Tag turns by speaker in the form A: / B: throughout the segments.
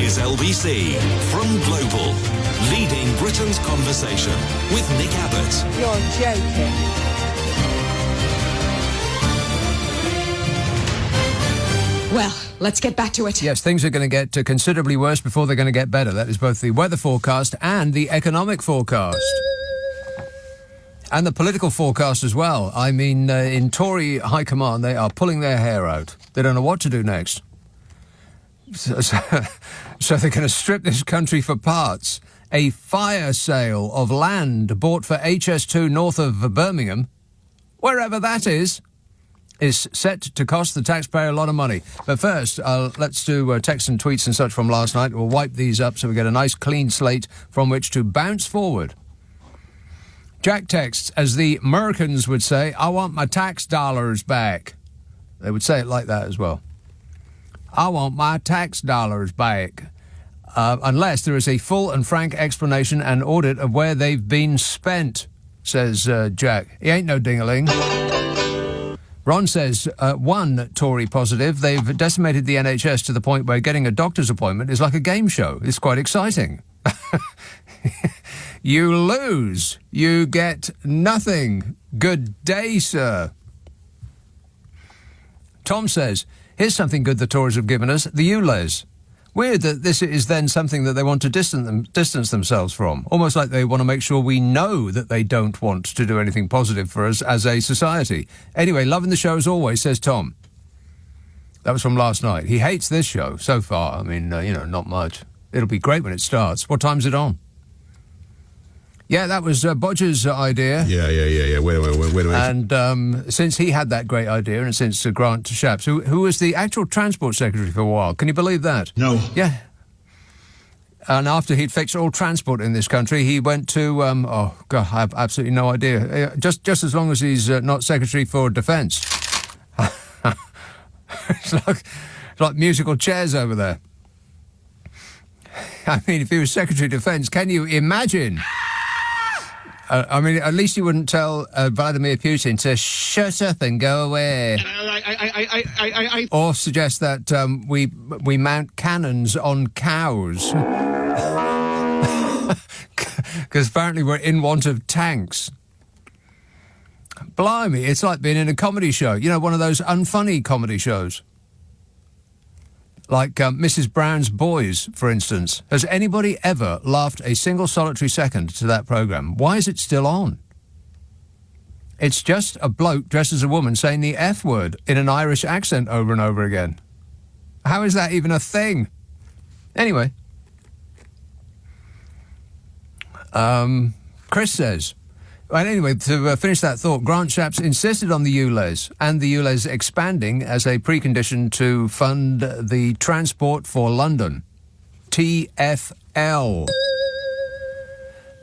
A: is LBC from Global, leading Britain's conversation with Nick Abbot.
B: You're joking.
C: Well, let's get back to it.
D: Yes, things are going to get considerably worse before they're going to get better. That is both the weather forecast and the economic forecast. And the political forecast as well. I mean, in Tory high command, they are pulling their hair out. They don't know what to do next. So they're going to strip this country for parts. A fire sale of land bought for HS2 north of Birmingham, wherever that is set to cost the taxpayer a lot of money. But first, let's do texts and tweets and such from last night. We'll wipe these up so we get a nice clean slate from which to bounce forward. Jack texts, as the Americans would say, I want my tax dollars back. They would say it like that as well. I want my tax dollars back. Unless there is a full and frank explanation and audit of where they've been spent, says Jack. He ain't no ding-a-ling. Ron says, one Tory positive, they've decimated the NHS to the point where getting a doctor's appointment is like a game show. It's quite exciting. You lose. You get nothing. Good day, sir. Tom says, here's something good the Tories have given us, the ULEZ. Weird that this is then something that they want to distance themselves from. Almost like they want to make sure we know that they don't want to do anything positive for us as a society. Anyway, loving the show as always, says Tom. That was from last night. He hates this show so far. I mean, not much. It'll be great when it starts. What time's it on? Yeah, that was Bodger's idea.
E: Yeah. Wait a minute.
D: And since he had that great idea, and since Grant Shapps, who was the actual Transport Secretary for a while, can you believe that?
E: No.
D: Yeah. And after he'd fixed all transport in this country, he went to, I have absolutely no idea. Just as long as he's not Secretary for Defence. It's like musical chairs over there. I mean, if he was Secretary of Defence, can you imagine? At least you wouldn't tell Vladimir Putin to shut up and go away. Or suggest that we mount cannons on cows. Because apparently we're in want of tanks. Blimey, it's like being in a comedy show. You know, one of those unfunny comedy shows. Like Mrs. Brown's Boys, for instance. Has anybody ever laughed a single solitary second to that programme? Why is it still on? It's just a bloke dressed as a woman saying the F word in an Irish accent over and over again. How is that even a thing? Anyway. Chris says... Well, anyway, to finish that thought, Grant Shapps insisted on the ULEZ and the ULEZ expanding as a precondition to fund the Transport for London, TfL.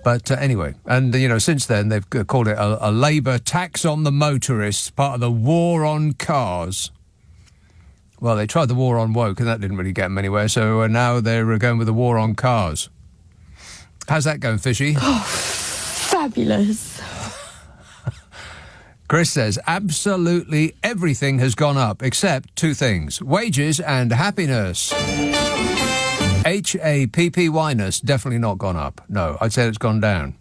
D: But anyway, and, since then they've called it a Labour tax on the motorists, part of the war on cars. Well, they tried the war on woke and that didn't really get them anywhere, so now they're going with the war on cars. How's that going, Fishy?
F: Oh, fabulous.
D: Chris says, absolutely everything has gone up, except two things, wages and happiness. HAPPY-ness, definitely not gone up. No, I'd say it's gone down.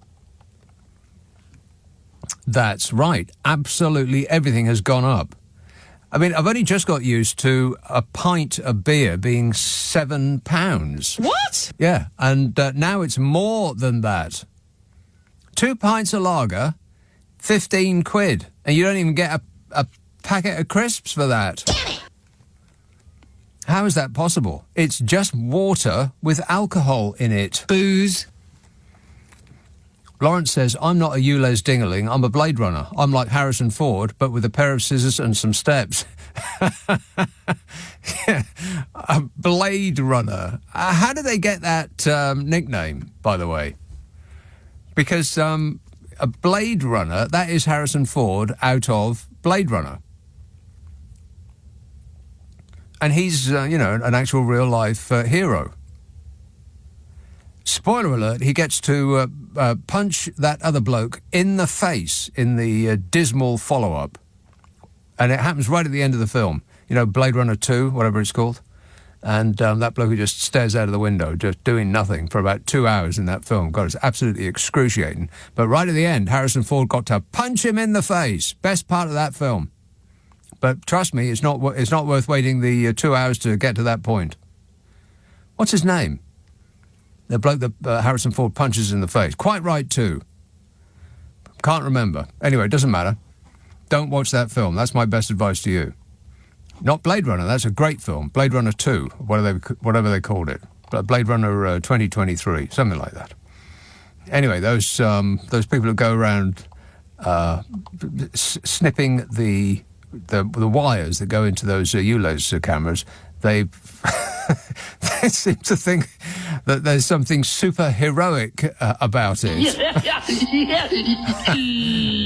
D: That's right, absolutely everything has gone up. I mean, I've only just got used to a pint of beer being £7.
C: What?
D: Yeah, and now it's more than that. 2 pints of lager, 15 quid. And you don't even get a packet of crisps for that. How is that possible? It's just water with alcohol in it.
C: Booze.
D: Lawrence says, I'm not a ULEZ dingling, I'm a Blade Runner. I'm like Harrison Ford, but with a pair of scissors and some steps. Yeah, a Blade Runner. How did they get that nickname, by the way? Because a Blade Runner, that is Harrison Ford out of Blade Runner. And he's, an actual real-life hero. Spoiler alert, he gets to punch that other bloke in the face in the dismal follow-up. And it happens right at the end of the film. Blade Runner 2, whatever it's called. And that bloke who just stares out of the window, just doing nothing for about 2 hours in that film. God, it's absolutely excruciating. But right at the end, Harrison Ford got to punch him in the face. Best part of that film. But trust me, it's not worth waiting the 2 hours to get to that point. What's his name? The bloke that Harrison Ford punches in the face. Quite right, too. Can't remember. Anyway, it doesn't matter. Don't watch that film. That's my best advice to you. Not Blade Runner. That's a great film. Blade Runner 2, whatever they called it. Blade Runner 2023, something like that. Anyway, those people who go around snipping the wires that go into those ULEZ cameras, they seem to think that there's something super heroic about it.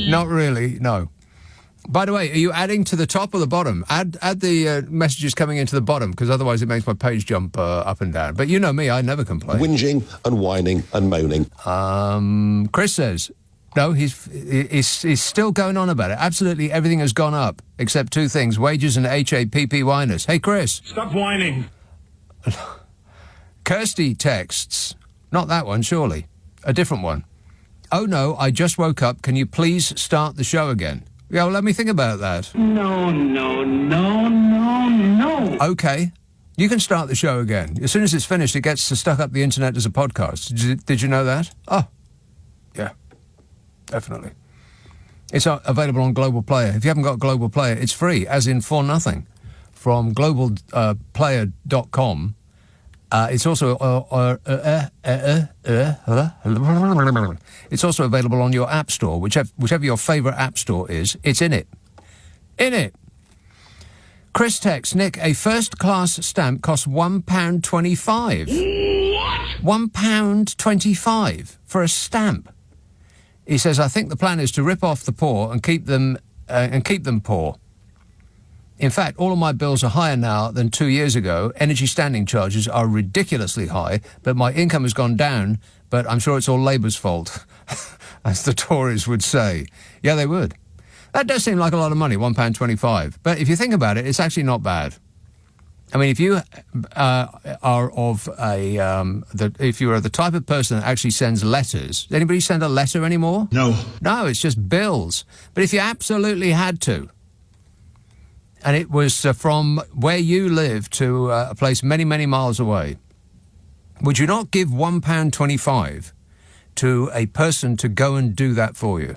D: Not really, no. By the way, are you adding to the top or the bottom? Add the messages coming into the bottom, because otherwise it makes my page jump up and down. But you know me, I never complain.
E: Whinging and whining and moaning.
D: Chris says, no, he's still going on about it. Absolutely everything has gone up, except two things, wages and HAPP-winers. Hey, Chris.
B: Stop whining.
D: Kirsty texts, not that one, surely. A different one. Oh, no, I just woke up. Can you please start the show again? Yeah, well, let me think about that.
B: No.
D: Okay. You can start the show again. As soon as it's finished, it gets stuck up the internet as a podcast. Did you know that? Oh, yeah, definitely. It's available on Global Player. If you haven't got Global Player, it's free, as in for nothing, from globalplayer.com. It's also it's also available on your app store, whichever your favourite app store is. It's in it. In it. Chris texts, Nick, a first-class stamp costs £1.25. What? £1.25 for a stamp. He says, I think the plan is to rip off the poor and keep them poor. In fact, all of my bills are higher now than 2 years ago. Energy standing charges are ridiculously high, but my income has gone down, but I'm sure it's all Labour's fault, as the Tories would say. Yeah, they would. That does seem like a lot of money, £1.25. But if you think about it, it's actually not bad. I mean, if you are of if you are the type of person that actually sends letters, does anybody send a letter anymore?
B: No.
D: No, it's just bills. But if you absolutely had to, and it was from where you live to a place many, many miles away, would you not give £1.25 to a person to go and do that for you,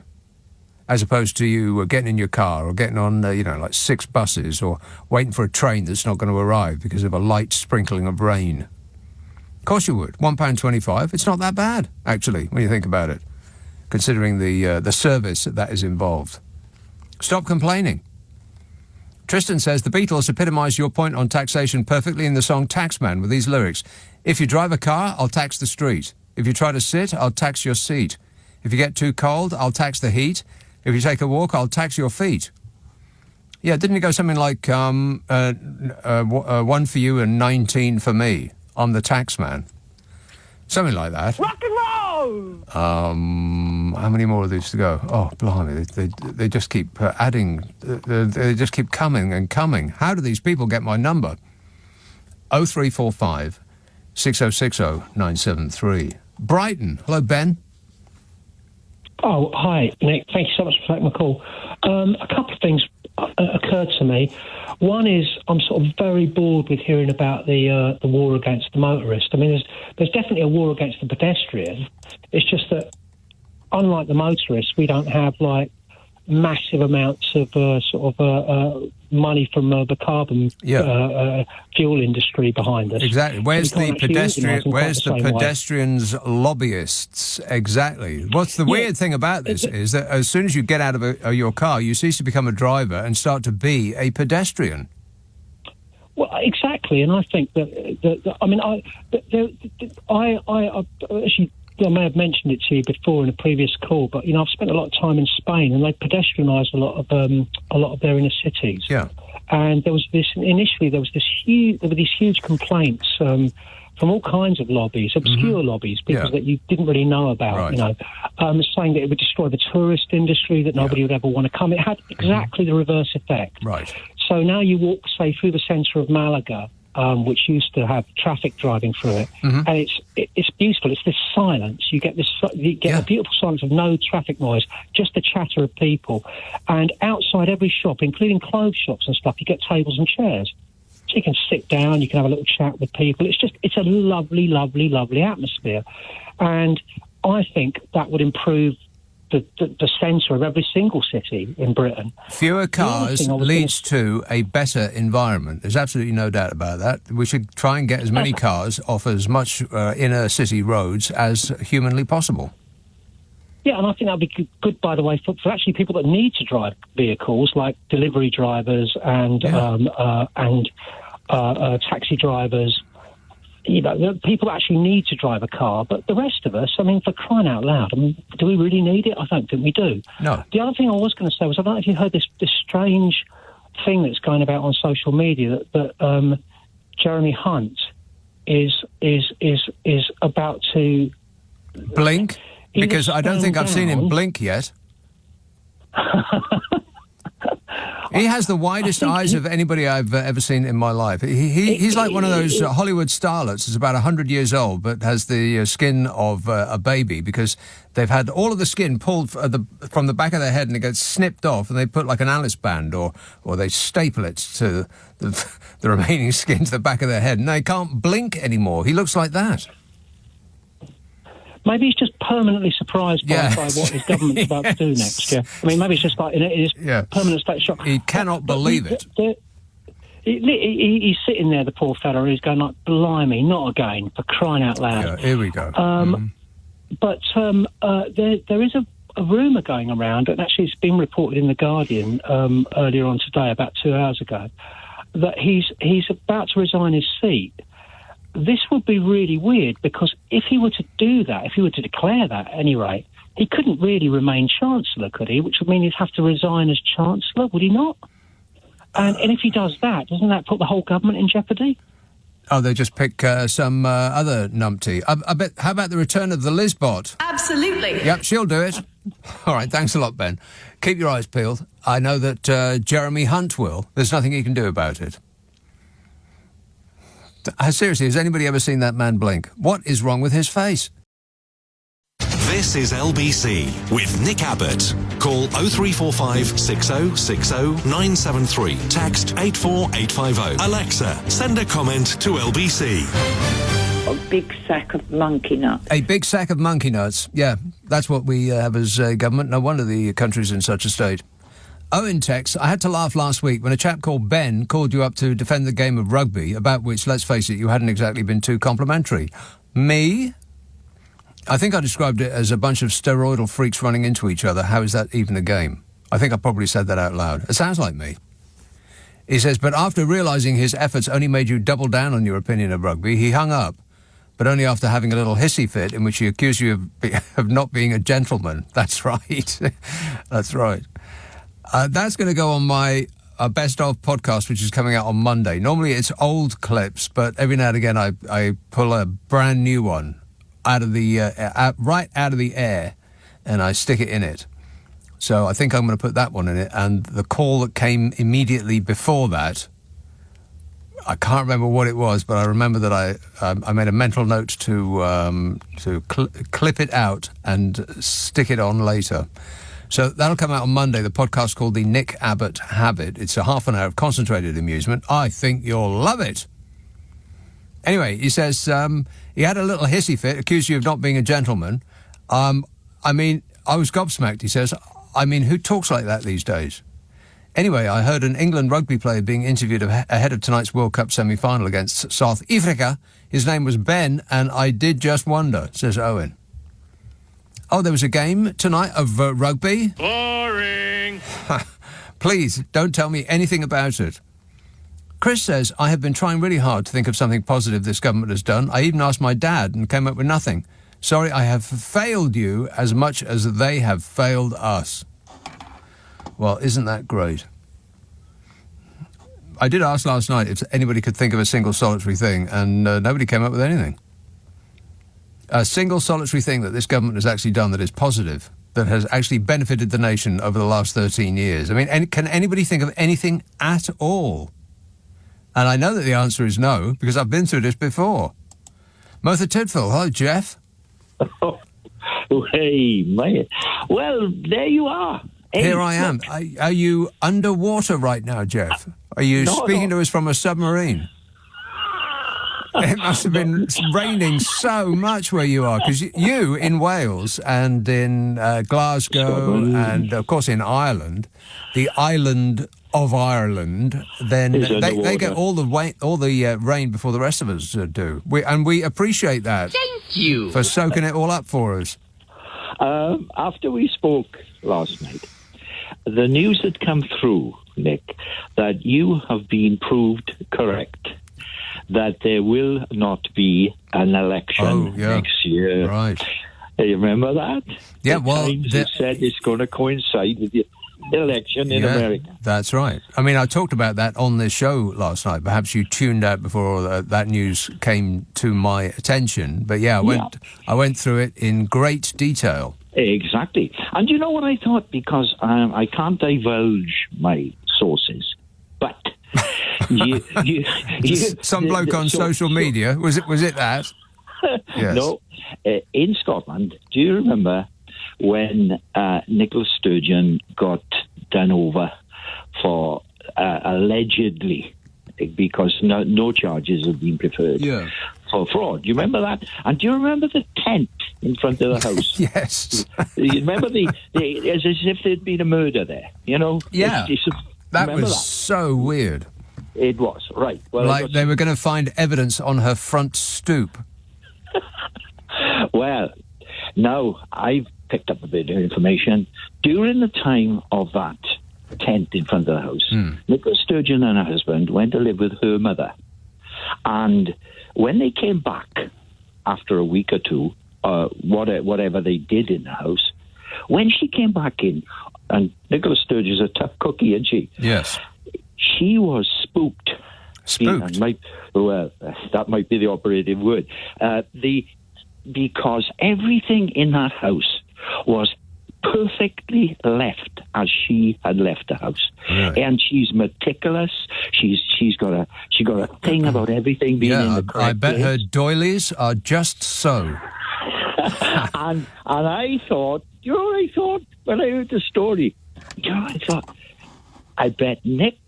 D: as opposed to you getting in your car or getting on, like 6 buses or waiting for a train that's not going to arrive because of a light sprinkling of rain? Of course you would. £1.25. It's not that bad, actually, when you think about it, considering the service that is involved. Stop complaining. Tristan says, the Beatles epitomised your point on taxation perfectly in the song Taxman with these lyrics. If you drive a car, I'll tax the street. If you try to sit, I'll tax your seat. If you get too cold, I'll tax the heat. If you take a walk, I'll tax your feet. Yeah, didn't it go something like 1 for you and 19 for me? I'm the taxman. Something like that.
F: Rock and roll!
D: How many more of these to go? Oh, blimey, they just keep adding. They just keep coming and coming. How do these people get my number? 0345 6060 973. Brighton. Hello, Ben.
G: Oh, hi, Nick. Thank you so much for taking my call. A couple of things occurred to me. One is I'm sort of very bored with hearing about the war against the motorist. I mean, there's definitely a war against the pedestrian. It's just that, unlike the motorist, we don't have, like, massive amounts of money from the carbon fuel industry behind us.
D: Exactly. Where's the pedestrian? Where's the pedestrians' lobbyists? Exactly. What's the weird thing about this is that as soon as you get out of your car, you cease to become a driver and start to be a pedestrian.
G: Well, exactly, and I think that I may have mentioned it to you before in a previous call, but I've spent a lot of time in Spain, and they pedestrianised a lot of their inner cities.
D: Yeah.
G: And there were these huge complaints from all kinds of lobbies, obscure lobbies, people that you didn't really know about.
D: Right.
G: Saying that it would destroy the tourist industry, that nobody would ever want to come. It had exactly the reverse effect.
D: Right.
G: So now you walk, say, through the centre of Malaga, which used to have traffic driving through it, and it's beautiful. It's this silence. You get a beautiful silence of no traffic noise, just the chatter of people. And outside every shop, including clothes shops and stuff, you get tables and chairs. So you can sit down, you can have a little chat with people. It's a lovely, lovely, lovely atmosphere. And I think that would improve the centre of every single city in Britain.
D: Fewer cars leads to a better environment. There's absolutely no doubt about that. We should try and get as many cars off as much inner city roads as humanly possible.
G: Yeah, and I think that would be good, by the way, for actually people that need to drive vehicles, like delivery drivers and taxi drivers. You know, people actually need to drive a car, but the rest of us, I mean, for crying out loud, I mean, do we really need it? I don't think we do.
D: No.
G: The other thing I was going to say was, I don't know if you heard this strange thing that's going about on social media that Jeremy Hunt is about to
D: blink, because I don't think I've seen him blink yet. He has the widest eyes of anybody I've ever seen in my life. He's like one of those Hollywood starlets who's about 100 years old but has the skin of a baby, because they've had all of the skin pulled from the back of their head and it gets snipped off, and they put like an Alice band or they staple it to the remaining skin to the back of their head, and they can't blink anymore. He looks like that.
G: Maybe he's just permanently surprised by what his government's about to do next. Yeah, I mean, maybe it's just like it is permanent state of shock.
D: He cannot believe it.
G: He's sitting there, the poor fella. He's going like, "Blimey, not again!" For crying out loud.
D: Yeah, here we go.
G: But there is a rumour going around, and actually it's been reported in The Guardian earlier on today, about 2 hours ago, that he's about to resign his seat. This would be really weird, because if he were to do that, if he were to declare that at any rate, he couldn't really remain Chancellor, could he? Which would mean he'd have to resign as Chancellor, would he not? And if he does that, doesn't that put the whole government in jeopardy?
D: Oh, they just pick some other numpty. I bet. How about the return of the Lizbot?
C: Absolutely.
D: Yep, she'll do it. All right, thanks a lot, Ben. Keep your eyes peeled. I know that Jeremy Hunt will. There's nothing he can do about it. Seriously, has anybody ever seen that man blink? What is wrong with his face?
A: This is LBC with Nick Abbott. Call 0345 6060 973. Text 84850. Alexa, send a comment to LBC.
B: A big sack of monkey nuts.
D: A big sack of monkey nuts. Yeah, that's what we have as government. No wonder the country's in such a state. Owen texts, I had to laugh last week when a chap called Ben called you up to defend the game of rugby, about which, let's face it, you hadn't exactly been too complimentary. Me? I think I described it as a bunch of steroidal freaks running into each other. How is that even a game? I think I probably said that out loud. It sounds like me. He says, but after realising his efforts only made you double down on your opinion of rugby, he hung up, but only after having a little hissy fit in which he accused you of not being a gentleman. That's right. That's right. That's going to go on my Best Of podcast, which is coming out on Monday. Normally it's old clips, but every now and again I pull a brand new one out of the right out of the air, and I stick it in it. So I think I'm going to put that one in it. And the call that came immediately before that, I can't remember what it was, but I remember that I made a mental note to clip it out and stick it on later. So that'll come out on Monday, the podcast called The Nick Abbott Habit. It's a half an hour of concentrated amusement. I think you'll love it. Anyway, he says he had a little hissy fit, accused you of not being a gentleman. I mean, I was gobsmacked, he says. I mean, who talks like that these days? Anyway, I heard an England rugby player being interviewed ahead of tonight's World Cup semi-final against South Africa. His name was Ben, and I did just wonder, says Owen. Oh, there was a game tonight of rugby?
H: Boring!
D: Please, don't tell me anything about it. Chris says, I have been trying really hard to think of something positive this government has done. I even asked my dad and came up with nothing. Sorry, I have failed you as much as they have failed us. Well, isn't that great? I did ask last night if anybody could think of a single solitary thing, and nobody came up with anything. A single solitary thing that this government has actually done that is positive, that has actually benefited the nation over the last 13 years. I mean, can anybody think of anything at all? And I know that the answer is no, because I've been through this before. Merthyr Tydfil. Hello, Jeff.
H: Oh, hey, mate. Well, there you are. Hey,
D: Here I am. Are you underwater right now, Jeff? Are you speaking to us from a submarine? It must have been raining so much where you are, because you in Wales and in Glasgow and, of course, in Ireland, the island of Ireland, then they get all the rain before the rest of us do. We appreciate that.
I: Thank you
D: for soaking it all up for us.
H: After we spoke last night, the news had come through, Nick, that you have been proved correct, that there will not be an election next year.
D: Right.
H: You remember that?
D: Yeah,
H: Times said it's going to coincide with the election in America.
D: That's right. I mean, I talked about that on this show last night. Perhaps you tuned out before that news came to my attention. But I went through it in great detail.
H: Exactly. And you know what I thought? Because I can't divulge my sources, but
D: some bloke on social media, was it that? Yes.
H: No, in Scotland, do you remember when Nicola Sturgeon got done over for allegedly, because no charges have been preferred for fraud? Do you remember that? And do you remember the tent in front of the house?
D: Yes.
H: You remember as if there'd been a murder there, you know?
D: Yeah. That was so weird.
H: It was, right. Well,
D: like they were going to find evidence on her front stoop.
H: Well, now I've picked up a bit of information. During the time of that tent in front of the house, Nicola Sturgeon and her husband went to live with her mother. And when they came back after a week or two, whatever they did in the house, when she came back in, and Nicola Sturgeon's a tough cookie, isn't she?
D: Yes.
H: She was spooked.
D: Spooked?
H: That might be the operative word. Because everything in that house was perfectly left as she had left the house. Right. And she's meticulous. She got a thing about everything being in the correct
D: I bet
H: place.
D: her doilies are just so.
H: and I thought, you know what I thought when I heard the story? You know what I thought? I bet Nick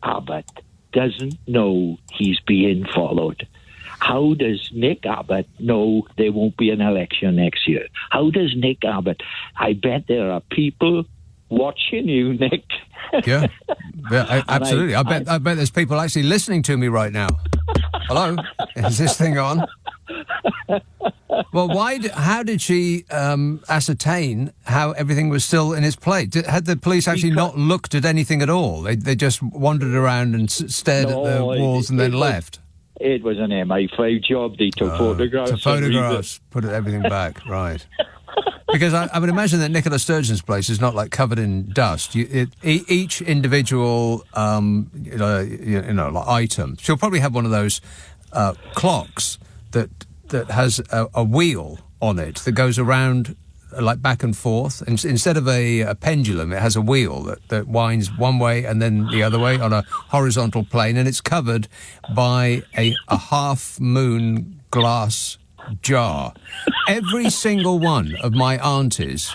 H: Abbot doesn't know he's being followed. How does Nick Abbot know there won't be an election next year? How does Nick Abbot? I bet there are people watching you, Nick.
D: Yeah, absolutely. I bet there's people actually listening to me right now. Hello, is this thing on? Well, how did she ascertain how everything was still in its place? Had the police actually not looked at anything at all? They just wandered around and stared at the walls and then left?
H: It was an MI5 job. They took photographs.
D: Put everything back, right. Because I would imagine that Nicola Sturgeon's place is not like covered in dust. Each individual, like item. She'll probably have one of those clocks that has a wheel on it that goes around like back and forth. And instead of a pendulum, it has a wheel that winds one way and then the other way on a horizontal plane, and it's covered by a half-moon glass jar. Every single one of my aunties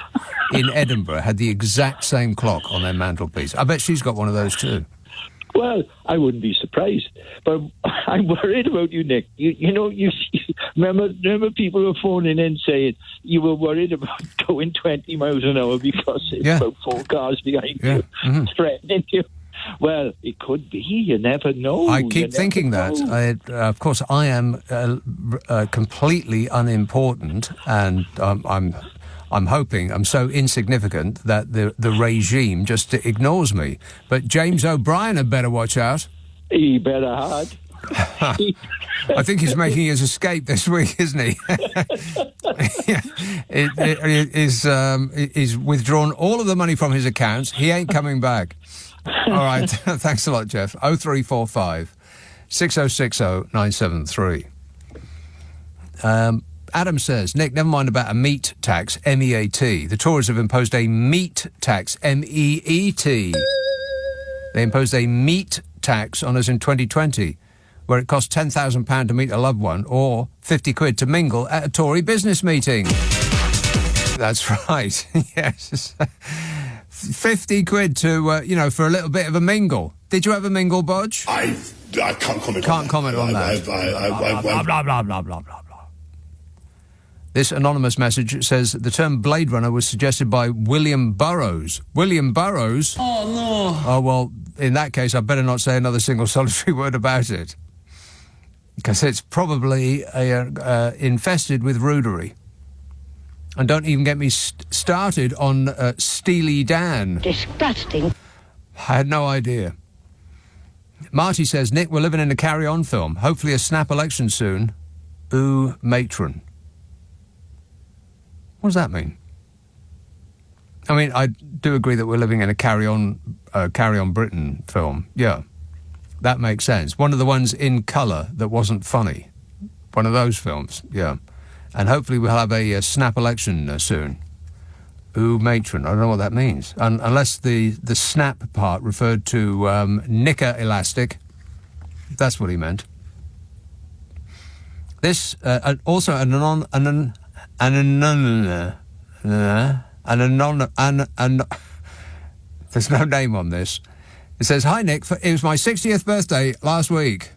D: in Edinburgh had the exact same clock on their mantelpiece. I bet she's got one of those too.
H: Well, I wouldn't be surprised, but I'm worried about you, Nick. You know, remember people were phoning in saying you were worried about going 20 miles an hour because it's about 4 cars behind you, threatening you. Well, it could be. You never know.
D: I keep thinking that. Of course, I am completely unimportant, and I'm hoping I'm so insignificant that the regime just ignores me. But James O'Brien had better watch out.
H: He better hard.
D: I think he's making his escape this week, isn't he? He's withdrawn all of the money from his accounts. He ain't coming back. All right. Thanks a lot, Jeff. 0345 6060 973. Adam says, Nick, never mind about a meat tax, MEAT. The Tories have imposed a meat tax, MEET. They imposed a meat tax on us in 2020, where it cost £10,000 to meet a loved one or 50 quid to mingle at a Tory business meeting. That's right, yes. 50 quid to, for a little bit of a mingle. Did you ever mingle, Bodge?
I: I can't comment
D: Can't comment on that. Blah, blah, blah, blah, blah, blah. This anonymous message says the term Blade Runner was suggested by William Burroughs. William Burroughs?
J: Oh, no.
D: Oh, well, in that case, I better not say another single solitary word about it. Because it's probably infested with rudery. And don't even get me started on Steely Dan.
B: Disgusting.
D: I had no idea. Marty says, Nick, we're living in a carry-on film. Hopefully a snap election soon. Ooh, matron. What does that mean? I mean, I do agree that we're living in a Carry On Britain film. Yeah, that makes sense. One of the ones in colour that wasn't funny. One of those films, yeah. And hopefully we'll have a snap election soon. Ooh, matron. I don't know what that means. Unless the snap part referred to knicker elastic. That's what he meant. This, also there's no name on this. It says, hi Nick, it was my 60th birthday last week.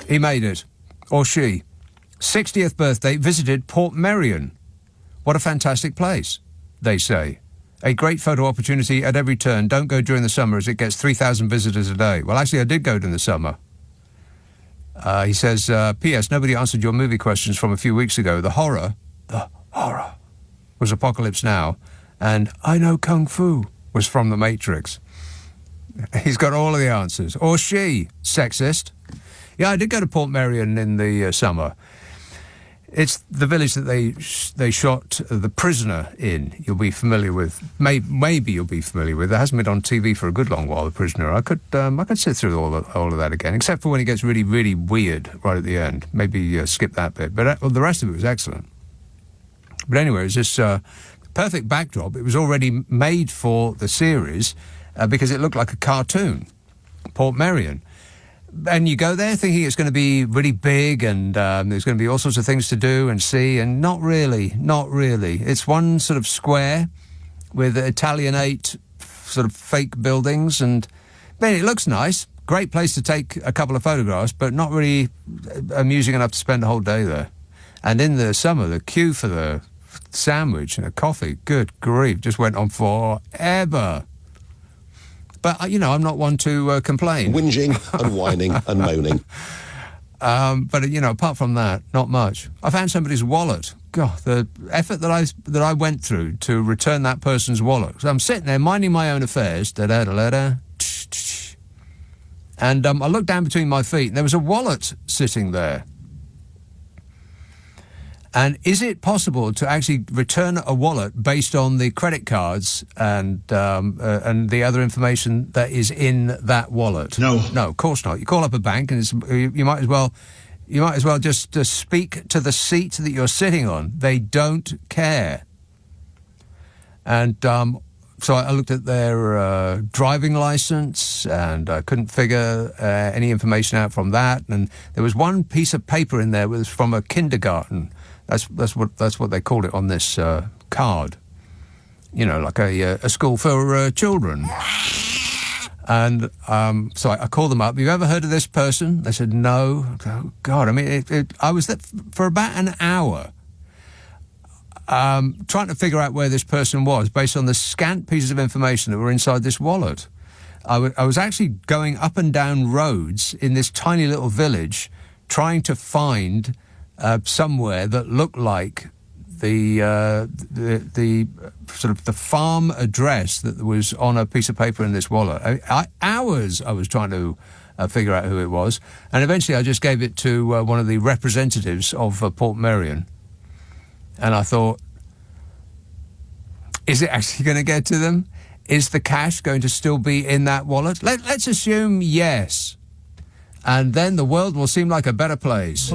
D: He made it. Or she. 60th birthday, visited Port Merion. What a fantastic place, they say. A great photo opportunity at every turn. Don't go during the summer as it gets 3,000 visitors a day. Well, actually, I did go during the summer. He says, P.S. Nobody answered your movie questions from a few weeks ago. The horror was Apocalypse Now. And I Know Kung Fu was from The Matrix. He's got all of the answers. Or she, sexist. Yeah, I did go to Port Merion in the summer. It's the village that they shot The Prisoner in. You'll be familiar with. Maybe you'll be familiar with. It hasn't been on TV for a good long while, The Prisoner. I could sit through all of that again, except for when it gets really, really weird right at the end. Maybe skip that bit. But the rest of it was excellent. But anyway, it was this perfect backdrop. It was already made for the series because it looked like a cartoon, Port Merion. And you go there thinking it's going to be really big and there's going to be all sorts of things to do and see, and not really. It's one sort of square with Italianate sort of fake buildings, and then it looks nice. Great place to take a couple of photographs, but not really amusing enough to spend a whole day there. And in the summer, the queue for the sandwich and the coffee, good grief, just went on forever. But, I'm not one to complain.
E: Whinging and whining and moaning.
D: But, apart from that, not much. I found somebody's wallet. God, the effort that I went through to return that person's wallet. So I'm sitting there minding my own affairs. Da-da-da-da-da. And I looked down between my feet and there was a wallet sitting there. And is it possible to actually return a wallet based on the credit cards and the other information that is in that wallet?
I: No,
D: of course not. You call up a bank, and you might as well just speak to the seat that you're sitting on. They don't care. And so I looked at their driving license, and I couldn't figure any information out from that. And there was one piece of paper in there that was from a kindergarten. That's what they called it on this card. Like a school for children. And so I called them up. Have you ever heard of this person? They said no. Oh, God, I mean, I was there for about an hour trying to figure out where this person was based on the scant pieces of information that were inside this wallet. I was actually going up and down roads in this tiny little village trying to find somewhere that looked like the sort of the farm address that was on a piece of paper in this wallet. Hours I was trying to figure out who it was, and eventually I just gave it to one of the representatives of Port Merion, and I thought, is it actually going to get to them? Is the cash going to still be in that wallet? Let's assume yes, and then the world will seem like a better place.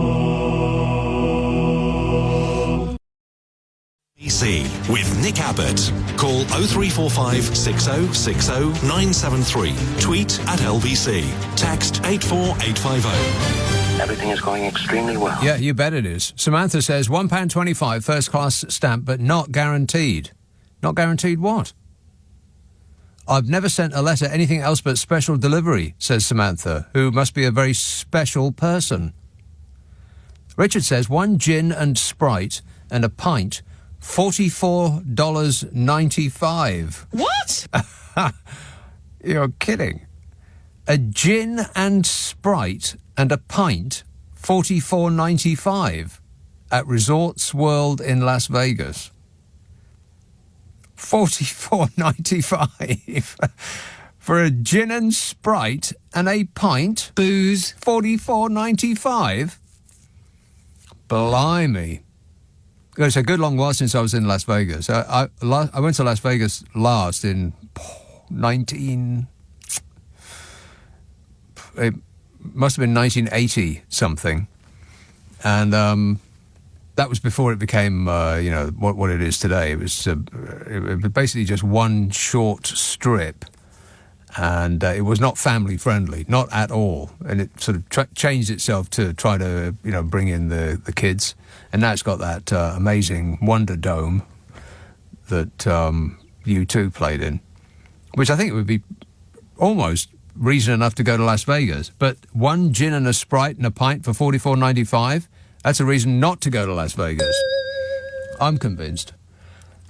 A: LBC with Nick Abbott. Call 0345 6060 973. Tweet at LBC. Text 84850.
I: Everything is going extremely well.
D: Yeah, you bet it is. Samantha says £1.25 first-class stamp, but not guaranteed. Not guaranteed what? I've never sent a letter anything else but special delivery, says Samantha, who must be a very special person. Richard says 1 gin and Sprite and a pint, $44.95.
C: What?
D: You're kidding. A gin and Sprite and a pint, $44.95 at Resorts World in Las Vegas. $44.95 for a gin and Sprite and a pint.
C: Booze.
D: $44.95. Blimey. It's a good long while since I was in Las Vegas. I went to Las Vegas last in 19... It must have been 1980 something. And that was before it became, what it is today. It was basically just one short strip, and it was not family friendly, not at all. And it sort of changed itself to try to, bring in the kids. And now it's got that amazing Wonder Dome that U2 played in, which I think it would be almost reason enough to go to Las Vegas. But 1 gin and a Sprite and a pint for $44.95, that's a reason not to go to Las Vegas. I'm convinced.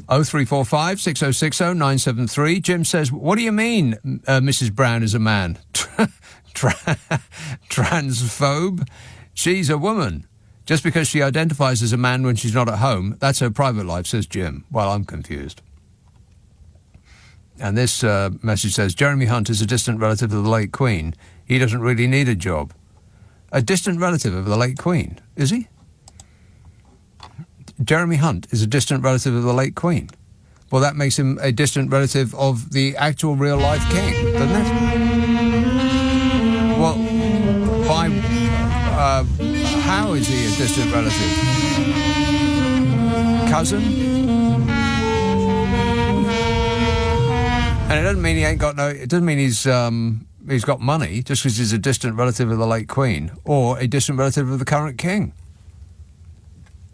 D: 0345 6060 973. Jim says, what do you mean Mrs. Brown is a man? Transphobe? She's a woman. Just because she identifies as a man when she's not at home, that's her private life, says Jim. Well, I'm confused. And this message says, Jeremy Hunt is a distant relative of the late Queen. He doesn't really need a job. A distant relative of the late Queen, is he? Jeremy Hunt is a distant relative of the late Queen. Well, that makes him a distant relative of the actual real-life king, doesn't it? Well, how is he a distant relative? Cousin? And it doesn't mean he ain't got no... It doesn't mean he's got money just because he's a distant relative of the late Queen or a distant relative of the current king.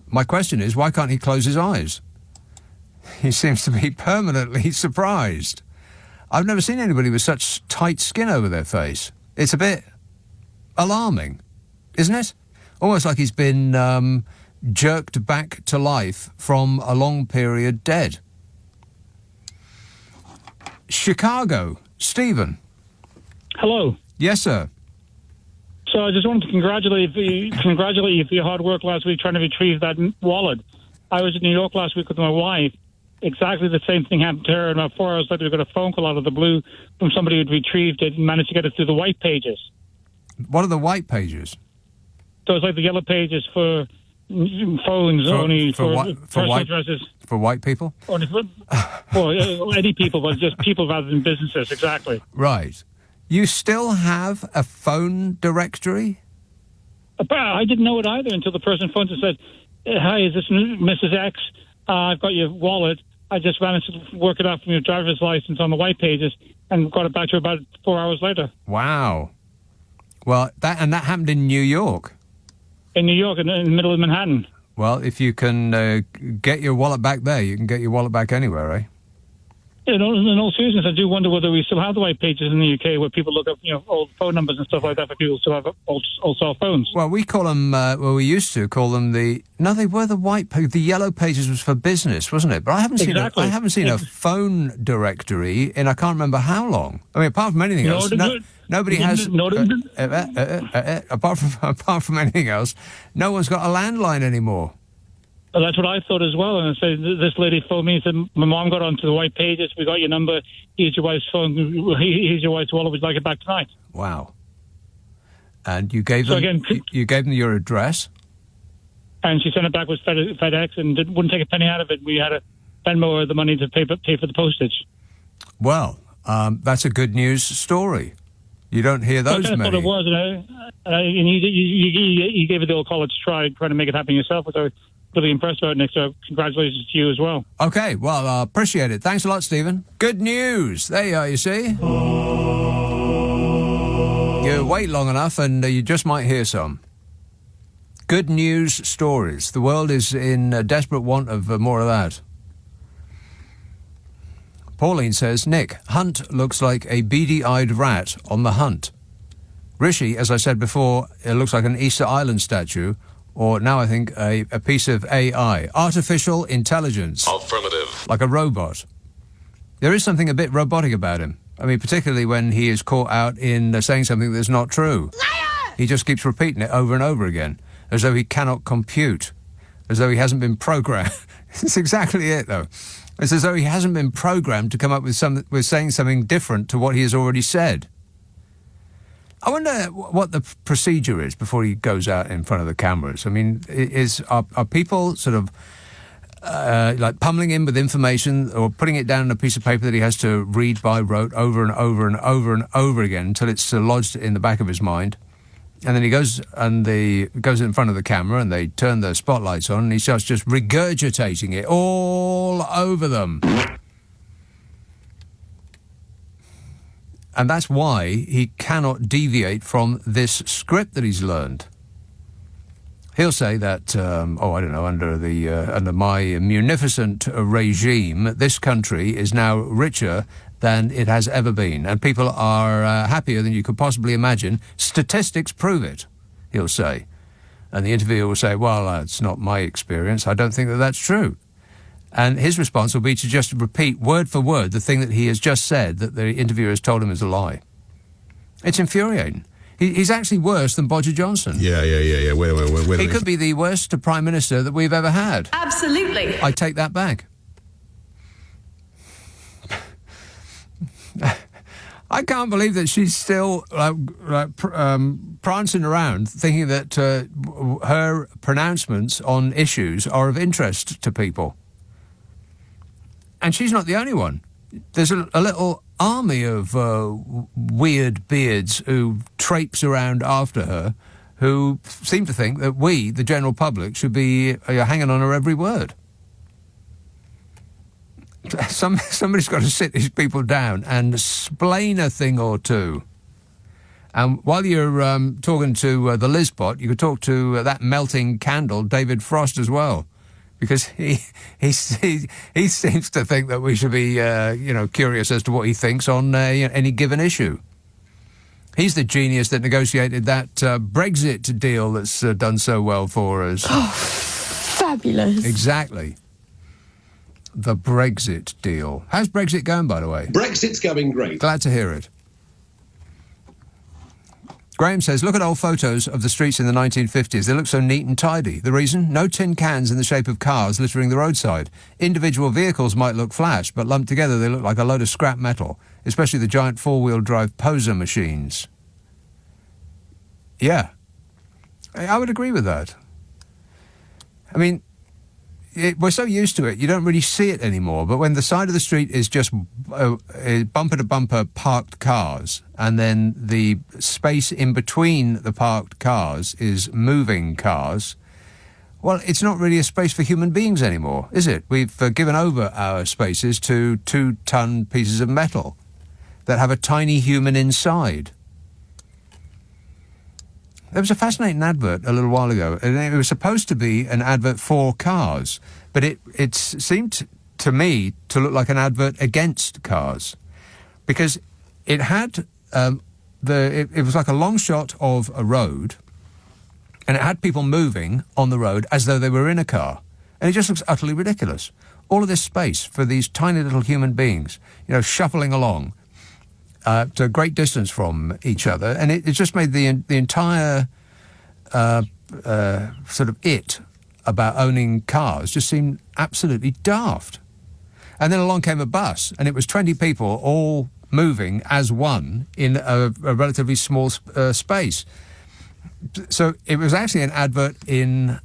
D: My question is, why can't he close his eyes? He seems to be permanently surprised. I've never seen anybody with such tight skin over their face. It's a bit alarming, isn't it? Almost like he's been jerked back to life from a long period dead. Chicago, Stephen.
J: Hello.
D: Yes, sir.
J: So I just wanted to congratulate you for your hard work last week trying to retrieve that wallet. I was in New York last week with my wife. Exactly the same thing happened to her. And about 4 hours later, we got a phone call out of the blue from somebody who'd retrieved it and managed to get it through the white pages.
D: What are the white pages?
J: So it's like the yellow pages for phones, only for personal addresses.
D: For white people?
J: Only for, well, any people, but just people rather than businesses, exactly.
D: Right. You still have a phone directory?
J: I didn't know it either until the person phoned and said, hi, is this Mrs. X? I've got your wallet. I just managed to work it out from your driver's license on the white pages and got it back to her about 4 hours later.
D: Wow. Well, that happened in New York.
J: In New York, in the middle of Manhattan.
D: Well, if you can get your wallet back there, you can get your wallet back anywhere, eh?
J: In all seriousness, I do wonder whether we still have the white pages in the UK where people look up, old phone numbers and stuff like that for people who still have old cell phones.
D: Well, we call them, we used to call them they were the white pages. The yellow pages was for business, wasn't it? But I haven't seen a phone directory in I can't remember how long. I mean, apart from anything else, nobody has. Apart from anything else, no one's got a landline anymore.
J: Well, that's what I thought as well. And I said, this lady phoned me and said, my mom got onto the white pages. We got your number. Here's your wife's phone. Here's your wife's wallet. Would you like it back tonight?
D: Wow. And you gave them you gave them your address?
J: And she sent it back with FedEx and wouldn't take a penny out of it. We had to Venmo her the money to pay for the postage.
D: Well, that's a good news story. You don't hear those many.
J: I thought it was. And you gave it the old college try, trying to make it happen yourself, which I really impressed about it, Nick. So congratulations to you as well.
D: Okay, well, I appreciate it. Thanks a lot, Stephen. Good news. There you are, you see. You wait long enough and you just might hear some. Good news stories. The world is in desperate want of more of that. Pauline says, Nick, Hunt looks like a beady-eyed rat on the hunt. Rishi, as I said before, it looks like an Easter Island statue, or now I think a piece of AI. Artificial intelligence.
A: Affirmative.
D: Like a robot. There is something a bit robotic about him. I mean, particularly when he is caught out in saying something that's not true. Liar! He just keeps repeating it over and over again, as though he cannot compute, as though he hasn't been programmed. It's exactly it, though. It's as though he hasn't been programmed to come up with saying something different to what he has already said. I wonder what the procedure is before he goes out in front of the cameras. I mean, are people sort of like pummeling him with information or putting it down on a piece of paper that he has to read by rote over and over and over and over again until it's lodged in the back of his mind? And then he goes in front of the camera and they turn the spotlights on and he starts just regurgitating it all over them. And that's why he cannot deviate from this script that he's learned. He'll say that, under my munificent regime, this country is now richer than it has ever been, and people are happier than you could possibly imagine. Statistics prove it, he'll say. And the interviewer will say, well, that's not my experience. I don't think that that's true. And his response will be to just repeat word for word the thing that he has just said that the interviewer has told him is a lie. It's infuriating. He's actually worse than Bodger Johnson.
E: Yeah.
D: He could be the worst Prime Minister that we've ever had.
C: Absolutely.
D: I take that back. I can't believe that she's still prancing around thinking that her pronouncements on issues are of interest to people. And she's not the only one. There's a little army of weird beards who traipse around after her, who seem to think that we, the general public, should be hanging on her every word. Somebody's got to sit these people down and explain a thing or two. And while you're talking to the Lizbot, you could talk to that melting candle, David Frost, as well. Because he seems to think that we should be, curious as to what he thinks on any given issue. He's the genius that negotiated that Brexit deal that's done so well for us.
F: Oh, fabulous.
D: Exactly. The Brexit deal. How's Brexit going, by the way?
E: Brexit's going great.
D: Glad to hear it. Graham says, look at old photos of the streets in the 1950s. They look so neat and tidy. The reason? No tin cans in the shape of cars littering the roadside. Individual vehicles might look flash, but lumped together they look like a load of scrap metal, especially the giant four-wheel drive poser machines. Yeah. I would agree with that. I mean, we're so used to it, you don't really see it anymore. But when the side of the street is just bumper-to-bumper parked cars, and then the space in between the parked cars is moving cars, well, it's not really a space for human beings anymore, is it? We've given over our spaces to 2-ton pieces of metal that have a tiny human inside. There was a fascinating advert a little while ago, and it was supposed to be an advert for cars, but it seemed to me to look like an advert against cars, because it had it was like a long shot of a road, and it had people moving on the road as though they were in a car, and it just looks utterly ridiculous. All of this space for these tiny little human beings, shuffling along to a great distance from each other, and it just made the entire sort of it about owning cars just seemed absolutely daft. And then along came a bus, and it was 20 people all moving as one in a relatively small space. So it was actually an advert in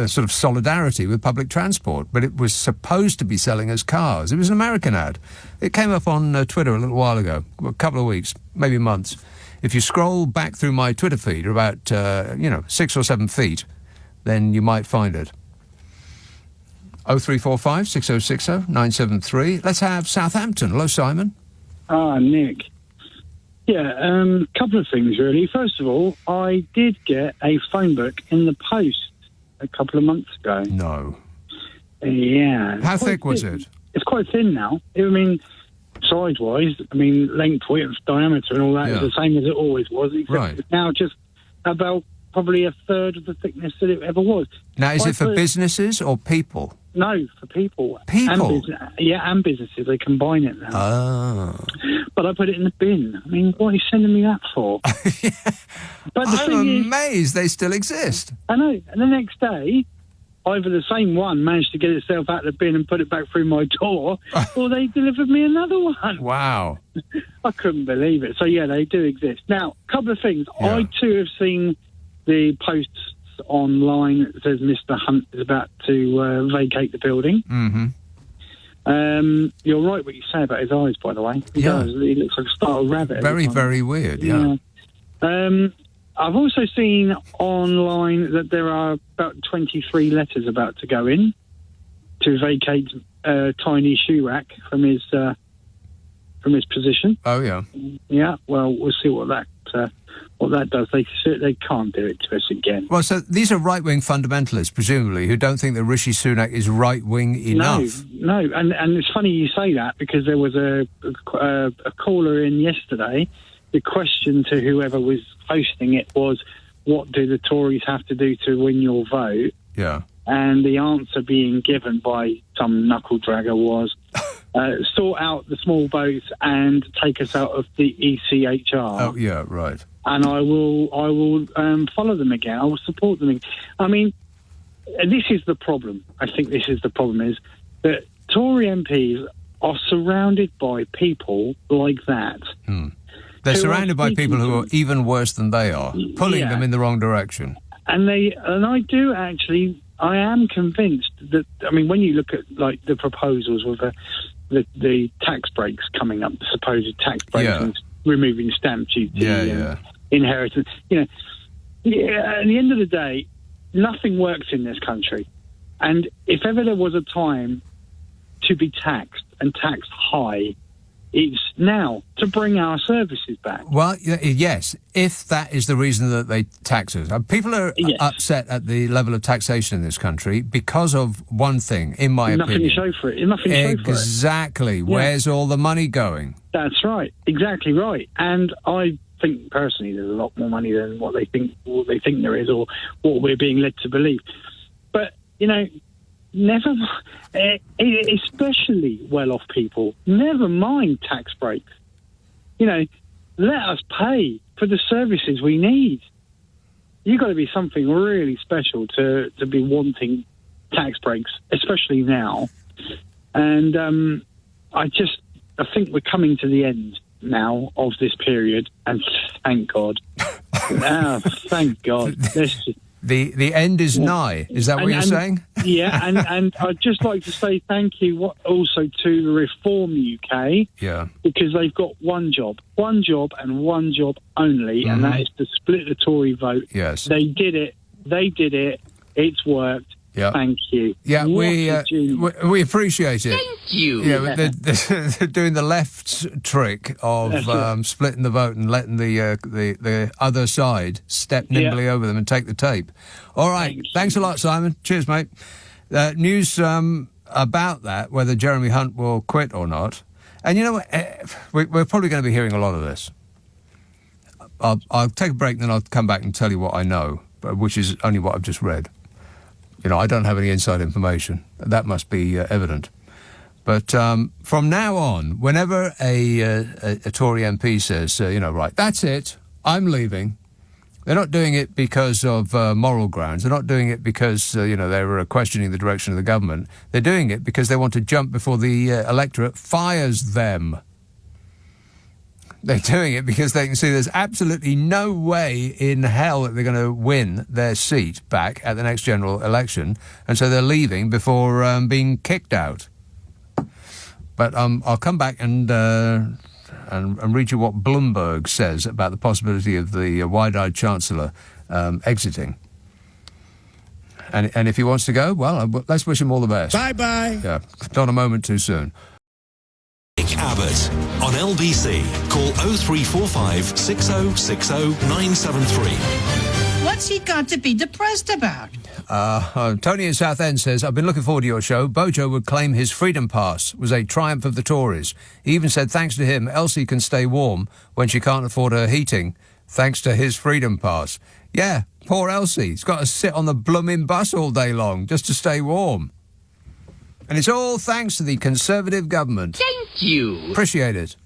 D: sort of solidarity with public transport, but it was supposed to be selling us cars. It was an American ad. It came up on Twitter a little while ago, a couple of weeks, maybe months. If you scroll back through my Twitter feed about, 6 or 7 feet, then you might find it. 0345 6060 973. Let's have Southampton. Hello, Simon.
I: Nick. Yeah, couple of things, really. First of all, I did get a phone book in the post a couple of months ago.
D: No.
I: Yeah.
D: How thick was it?
I: It's quite thin now. I mean, size-wise, length-wise, diameter and all that is the same as it always was, except it's now just about probably a third of the thickness that it ever was.
D: Now, is it for businesses or people?
I: No, for people.
D: People?
I: And businesses. They combine it now.
D: Oh.
I: But I put it in the bin. I mean, what are you sending me that for? But the
D: I'm amazed they still exist.
I: I know. And the next day, either the same one managed to get itself out of the bin and put it back through my door, or they delivered me another one.
D: Wow.
I: I couldn't believe it. So, yeah, they do exist. Now, a couple of things. Yeah. I, too, have seen the posts online that says Mr. Hunt is about to vacate the building.
D: Mm-hmm.
I: You're right what you say about his eyes, by the way. He does. He looks like a startled rabbit.
D: Very, very weird, yeah.
I: I've also seen online that there are about 23 letters about to go in to vacate Tiny Shoe Rack from his position.
D: Oh, yeah.
I: Yeah, well, we'll see what that does. They can't do it to us again.
D: Well, so these are right-wing fundamentalists, presumably, who don't think that Rishi Sunak is right-wing enough.
I: No, and it's funny you say that, because there was a caller in yesterday. The question to whoever was hosting it was, what do the Tories have to do to win your vote?
D: Yeah.
I: And the answer being given by some knuckle-dragger was, sort out the small boats and take us out of the ECHR.
D: Oh, yeah, right.
I: And I will follow them again. I will support them again. I mean, this is the problem. I think this is the problem, is that Tory MPs are surrounded by people like that.
D: They're surrounded by people who are even worse than they are, pulling them in the wrong direction. And
I: I am convinced that, I mean, when you look at, like, the proposals with the tax breaks coming up, the supposed tax breaks and removing stamp duty and inheritance, at the end of the day, nothing works in this country. And if ever there was a time to be taxed and taxed high, it's now to bring our services back.
D: Well, yes, if that is the reason that they tax us. People are upset at the level of taxation in this country because of one thing, in my opinion.
I: Nothing to show for it. Nothing to show for it.
D: Exactly. Where's all the money going?
I: That's right. Exactly right. And I think personally there's a lot more money than what they think there is, or what we're being led to believe. But, never, especially well-off people, never mind tax breaks. Let us pay for the services we need. You've got to be something really special to be wanting tax breaks, especially now. And I think we're coming to the end now of this period, and thank God. Thank God.
D: The end is nigh. Is that what you're saying?
I: Yeah, and I'd just like to say thank you also to the Reform UK.
D: Yeah.
I: Because they've got one job and one job only, and that is to split the Tory vote.
D: Yes.
I: They did it. It's worked.
D: Yeah.
I: Thank you.
D: Yeah, we appreciate it.
F: Thank you.
D: Yeah, they're doing the left's trick of splitting the vote and letting the other side step nimbly over them and take the tape. All right. Thanks a lot, Simon. Cheers, mate. News about that, whether Jeremy Hunt will quit or not. And you know what? We're probably going to be hearing a lot of this. I'll take a break, then I'll come back and tell you what I know, which is only what I've just read. I don't have any inside information. That must be evident. But from now on, whenever a Tory MP says, right, that's it, I'm leaving, they're not doing it because of moral grounds. They're not doing it because, they were questioning the direction of the government. They're doing it because they want to jump before the electorate fires them. They're doing it because they can see there's absolutely no way in hell that they're going to win their seat back at the next general election, and so they're leaving before being kicked out. But I'll come back and read you what Bloomberg says about the possibility of the wide-eyed Chancellor exiting. And if he wants to go, well, let's wish him all the best.
K: Bye-bye.
D: Yeah, not a moment too soon.
A: Abbot on LBC. Call 0345 6060 973.
L: What's he got to be depressed about?
D: Tony in Southend says, I've been looking forward to your show. Bojo would claim his freedom pass was a triumph of the Tories. He even said, thanks to him, Elsie can stay warm when she can't afford her heating, thanks to his freedom pass. Yeah, poor Elsie. He's got to sit on the blooming bus all day long just to stay warm. And it's all thanks to the Conservative government.
L: Thank you.
D: Appreciate it.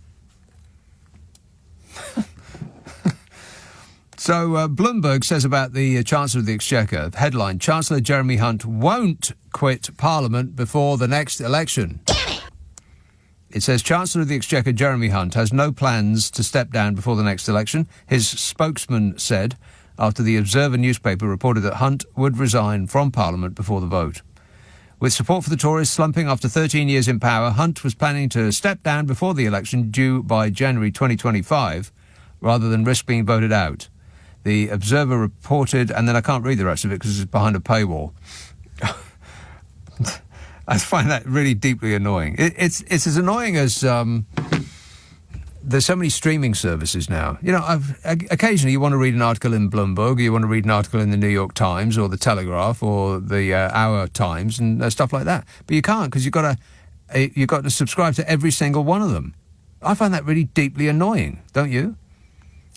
D: So Bloomberg says about the Chancellor of the Exchequer, headline, Chancellor Jeremy Hunt won't quit Parliament before the next election. It says Chancellor of the Exchequer Jeremy Hunt has no plans to step down before the next election. His spokesman said after the Observer newspaper reported that Hunt would resign from Parliament before the vote. With support for the Tories slumping after 13 years in power, Hunt was planning to step down before the election due by January 2025, rather than risk being voted out. The Observer reported, and then I can't read the rest of it because it's behind a paywall. I find that really deeply annoying. It's as annoying as there's so many streaming services now. You know, occasionally you want to read an article in Bloomberg, or you want to read an article in the New York Times or the Telegraph or the Hour Times and stuff like that. But you can't because you've got to subscribe to every single one of them. I find that really deeply annoying, don't you?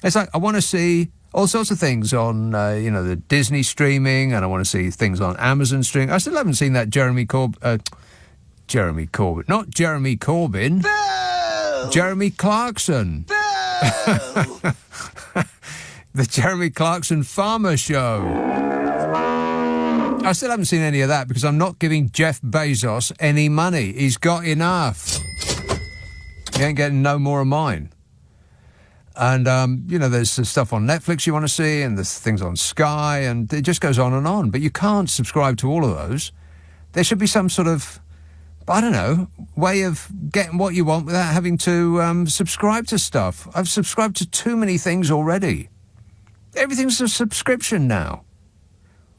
D: It's like I want to see all sorts of things on, the Disney streaming, and I want to see things on Amazon streaming. I still haven't seen that Jeremy Corbyn, not Jeremy Corbyn. Bill! Jeremy Clarkson. Bill! The Jeremy Clarkson Farmer Show. I still haven't seen any of that because I'm not giving Jeff Bezos any money. He's got enough. He ain't getting no more of mine. And, there's stuff on Netflix you want to see, and there's things on Sky, and it just goes on and on. But you can't subscribe to all of those. There should be some sort of, I don't know, way of getting what you want without having to subscribe to stuff. I've subscribed to too many things already. Everything's a subscription now.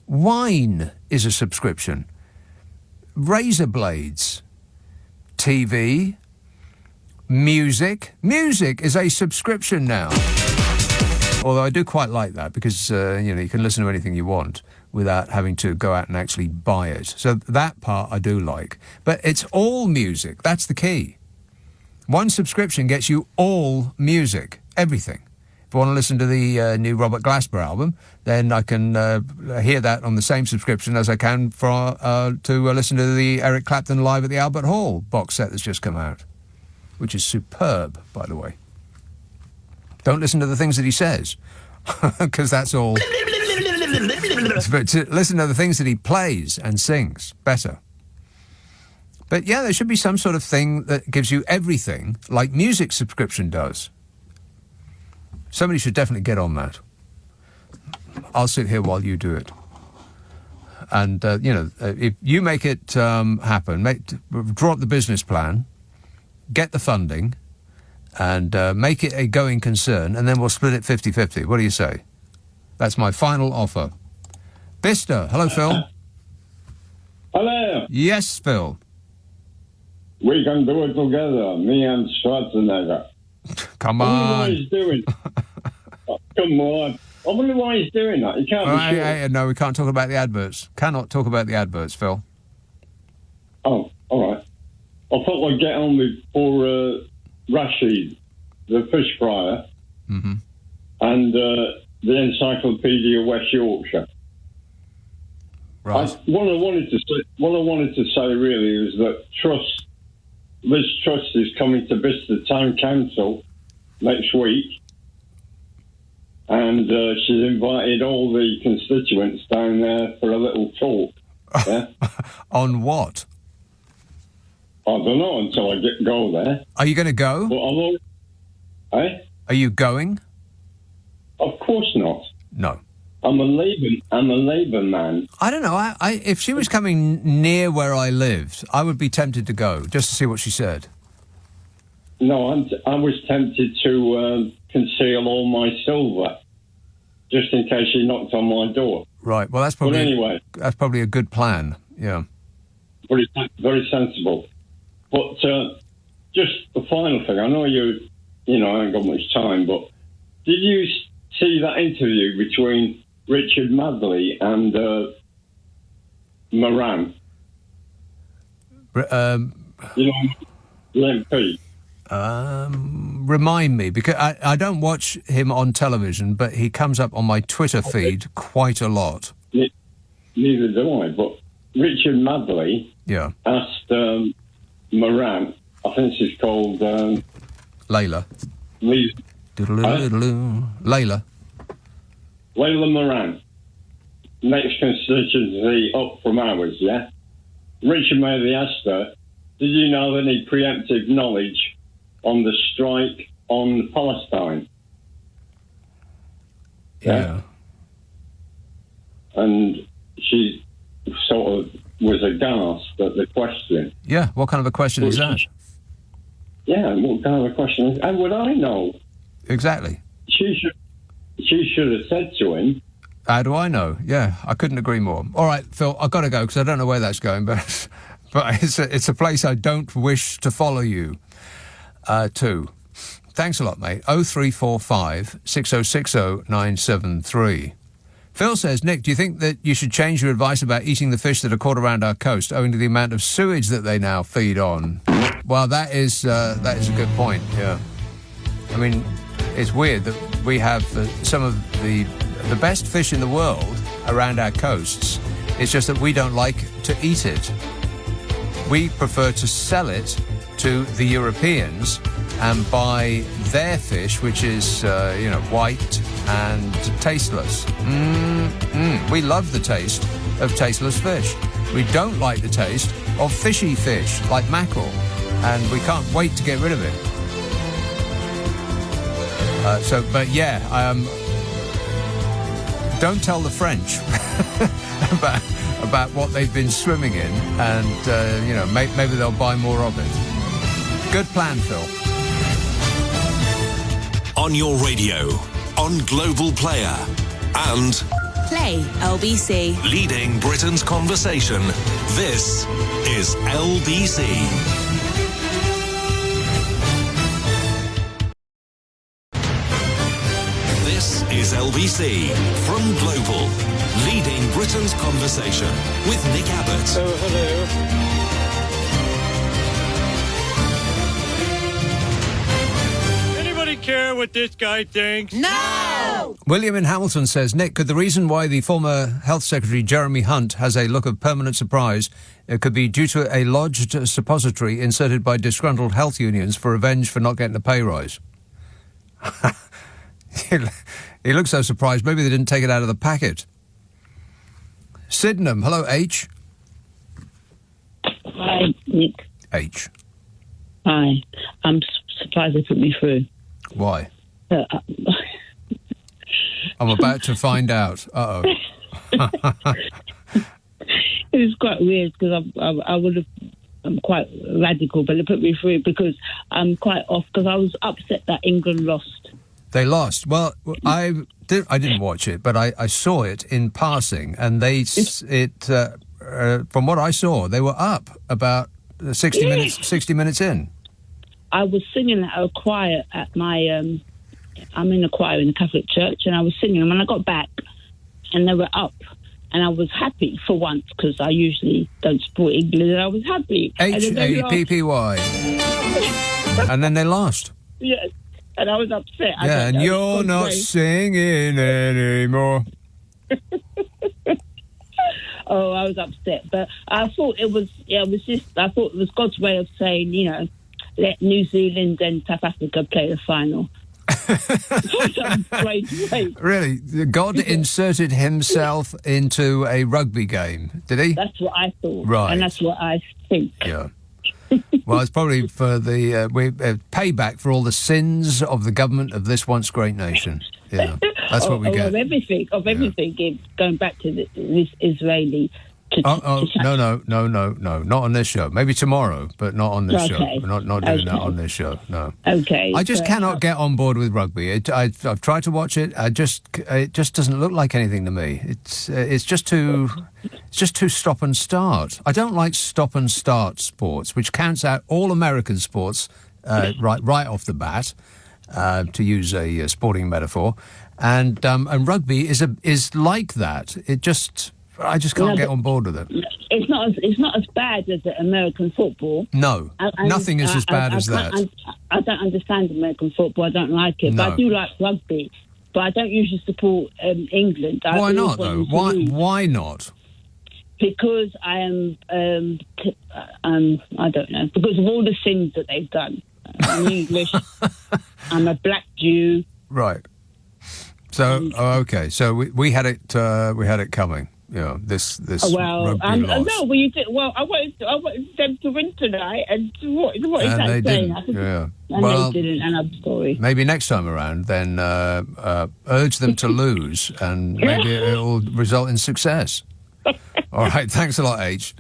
D: Wine is a subscription. Razor blades. TV. Music is a subscription now. Although I do quite like that because, you can listen to anything you want without having to go out and actually buy it. So that part I do like. But it's all music. That's the key. One subscription gets you all music, everything. If I want to listen to the new Robert Glasper album, then I can hear that on the same subscription as I can to listen to the Eric Clapton Live at the Albert Hall box set that's just come out. Which is superb, by the way. Don't listen to the things that he says, because that's all. But to listen to the things that he plays and sings, better. But yeah, there should be some sort of thing that gives you everything, like music subscription does. Somebody should definitely get on that. I'll sit here while you do it. And, if you make it happen, draw up the business plan, get the funding, and make it a going concern, and then we'll split it 50-50. What do you say? That's my final offer. Bicester. Hello, Phil.
M: Hello.
D: Yes, Phil.
M: We can do it together, me and Schwarzenegger.
D: Come on.
M: I wonder what he's doing. Come on. I wonder why he's doing that. He can't be sure.
D: No, we can't talk about the adverts. Cannot talk about the adverts, Phil.
M: Oh, all right. I thought I'd get on with poor Rashid, the fish fryer, and the Encyclopedia West Yorkshire.
D: Right.
M: What I wanted to say really is that Liz Truss is coming to Bicester Town Council next week, and she's invited all the constituents down there for a little talk. Yeah?
D: On what?
M: I don't know until I go there.
D: Are you going to go?
M: But
D: Are you going?
M: Of course not.
D: No.
M: I'm a Labour man.
D: I don't know. I if she was coming near where I lived, I would be tempted to go just to see what she said.
M: No, I was tempted to conceal all my silver, just in case she knocked on my door.
D: Right. Well, that's probably.
M: But anyway,
D: that's probably a good plan. Yeah.
M: Very, very sensible. But just the final thing. I know I haven't got much time, but did you see that interview between Richard Madley and Moran? The MP.
D: Remind me, because I don't watch him on television, but he comes up on my Twitter feed quite a lot.
M: Neither do I, but Richard Madley asked Moran, I think she's called...
D: Layla. Layla.
M: Layla Moran. Next constituency up from ours, yeah? Richard Madley asked her, did you know any preemptive knowledge on the strike on Palestine?
D: Yeah.
M: And she sort of was aghast at the question.
D: Yeah, what kind of a question is that?
M: Yeah, what kind of a question is... And would I know?
D: Exactly.
M: She should have said to him...
D: How do I know? Yeah, I couldn't agree more. All right, Phil, I've got to go because I don't know where that's going, but it's a place I don't wish to follow you to. Thanks a lot, mate. 0345 6060 973. Phil says, Nick, do you think that you should change your advice about eating the fish that are caught around our coast owing to the amount of sewage that they now feed on? Well, that is a good point, yeah. I mean, it's weird that we have some of the best fish in the world around our coasts. It's just that we don't like to eat it. We prefer to sell it to the Europeans and buy their fish, which is, white and tasteless. We love the taste of tasteless fish. We don't like the taste of fishy fish, like mackerel, and we can't wait to get rid of it. Don't tell the French about what they've been swimming in, and maybe they'll buy more of it. Good plan, Phil.
A: On your radio, on Global Player, and
K: Play LBC.
A: Leading Britain's conversation. This is LBC. This is LBC from Global, leading Britain's conversation with Nick Abbott.
J: Oh, hello. Anybody care what this guy thinks?
K: No!
D: William in Hamilton says, Nick, could the reason why the former Health Secretary Jeremy Hunt has a look of permanent surprise could be due to a lodged suppository inserted by disgruntled health unions for revenge for not getting a pay rise? He looks so surprised. Maybe they didn't take it out of the packet. Sydenham. Hello, H.
N: Hi, Nick.
D: H.
N: Hi. I'm surprised they put me through.
D: Why? I'm about to find out. Uh-oh.
N: It was quite weird because I'm quite radical, but they put me through because I'm quite off because I was upset that England lost.
D: They lost. Well, I didn't watch it, but I saw it in passing, and from what I saw, they were up about 60 minutes in.
N: I was singing at a choir at my, I'm in a choir in the Catholic Church, and I was singing, and when I got back, and they were up, and I was happy for once, because I usually don't support England, and I was happy.
D: Happy. And then they lost.
N: Yes, and I was upset.
D: And you're not singing anymore.
N: Oh, I was upset, but I thought it was God's way of saying, let New Zealand and South Africa play the final.
D: Really? God inserted himself into a rugby game, did he?
N: That's what I thought.
D: Right.
N: And that's what I think.
D: Yeah. Well, it's probably for the payback for all the sins of the government of this once great nation. Yeah, that's what we get.
N: Of everything, going back to this Israeli.
D: No, not on this show. Maybe tomorrow, but not on this show. We're not doing that on this show. No.
N: Okay.
D: I just cannot get on board with rugby. I've tried to watch it. It just doesn't look like anything to me. It's just too stop and start. I don't like stop and start sports, which counts out all American sports right off the bat, to use a sporting metaphor, and rugby is like that. I just can't get on board with it.
N: It's not as bad as American football.
D: No, nothing is as bad as that.
N: I don't understand American football. I don't like it, but I do like rugby. But I don't usually support England.
D: Why not, though? Why not?
N: Because I am, I don't know, because of all the sins that they've done. I'm English. I'm a black Jew.
D: Right. So okay. So we had it coming. You know, this rugby loss.
N: No, well, you did. Well, I wanted them to win tonight, and what is that
D: they
N: saying?
D: Didn't. Yeah.
N: And they didn't, and I'm sorry.
D: Maybe next time around, then urge them to lose, and maybe it'll result in success. All right, thanks a lot, H.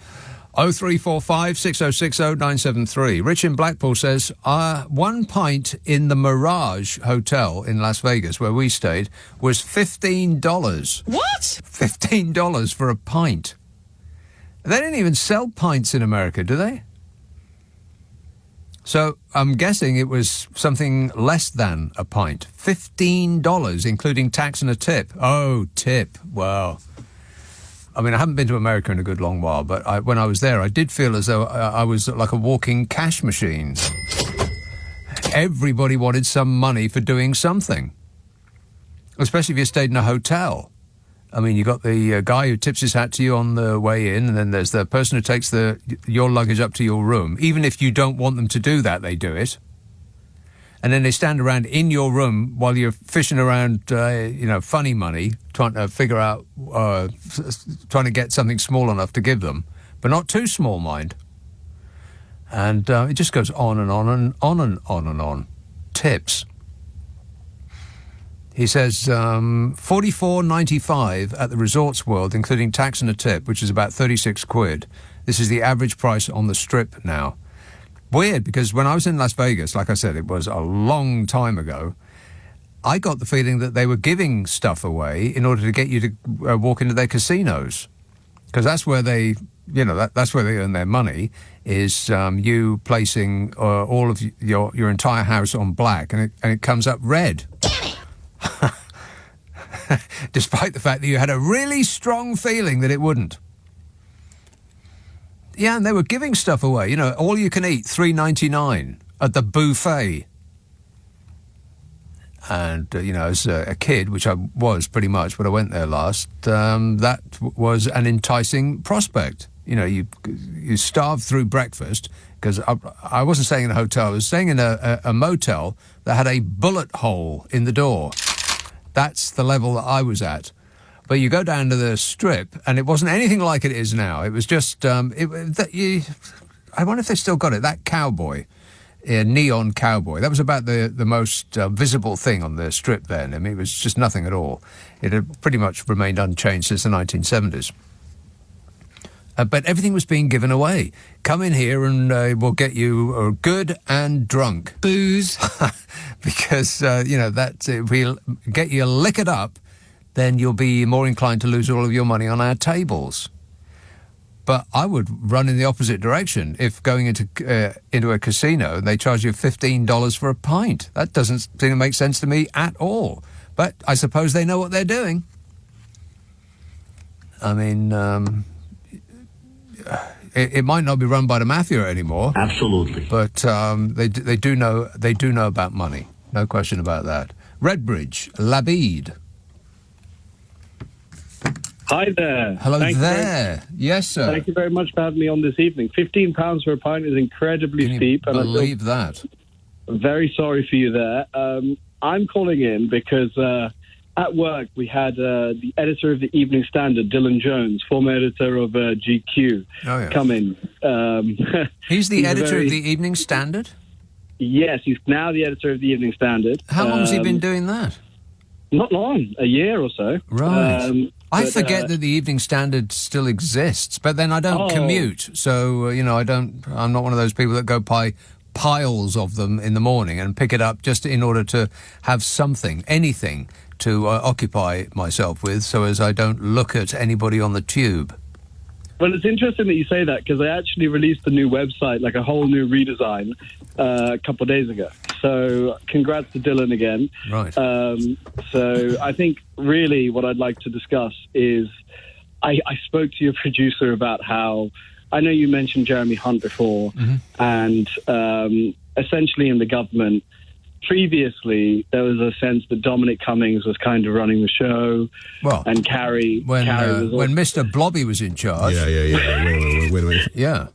D: 0345 6060 973. Rich in Blackpool says, 1 pint in the Mirage Hotel in Las Vegas, where we stayed, was $15.
C: What?
D: $15 for a pint. They don't even sell pints in America, do they? So I'm guessing it was something less than a pint. $15, including tax and a tip. Oh, tip. Wow. I mean, I haven't been to America in a good long while, but when I was there, I did feel as though I was like a walking cash machine. Everybody wanted some money for doing something, especially if you stayed in a hotel. I mean, you got the guy who tips his hat to you on the way in, and then there's the person who takes your luggage up to your room. Even if you don't want them to do that, they do it. And then they stand around in your room while you're fishing around, funny money, trying to figure out, trying to get something small enough to give them, but not too small, mind. And it just goes on and on and on and on and on. Tips. He says $44.95 at the Resorts World, including tax and a tip, which is about 36 quid. This is the average price on the Strip now. Weird, because when I was in Las Vegas, like I said, it was a long time ago, I got the feeling that they were giving stuff away in order to get you to walk into their casinos. Because that's where they, that's where they earn their money, is you placing all of your entire house on black, and it comes up red. Despite the fact that you had a really strong feeling that it wouldn't. Yeah, and they were giving stuff away. All you can eat, $3.99 at the buffet. And, as a kid, which I was pretty much when I went there last, that was an enticing prospect. You starved through breakfast, because I wasn't staying in a hotel. I was staying in a motel that had a bullet hole in the door. That's the level that I was at. But you go down to the Strip, and it wasn't anything like it is now. It was just, I wonder if they still got it, that cowboy, neon cowboy. That was about the most visible thing on the Strip then. I mean, it was just nothing at all. It had pretty much remained unchanged since the 1970s. But everything was being given away. Come in here and we'll get you good and drunk.
C: Booze.
D: Because, if we'll get you liquored up, then you'll be more inclined to lose all of your money on our tables. But I would run in the opposite direction. If going into a casino, they charge you $15 for a pint. That doesn't seem to make sense to me at all. But I suppose they know what they're doing. I mean, it might not be run by the mafia anymore.
O: Absolutely.
D: But they do know about money. No question about that. Redbridge, Labid.
P: Hi there.
D: Hello there. Yes, sir.
P: Thank you very much for having me on this evening. £15 for a pint is incredibly steep.
D: Can you believe that?
P: Very sorry for you there. I'm calling in because at work, we had the editor of the Evening Standard, Dylan Jones, former editor of GQ, come in.
D: He's the editor of the Evening Standard?
P: Yes, he's now the editor of the Evening Standard.
D: How long has he been doing that?
P: Not long, a year or so.
D: Right. I forget that the Evening Standard still exists, but then I don't commute, so I'm not one of those people that go buy piles of them in the morning and pick it up just in order to have anything to occupy myself with, so as I don't look at anybody on the tube.
P: Well, it's interesting that you say that, because I actually released a new website, like a whole new redesign, a couple of days ago. So congrats to Dylan again.
D: Right.
P: So I think really what I'd like to discuss is I spoke to your producer about how, I know you mentioned Jeremy Hunt before, and essentially in the government, previously there was a sense that Dominic Cummings was kind of running the show, and Carrie
D: when
P: was
D: Mr. Blobby was in charge.
E: Yeah. Wait.
D: Yeah.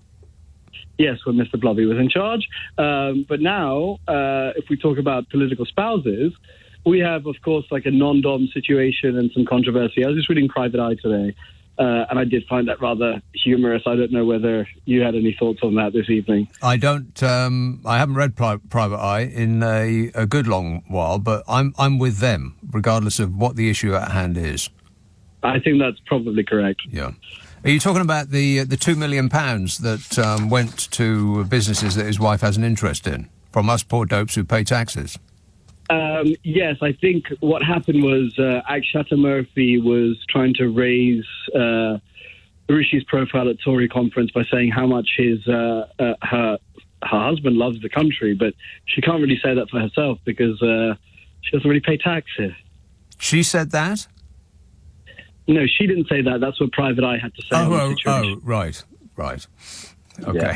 P: Yes, when Mr. Blobby was in charge. But now, if we talk about political spouses, we have, of course, like a non-dom situation and some controversy. I was just reading Private Eye today, and I did find that rather humorous. I don't know whether you had any thoughts on that this evening.
D: I don't. I haven't read Private Eye in a good long while, but I'm with them, regardless of what the issue at hand is.
P: I think that's probably correct.
D: Yeah. Are you talking about the £2 million that went to businesses that his wife has an interest in, from us poor dopes who pay taxes?
P: Yes, I think what happened was Akshata Murphy was trying to raise Rishi's profile at Tory conference by saying how much her husband loves the country, but she can't really say that for herself because she doesn't really pay tax here.
D: She said that?
P: No, she didn't say that. That's what Private Eye had to say.
D: Right. Okay.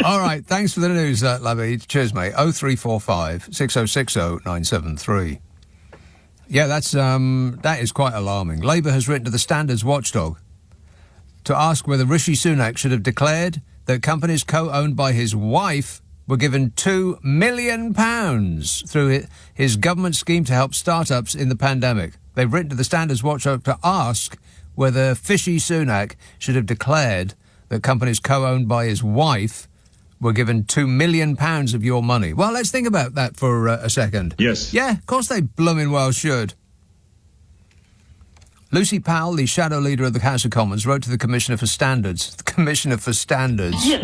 D: All right. Thanks for the news, Labby. Cheers, mate. 0345 6060 973. Yeah, that is quite alarming. Labour has written to the Standards watchdog to ask whether Rishi Sunak should have declared that companies co-owned by his wife were given £2 million through his government scheme to help startups in the pandemic. They've written to the Standards watchdog to ask whether Fishy Sunak should have declared that companies co-owned by his wife were given £2 million of your money. Well, let's think about that for a second.
E: Yes.
D: Yeah, of course they blooming well should. Lucy Powell, the shadow leader of the House of Commons, wrote to the Commissioner for Standards. The Commissioner for Standards. They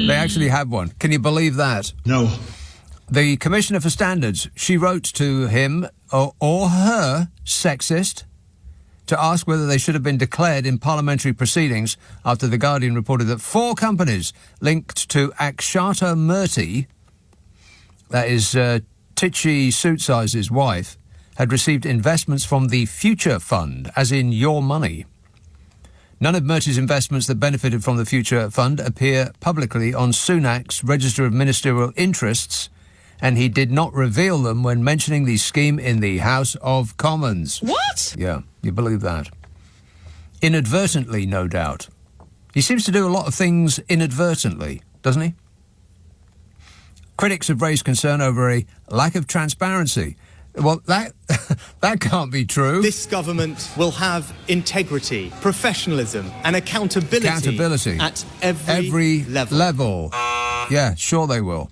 D: actually have one. Can you believe that?
E: No.
D: The Commissioner for Standards, she wrote to him or her, sexist, to ask whether they should have been declared in parliamentary proceedings after The Guardian reported that 4 companies linked to Akshata Murthy, that is Titchy Suitsize's wife, had received investments from the Future Fund, as in your money. None of Murthy's investments that benefited from the Future Fund appear publicly on Sunak's Register of Ministerial Interests, and he did not reveal them when mentioning the scheme in the House of Commons.
C: What?
D: Yeah, you believe that. Inadvertently, no doubt. He seems to do a lot of things inadvertently, doesn't he? Critics have raised concern over a lack of transparency. Well, that can't be true.
O: This government will have integrity, professionalism and accountability at every level.
D: Yeah, sure they will.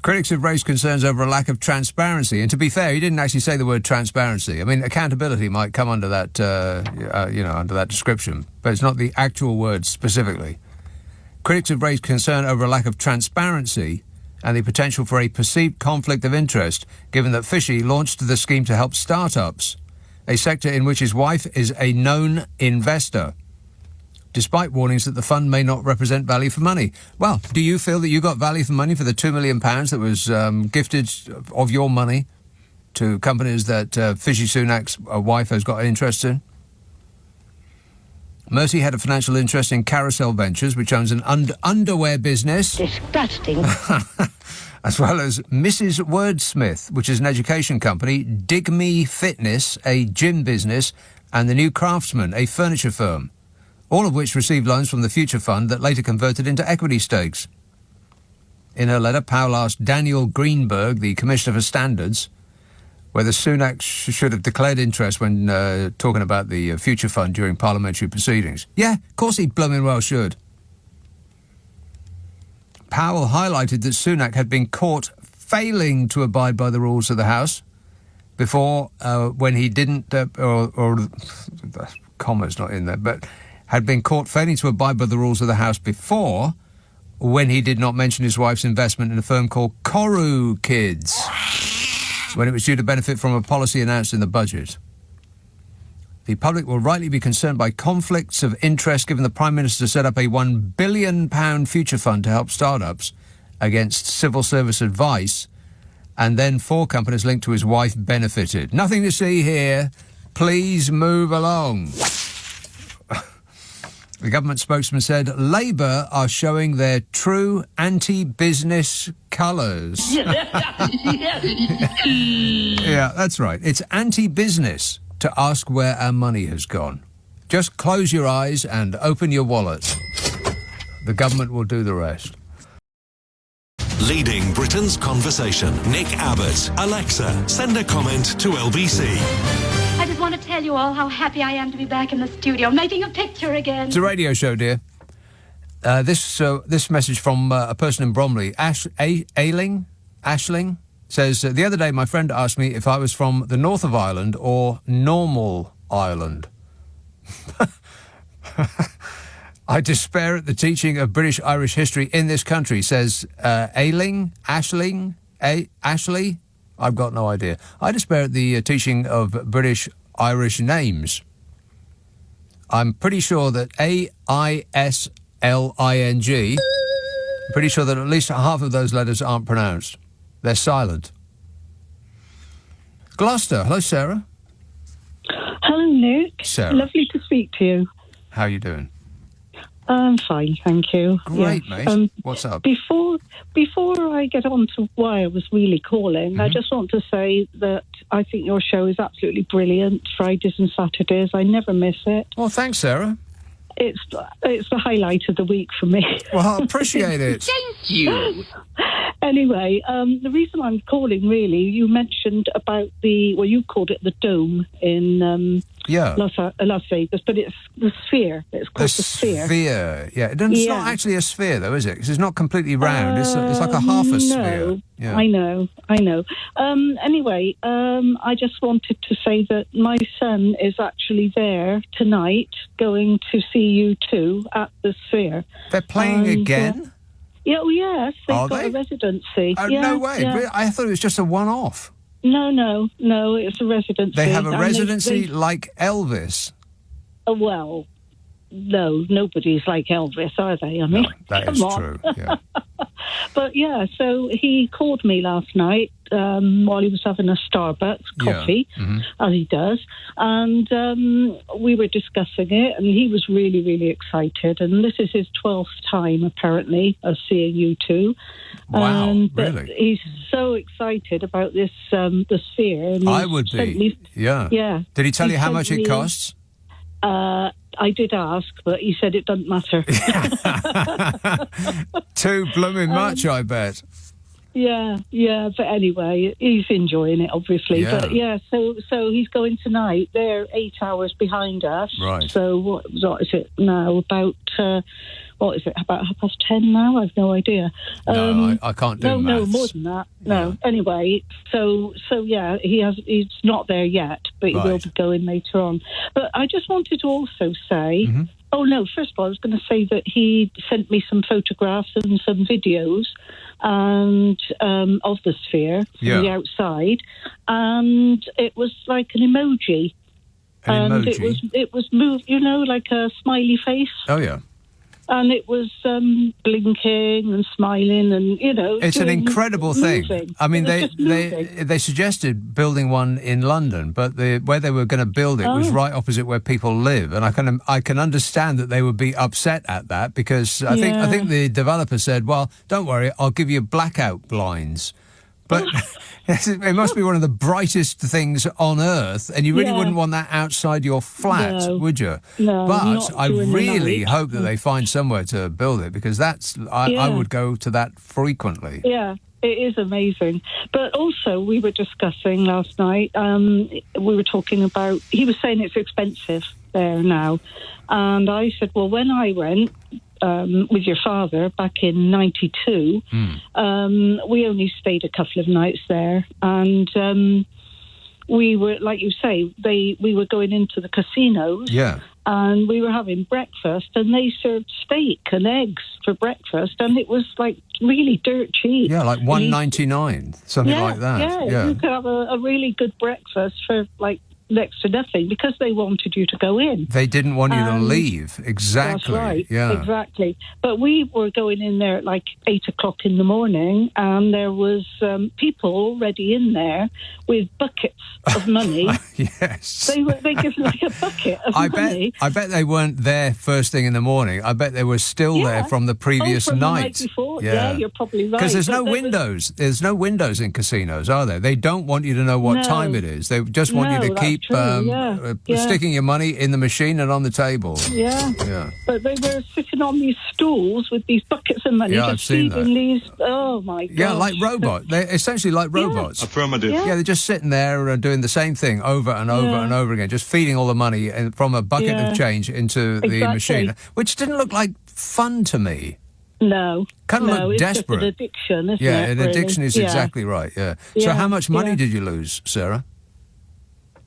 D: Critics have raised concerns over a lack of transparency, and to be fair, he didn't actually say the word transparency. I mean, accountability might come under that, under that description, but it's not the actual word specifically. Critics have raised concern over a lack of transparency and the potential for a perceived conflict of interest, given that Fishy launched the scheme to help startups, a sector in which his wife is a known investor, despite warnings that the fund may not represent value for money. Well, do you feel that you got value for money for the £2 million that was gifted of your money to companies that Fishy Sunak's wife has got an interest in? Mercy had a financial interest in Carousel Ventures, which owns an underwear business.
Q: Disgusting.
D: As well as Mrs. Wordsmith, which is an education company, Dig Me Fitness, a gym business, and The New Craftsman, a furniture firm, all of which received loans from the Future Fund that later converted into equity stakes. In her letter, Powell asked Daniel Greenberg, the Commissioner for Standards, whether Sunak should have declared interest when talking about the Future Fund during parliamentary proceedings. Yeah, of course he blooming well should. Powell highlighted that Sunak had been caught failing to abide by the rules of the House before, when he didn't, or the comma's not in there, but had been caught failing to abide by the rules of the House before, when he did not mention his wife's investment in a firm called Koru Kids, when it was due to benefit from a policy announced in the budget. The public will rightly be concerned by conflicts of interest given the Prime Minister set up a £1 billion future fund to help startups against civil service advice, and then 4 companies linked to his wife benefited. Nothing to see here. Please move along. The government spokesman said Labour are showing their true anti-business colours. Yeah, that's right. It's anti-business to ask where our money has gone. Just close your eyes and open your wallet. The government will do the rest.
A: Leading Britain's conversation. Nick Abbott. Alexa, send a comment to LBC.
Q: I just want to tell you all how happy I am to be back in the studio, making a picture again.
D: It's a radio show, dear. This message from a person in Bromley, Ashling, says, the other day my friend asked me if I was from the north of Ireland or normal Ireland. I despair at the teaching of British-Irish history in this country, says Ashley? I've got no idea. I despair at the teaching of British-Irish names. I'm pretty sure that A-I-S-L-I-N-G, I'm pretty sure that at least half of those letters aren't pronounced. They're silent. Gloucester. Hello, Sarah.
R: Hello, Nick.
D: Sarah.
R: Lovely to speak to you.
D: How are you doing?
R: I'm fine, thank you.
D: Great,
R: yes.
D: mate. What's up?
R: Before I get on to why I was really calling, I just want to say that I think your show is absolutely brilliant. Fridays and Saturdays, I never miss it.
D: Well, thanks, Sarah.
R: It's the highlight of the week for me.
D: Well, I appreciate it.
R: Thank you. Anyway, the reason I'm calling, really, you mentioned about you called it the Dome in Las Vegas, but it's the Sphere. It's called the Sphere.
D: Sphere, yeah. It's not actually a sphere, though, is it? Because it's not completely round. It's like a half a sphere. Yeah.
R: I know. Anyway, I just wanted to say that my son is actually there tonight going to see you two at the Sphere.
D: They're playing again?
R: Yes, they've got a residency.
D: Oh, no way.
R: Yeah.
D: I thought it was just a one-off.
R: No, it's a residency.
D: They have a residency like Elvis?
R: Well, no, nobody's like Elvis, are they? I mean,
D: that is true, yeah.
R: But, so he called me last night while he was having a Starbucks coffee, as he does, and we were discussing it, and he was really, really excited, and this is his 12th time, apparently, of seeing you two.
D: Wow, really?
R: He's so excited about this, the Sphere. And
D: I would be,
R: yeah.
D: Did he tell you how much it costs?
R: I did ask, but he said it doesn't matter.
D: Too blooming much, I bet.
R: Yeah. But anyway, he's enjoying it, obviously.
D: Yeah.
R: But so he's going tonight. They're 8 hours behind us.
D: Right.
R: So what is it now? About about 10:30 now? I've no idea.
D: No, I can't do maths.
R: No, more than that. No. Yeah. Anyway, so yeah, he's not there yet, but he will be going later on. But I just wanted to also say. Oh, no, first of all, I was going to say that he sent me some photographs and some videos and of the Sphere from the outside, and it was like an emoji. It was moved, like a smiley face.
D: Oh, yeah.
R: And it was blinking and smiling and,
D: It's an incredible thing.
R: Moving.
D: I mean, they suggested building one in London, but where they were going to build it was right opposite where people live. And I can understand that they would be upset at that because I think the developer said, well, don't worry, I'll give you blackout blinds. But it must be one of the brightest things on earth, and you really wouldn't want that outside your flat, would you?
R: No,
D: but I really
R: night.
D: hope that they find somewhere to build it, because I would go to that frequently.
R: Yeah. It is amazing. But also, we were discussing last night, we were talking about, he was saying it's expensive there now. And I said, well, when I went with your father back in 92, we only stayed a couple of nights there. And we were, like you say, we were going into the casinos.
D: Yeah.
R: And we were having breakfast, and they served steak and eggs for breakfast, and it was like really dirt cheap.
D: Yeah, like $1.99, something like that.
R: Yeah, you could have a really good breakfast for like next to nothing, because they wanted you to go in.
D: They didn't want you to leave. Exactly.
R: That's right.
D: Yeah.
R: Exactly. But we were going in there at like 8 o'clock in the morning, and there was people already in there with buckets of money.
D: Yes.
R: They give like a bucket of money.
D: I bet they weren't there first thing in the morning. I bet they were still there from the previous
R: from
D: night.
R: The night before. Yeah, you're probably right.
D: Because there's no windows. There's no windows in casinos, are there? They don't want you to know what time it is. They just want you to keep sticking your money in the machine and on the table.
R: Yeah. But they were sitting on these stools with these buckets of money.
D: Yeah, I've seen that.
R: These, oh my God.
D: Yeah, like robots. They're essentially like robots.
E: Affirmative.
D: Yeah, they're just sitting there doing the same thing over and over and over again, just feeding all the money from a bucket of change into the machine, which didn't look like fun to me.
R: No.
D: Kind of looked
R: it's
D: desperate.
R: Just an addiction, isn't it?
D: Yeah, an addiction
R: really?
D: is exactly right, yeah. So how much money did you lose, Sarah?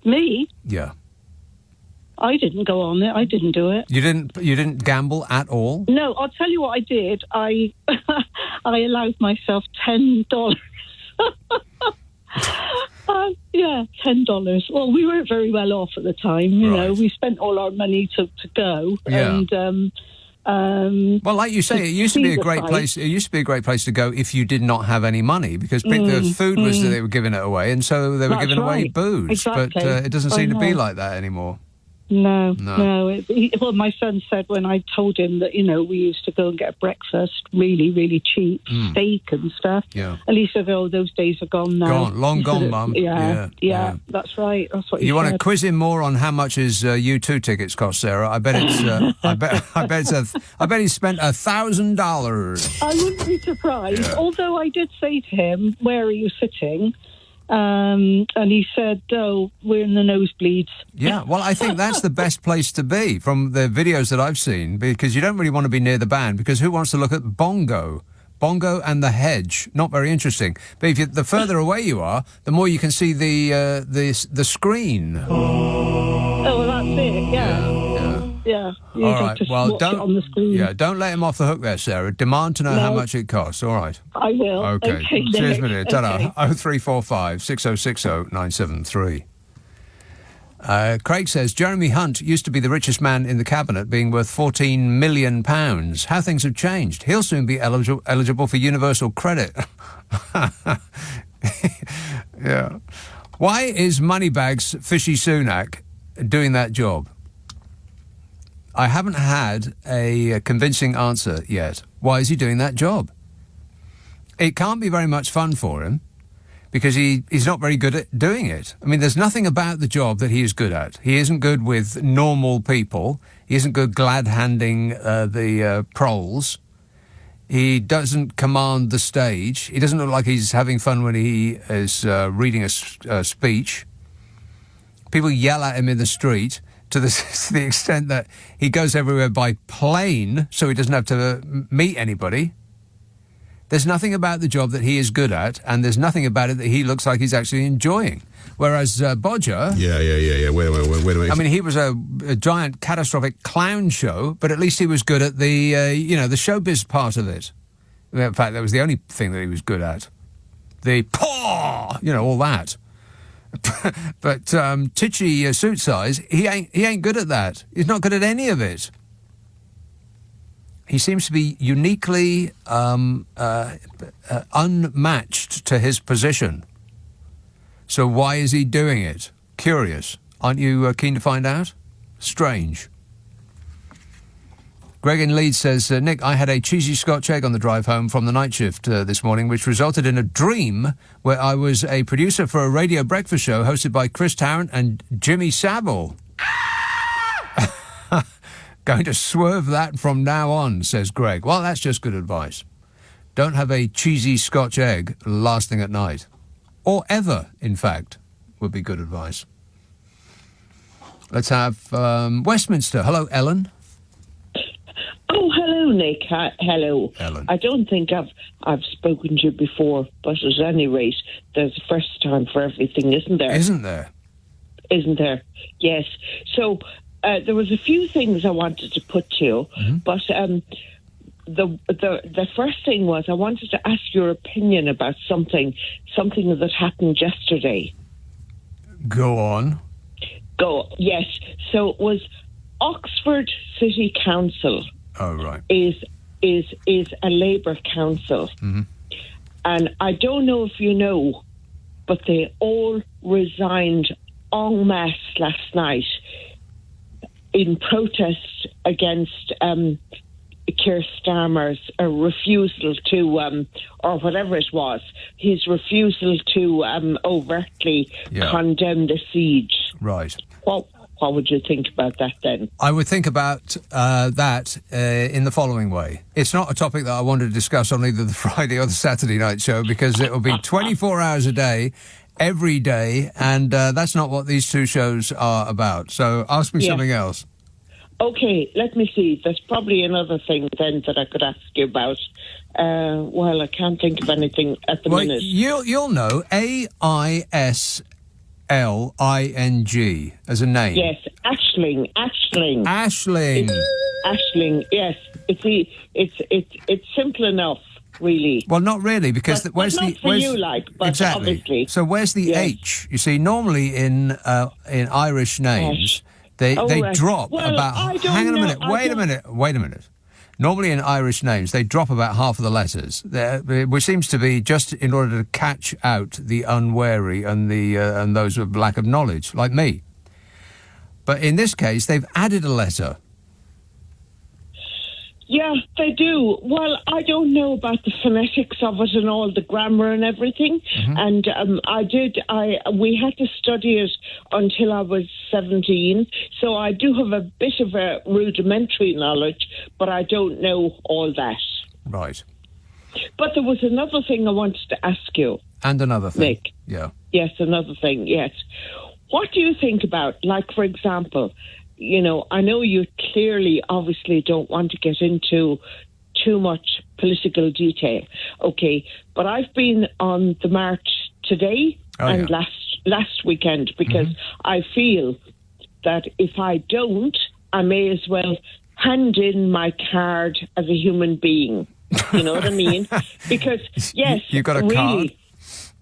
R: Me?
D: Yeah.
R: I didn't go on it. I didn't do it.
D: You didn't gamble at all?
R: No, I'll tell you what I did. I allowed myself $10. $10. Well, we weren't very well off at the time. You know, we spent all our money to go.
D: Yeah.
R: And
D: well, like you say, it used to be a great place. It used to be a great place to go if you did not have any money, because the food was that they were giving it away, and so they were giving away booze.
R: Exactly.
D: But it doesn't seem to be like that anymore.
R: No. Well, my son said when I told him that, we used to go and get breakfast really, really cheap, steak and stuff.
D: Yeah.
R: And he said, "Oh, those days are gone now."
D: Long gone, Mum.
R: Yeah, that's right. That's what he
D: You
R: said.
D: want to quiz him more on how much his U2 tickets cost, Sarah? I bet it's. I bet he spent $1,000.
R: I wouldn't be surprised.
D: Yeah.
R: Although I did say to him, "Where are you sitting?" And he said, "Oh, we're in the nosebleeds."
D: Yeah, well, I think that's the best place to be from the videos that I've seen, because you don't really want to be near the band, because who wants to look at Bongo and the Hedge? Not very interesting. But the further away you are, the more you can see the screen.
R: Oh, well, that's it. Yeah. You
D: All
R: have
D: right.
R: to
D: Well,
R: watch it on the screen.
D: don't let him off the hook there, Sarah. Demand to know how much it costs. All right.
R: I will.
D: Okay. Cheers, my dear. Ta-da.
R: Okay.
D: 0345 6060 973. Craig says, Jeremy Hunt used to be the richest man in the cabinet, being worth £14 million. How things have changed. He'll soon be eligible for universal credit. Yeah. Why is Moneybags Fishy Sunak doing that job? I haven't had a convincing answer yet. Why is he doing that job? It can't be very much fun for him, because he's not very good at doing it. I mean, there's nothing about the job that he is good at. He isn't good with normal people. He isn't good glad-handing the proles. He doesn't command the stage. He doesn't look like he's having fun when he is reading a speech. People yell at him in the street to the extent that he goes everywhere by plane, so he doesn't have to meet anybody. There's nothing about the job that he is good at, and there's nothing about it that he looks like he's actually enjoying. Whereas Bodger...
E: Yeah. Wait a minute.
D: I mean, he was a giant, catastrophic clown show, but at least he was good at the, the showbiz part of it. In fact, that was the only thing that he was good at. The paw! All that. But Titchy suit size, he ain't good at that. He's not good at any of it. He seems to be uniquely unmatched to his position. So why is he doing it? Curious. Aren't you keen to find out? Strange. Greg in Leeds says, Nick, I had a cheesy Scotch egg on the drive home from the night shift this morning, which resulted in a dream where I was a producer for a radio breakfast show hosted by Chris Tarrant and Jimmy Savile. Going to swerve that from now on, says Greg. Well, that's just good advice. Don't have a cheesy Scotch egg last thing at night. Or ever, in fact, would be good advice. Let's have Westminster. Hello, Ellen.
B: Oh, hello, Nick. Hello.
D: Ellen.
B: I don't think I've spoken to you before, but at any rate, there's a first time for everything, isn't there?
D: Isn't there?
B: Isn't there? Yes. So there was a few things I wanted to put to you, but the first thing was I wanted to ask your opinion about something that happened yesterday.
D: Go on.
B: Yes. So it was Oxford City Council.
D: Oh, right.
B: Is a Labour council.
D: Mm-hmm.
B: And I don't know if you know, but they all resigned en masse last night in protest against Keir Starmer's refusal to, or whatever it was, his refusal to overtly condemn the siege.
D: Right.
B: Well, what would you think about that then?
D: I would think about that in the following way. It's not a topic that I want to discuss on either the Friday or the Saturday night show because it will be 24 hours a day, every day, and that's not what these two shows are about. So ask me something else.
B: Okay, let me see. There's probably another thing then that I could ask you about. Well, I can't think of anything at the minute.
D: You'll know AISLING as a name.
B: Yes, Aisling.
D: Aisling.
B: Aisling. Yes, it's simple enough, really.
D: Well, not really, because
B: but obviously.
D: So where's the H? You see, normally in Irish names, they drop about. Hang on a minute. Wait a minute. Normally in Irish names, they drop about half of the letters, which seems to be just in order to catch out the unwary and and those with lack of knowledge, like me. But in this case, they've added a letter.
B: Yeah, they do. Well, I don't know about the phonetics of it and all the grammar and everything. Mm-hmm. And we had to study it until I was 17. So I do have a bit of a rudimentary knowledge, but I don't know all that.
D: Right.
B: But there was another thing I wanted to ask you.
D: And another thing.
B: Nick.
D: Yeah.
B: Yes, another thing, yes. What do you think about, like, for example, you know, I know you clearly, obviously, don't want to get into too much political detail, okay? But I've been on the march today and last weekend because I feel that if I don't, I may as well hand in my card as a human being. You know what I mean? Because, yes,
D: you got a
B: really,
D: card?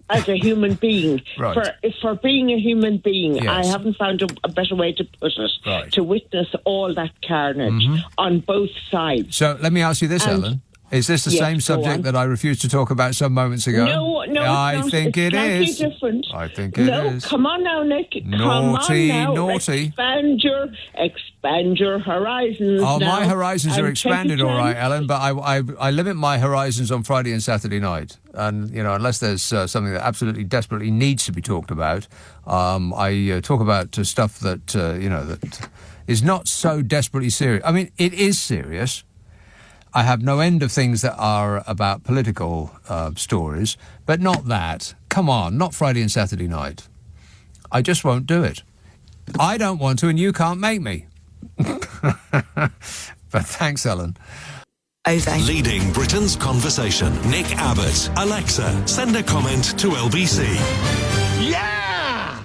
B: As a human being.
D: Right.
B: For being a human being,
D: yes.
B: I haven't found a better way to put it,
D: right.
B: to witness all that carnage on both sides.
D: So let me ask you this, Ellen. Is this the same subject that I refused to talk about some moments ago?
B: No,
D: I think it is.
B: Different.
D: I think it is.
B: No, come on now, Nick.
D: Naughty,
B: come on now.
D: naughty.
B: Expand your horizons.
D: Oh,
B: now.
D: my horizons are expanded, all right, Ellen. But I limit my horizons on Friday and Saturday night, and you know, unless there's something that absolutely desperately needs to be talked about, I talk about stuff that that is not so desperately serious. I mean, it is serious. I have no end of things that are about political stories, but not that. Come on, not Friday and Saturday night. I just won't do it. I don't want to, and you can't make me. But thanks, Ellen.
K: Over.
A: Leading Britain's conversation. Nick Abbot. Alexa, send a comment to LBC.
S: Yeah!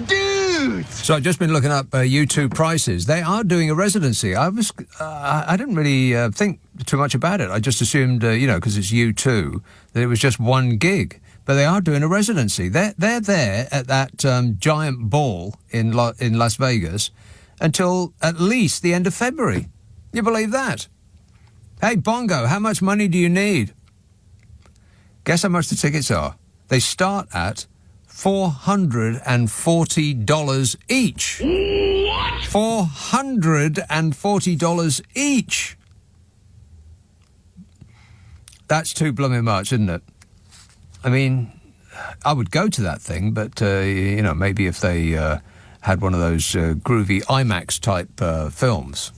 S: Dude!
D: So I've just been looking up U2 prices. They are doing a residency. I didn't really think too much about it. I just assumed, because it's U2, that it was just one gig. But they are doing a residency. They're there at that giant ball in Las Vegas until at least the end of February. You believe that? Hey, Bongo, how much money do you need? Guess how much the tickets are? They start at $440 each. What? $440 each. That's too blooming much, isn't it? I mean, I would go to that thing, but, maybe if they had one of those groovy IMAX-type films,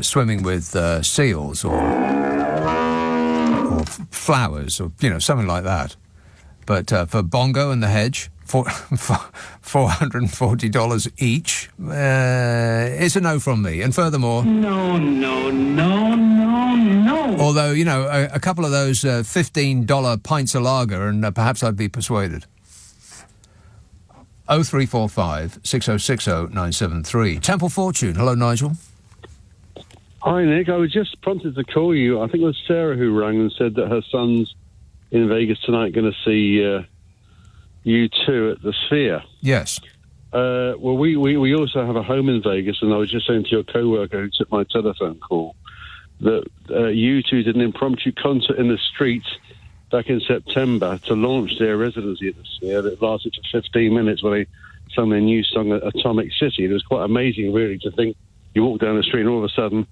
D: swimming with seals or flowers or, something like that. But for Bongo and the Hedge, $440 each, it's a no from me. And furthermore...
S: No.
D: Although, a couple of those $15 pints of lager, and perhaps I'd be persuaded. 0345 6060 973. Temple Fortune. Hello, Nigel.
T: Hi, Nick. I was just prompted to call you. I think it was Sarah who rang and said that her son's in Vegas tonight going to see U2 at the Sphere.
D: Yes.
T: Well, we also have a home in Vegas, and I was just saying to your co-worker who took my telephone call that U2 did an impromptu concert in the streets back in September to launch their residency at the Sphere. It lasted for 15 minutes where they sung their new song, Atomic City. It was quite amazing, really, to think you walk down the street and all of a sudden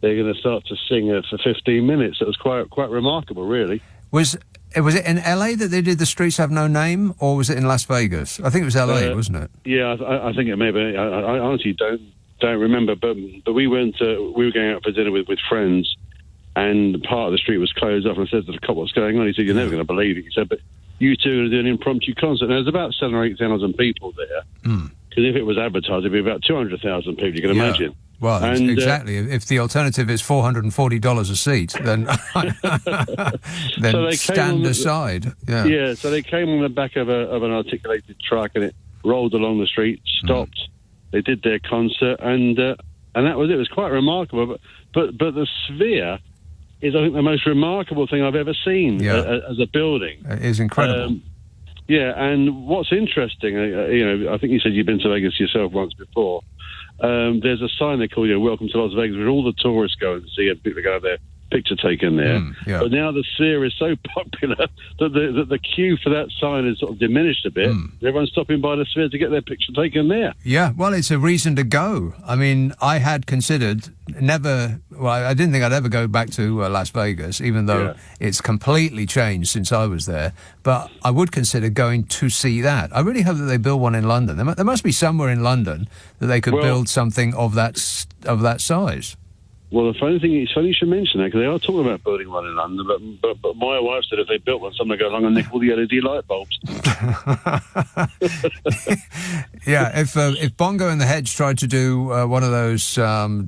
T: they're going to start to sing for 15 minutes. It was quite remarkable, really.
D: Was it in LA that they did The Streets Have No Name, or was it in Las Vegas? I think it was LA, wasn't it?
T: Yeah, I think it may be. I honestly don't remember, but we were going out for dinner with friends, and part of the street was closed off, and I said to the cop, what's going on? He said, you're never going to believe it. He said, but you two are going to do an impromptu concert. And there's about 7,000 or 8,000 people there, because if it was advertised, it'd be about 200,000 people, you can imagine.
D: Well, exactly. If the alternative is $440 a seat, then so stand aside.
T: Yeah, so they came on the back of an articulated truck, and it rolled along the street, stopped. They did their concert, and that was it. It was quite remarkable. But the Sphere is, I think, the most remarkable thing I've ever seen as a building.
D: It is incredible.
T: And what's interesting, I think you said you've been to Vegas yourself once before. There's a sign they call Welcome to Las Vegas, where all the tourists go and see, and people go have their picture taken there. But now the Sphere is so popular that the queue for that sign has sort of diminished a bit. Everyone's stopping by the Sphere to get their picture taken there.
D: Yeah, well, it's a reason to go. I mean, I had considered I didn't think I'd ever go back to Las Vegas, even though it's completely changed since I was there. But I would consider going to see that. I really hope that they build one in London. There must be somewhere in London that they could build something of that size.
T: Well, the funny thing is, it's funny you should mention that, because they are talking about building one in London, but my wife said if they built one, someone would go along and nick all the LED light bulbs.
D: Yeah, if Bongo and the Hedge tried to do one of those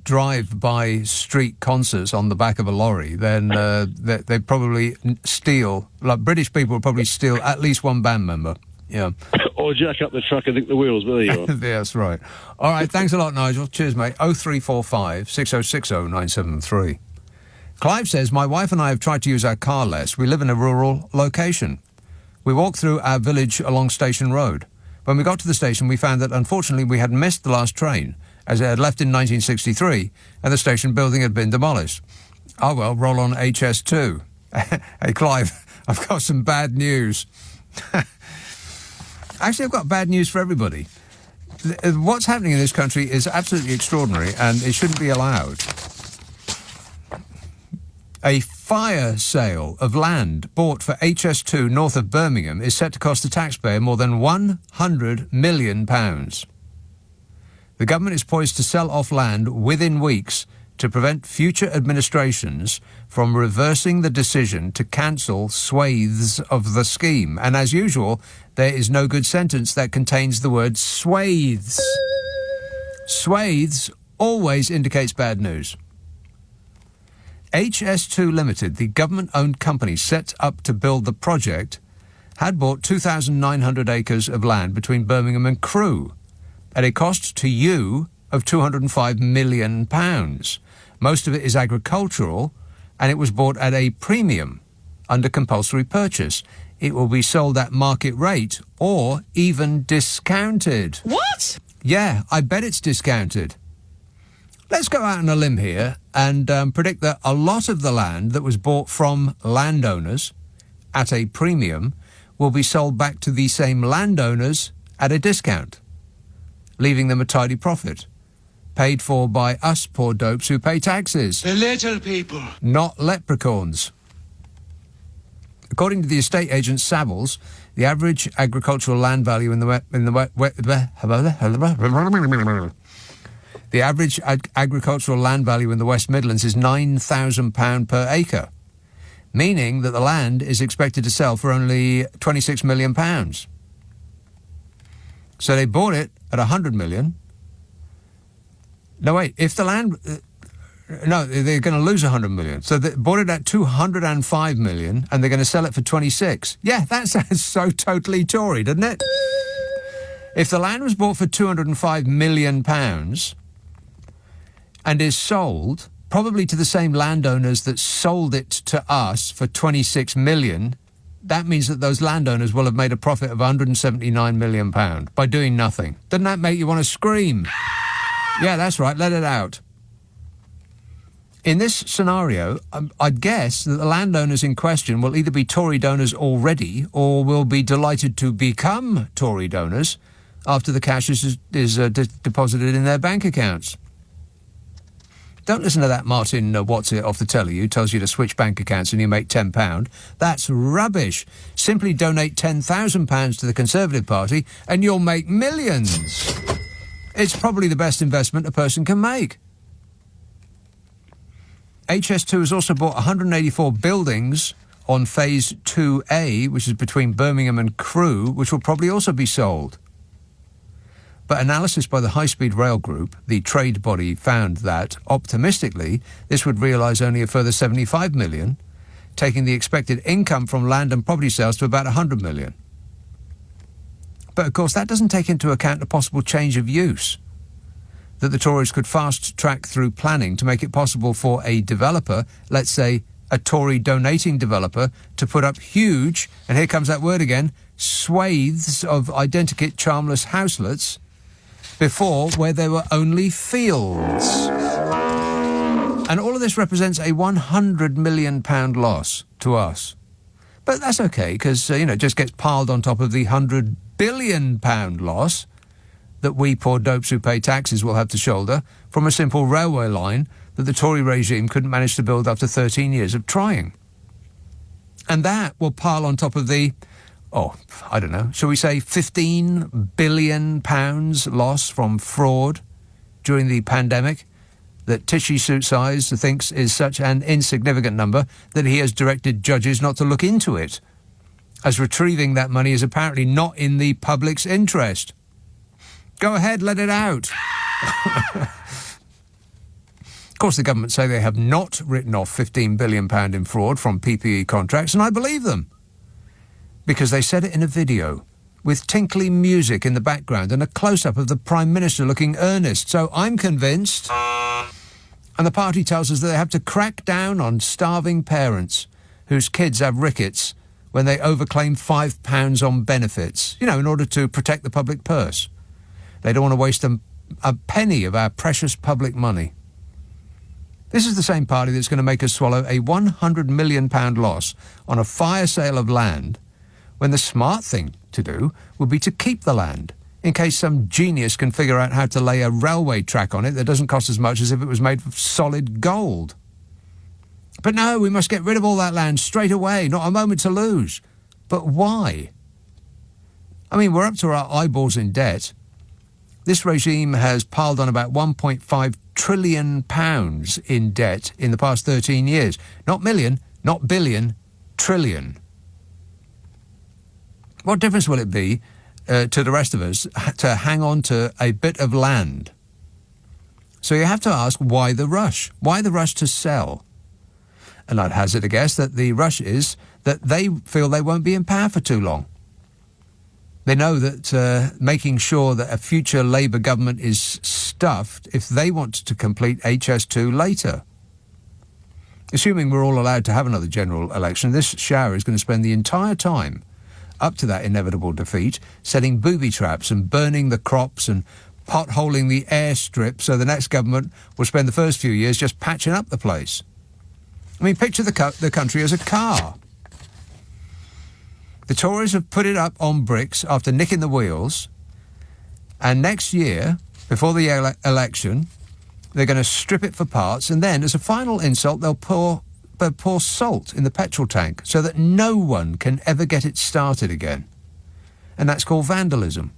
D: drive-by street concerts on the back of a lorry, then they'd probably steal, British people would probably steal at least one band member. Yeah.
T: Or jack up the truck and nick the wheels, but there you are.
D: Yeah, that's right. All right, thanks a lot, Nigel. Cheers, mate. 0345 6060 973. Clive says, my wife and I have tried to use our car less. We live in a rural location. We walked through our village along Station Road. When we got to the station, we found that, unfortunately, we had missed the last train, as it had left in 1963, and the station building had been demolished. Oh, well, roll on HS2. Hey, Clive, I've got some bad news. Actually, I've got bad news for everybody. What's happening in this country is absolutely extraordinary, and it shouldn't be allowed. A fire sale of land bought for HS2 north of Birmingham is set to cost the taxpayer more than £100 million. The government is poised to sell off land within weeks to prevent future administrations from reversing the decision to cancel swathes of the scheme. And as usual, there is no good sentence that contains the word swathes. Swathes always indicates bad news. HS2 Limited, the government-owned company set up to build the project, had bought 2,900 acres of land between Birmingham and Crewe at a cost to you of £205 million. Most of it is agricultural, and it was bought at a premium under compulsory purchase. It will be sold at market rate or even discounted.
C: What?
D: Yeah, I bet it's discounted. Let's go out on a limb here and predict that a lot of the land that was bought from landowners at a premium will be sold back to the same landowners at a discount, leaving them a tidy profit, paid for by us poor dopes who pay taxes.
S: The little people.
D: Not leprechauns. According to the estate agent Savills, the average agricultural land value in the agricultural land value in the West Midlands is £9,000 per acre, meaning that the land is expected to sell for only £26 million. So they bought it at £100 million. No, wait, if the land... no, they're going to lose £100 million. So they bought it at £205 million and they're going to sell it for 26. Yeah, that sounds so totally Tory, doesn't it? If the land was bought for £205 million and is sold, probably to the same landowners that sold it to us for 26 million, that means that those landowners will have made a profit of £179 million by doing nothing. Doesn't that make you want to scream? Yeah, that's right, let it out. In this scenario, I'd guess that the landowners in question will either be Tory donors already or will be delighted to become Tory donors after the cash is deposited in their bank accounts. Don't listen to that Martin What's-it off the telly who tells you to switch bank accounts and you make £10. That's rubbish. Simply donate £10,000 to the Conservative Party and you'll make millions. It's probably the best investment a person can make. HS2 has also bought 184 buildings on Phase 2A, which is between Birmingham and Crewe, which will probably also be sold. But analysis by the High Speed Rail Group, the trade body, found that, optimistically, this would realise only a further £75 million, taking the expected income from land and property sales to about £100 million. But, of course, that doesn't take into account a possible change of use that the Tories could fast-track through planning to make it possible for a developer, let's say a Tory donating developer, to put up huge, and here comes that word again, swathes of identikit charmless houselets before where there were only fields. And all of this represents a £100 million loss to us. But that's okay, because, it just gets piled on top of the £100 billion loss that we poor dopes who pay taxes will have to shoulder from a simple railway line that the Tory regime couldn't manage to build after 13 years of trying. And that will pile on top of the, I don't know, shall we say £15 billion loss from fraud during the pandemic that Tishy Suit Size thinks is such an insignificant number that he has directed judges not to look into it, as retrieving that money is apparently not in the public's interest. Go ahead, let it out. Of course, the government say they have not written off £15 billion in fraud from PPE contracts, and I believe them. Because they said it in a video, with tinkly music in the background and a close-up of the Prime Minister looking earnest. So I'm convinced. And the party tells us that they have to crack down on starving parents whose kids have rickets when they overclaim £5 on benefits, in order to protect the public purse. They don't want to waste a penny of our precious public money. This is the same party that's going to make us swallow a £100 million loss on a fire sale of land, when the smart thing to do would be to keep the land, in case some genius can figure out how to lay a railway track on it that doesn't cost as much as if it was made of solid gold. But no, we must get rid of all that land straight away, not a moment to lose. But why? I mean, we're up to our eyeballs in debt. This regime has piled on about £1.5 trillion in debt in the past 13 years. Not million, not billion, trillion. What difference will it be to the rest of us to hang on to a bit of land? So you have to ask, why the rush? Why the rush to sell? And I'd hazard a guess that the rush is that they feel they won't be in power for too long. They know that making sure that a future Labour government is stuffed if they want to complete HS2 later. Assuming we're all allowed to have another general election, this shower is going to spend the entire time up to that inevitable defeat setting booby traps and burning the crops and potholing the airstrip so the next government will spend the first few years just patching up the place. I mean, picture the country as a car. The Tories have put it up on bricks after nicking the wheels, and next year, before the election, they're going to strip it for parts, and then, as a final insult, they'll pour salt in the petrol tank so that no one can ever get it started again. And that's called vandalism,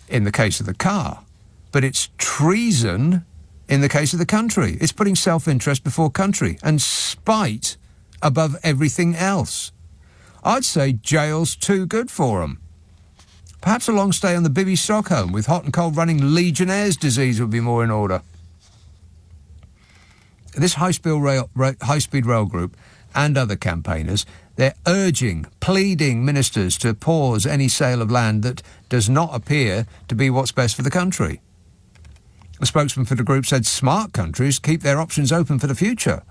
D: in the case of the car. But it's treason in the case of the country. It's putting self-interest before country and spite above everything else. I'd say jail's too good for them. Perhaps a long stay on the Bibby Stockholm with hot and cold running Legionnaire's disease would be more in order. This high-speed rail group and other campaigners, they're pleading ministers to pause any sale of land that does not appear to be what's best for the country. A spokesman for the group said smart countries keep their options open for the future.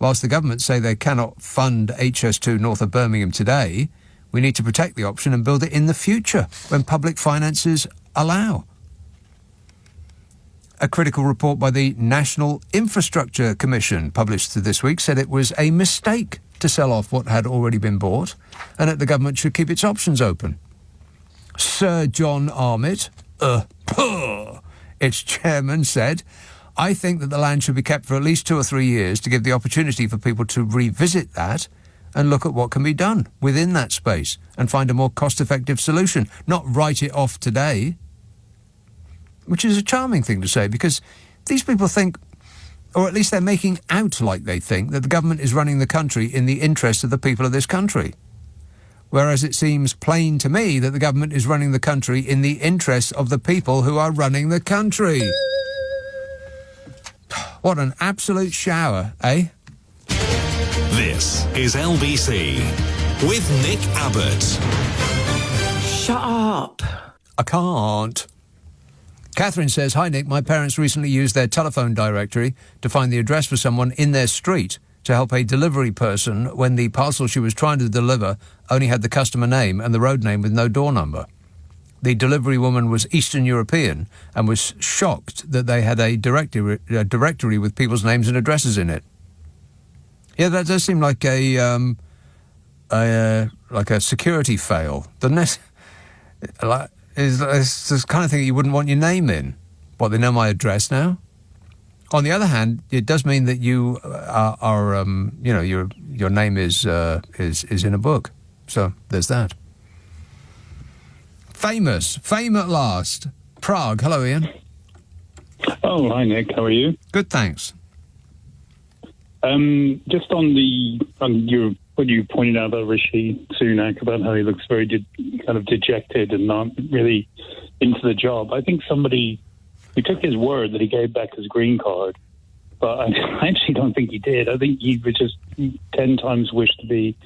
D: Whilst the government say they cannot fund HS2 north of Birmingham today, we need to protect the option and build it in the future when public finances allow. A critical report by the National Infrastructure Commission published this week said it was a mistake to sell off what had already been bought and that the government should keep its options open. Sir John Armitt, its chairman, said, "I think that the land should be kept for at least 2 or 3 years to give the opportunity for people to revisit that and look at what can be done within that space and find a more cost-effective solution, not write it off today." Which is a charming thing to say, because these people think, or at least they're making out like they think, that the government is running the country in the interest of the people of this country. Whereas it seems plain to me that the government is running the country in the interest of the people who are running the country. What an absolute shower, eh?
A: This is LBC with Nick Abbott.
C: Shut up.
D: I can't. Catherine says, "Hi Nick, my parents recently used their telephone directory to find the address for someone in their street to help a delivery person when the parcel she was trying to deliver only had the customer name and the road name with no door number. The delivery woman was Eastern European and was shocked that they had a directory with people's names and addresses in it." Yeah, that does seem like a security fail, doesn't it? It's the kind of thing you wouldn't want your name in. What, they know my address now? On the other hand, it does mean that you your name is in a book. So there's that. Fame at last. Prague. Hello, Ian.
J: Oh, hi, Nick. How are you?
D: Good, thanks.
J: Just on what you pointed out about Rishi Sunak, about how he looks very kind of dejected and not really into the job. I think we took his word that he gave back his green card, but I actually don't think he did. I think he would just 10 times wish to be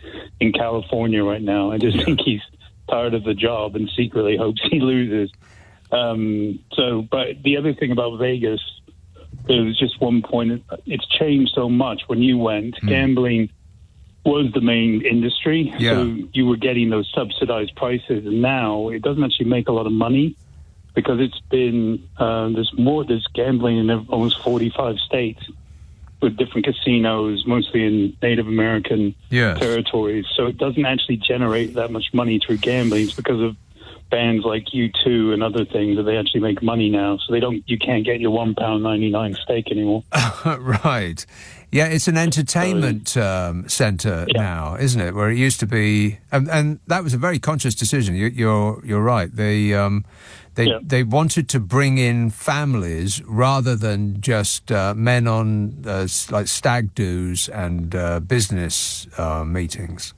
J: in California right now. I just think he's tired of the job and secretly hopes he loses. But the other thing about Vegas, there was just one point. It's changed so much. When you went, gambling was the main industry, so you were getting those subsidized prices, and now it doesn't actually make a lot of money because it's been there's gambling in almost 45 states with different casinos, mostly in Native American territories. So it doesn't actually generate that much money through gambling. It's because of bands like U2 and other things that they actually make money now. So you can't get your £1.99 steak anymore.
D: Right. Yeah, it's an entertainment centre now, isn't it? Where it used to be, and that was a very conscious decision. You're right. They wanted to bring in families rather than just men on like stag do's and business meetings.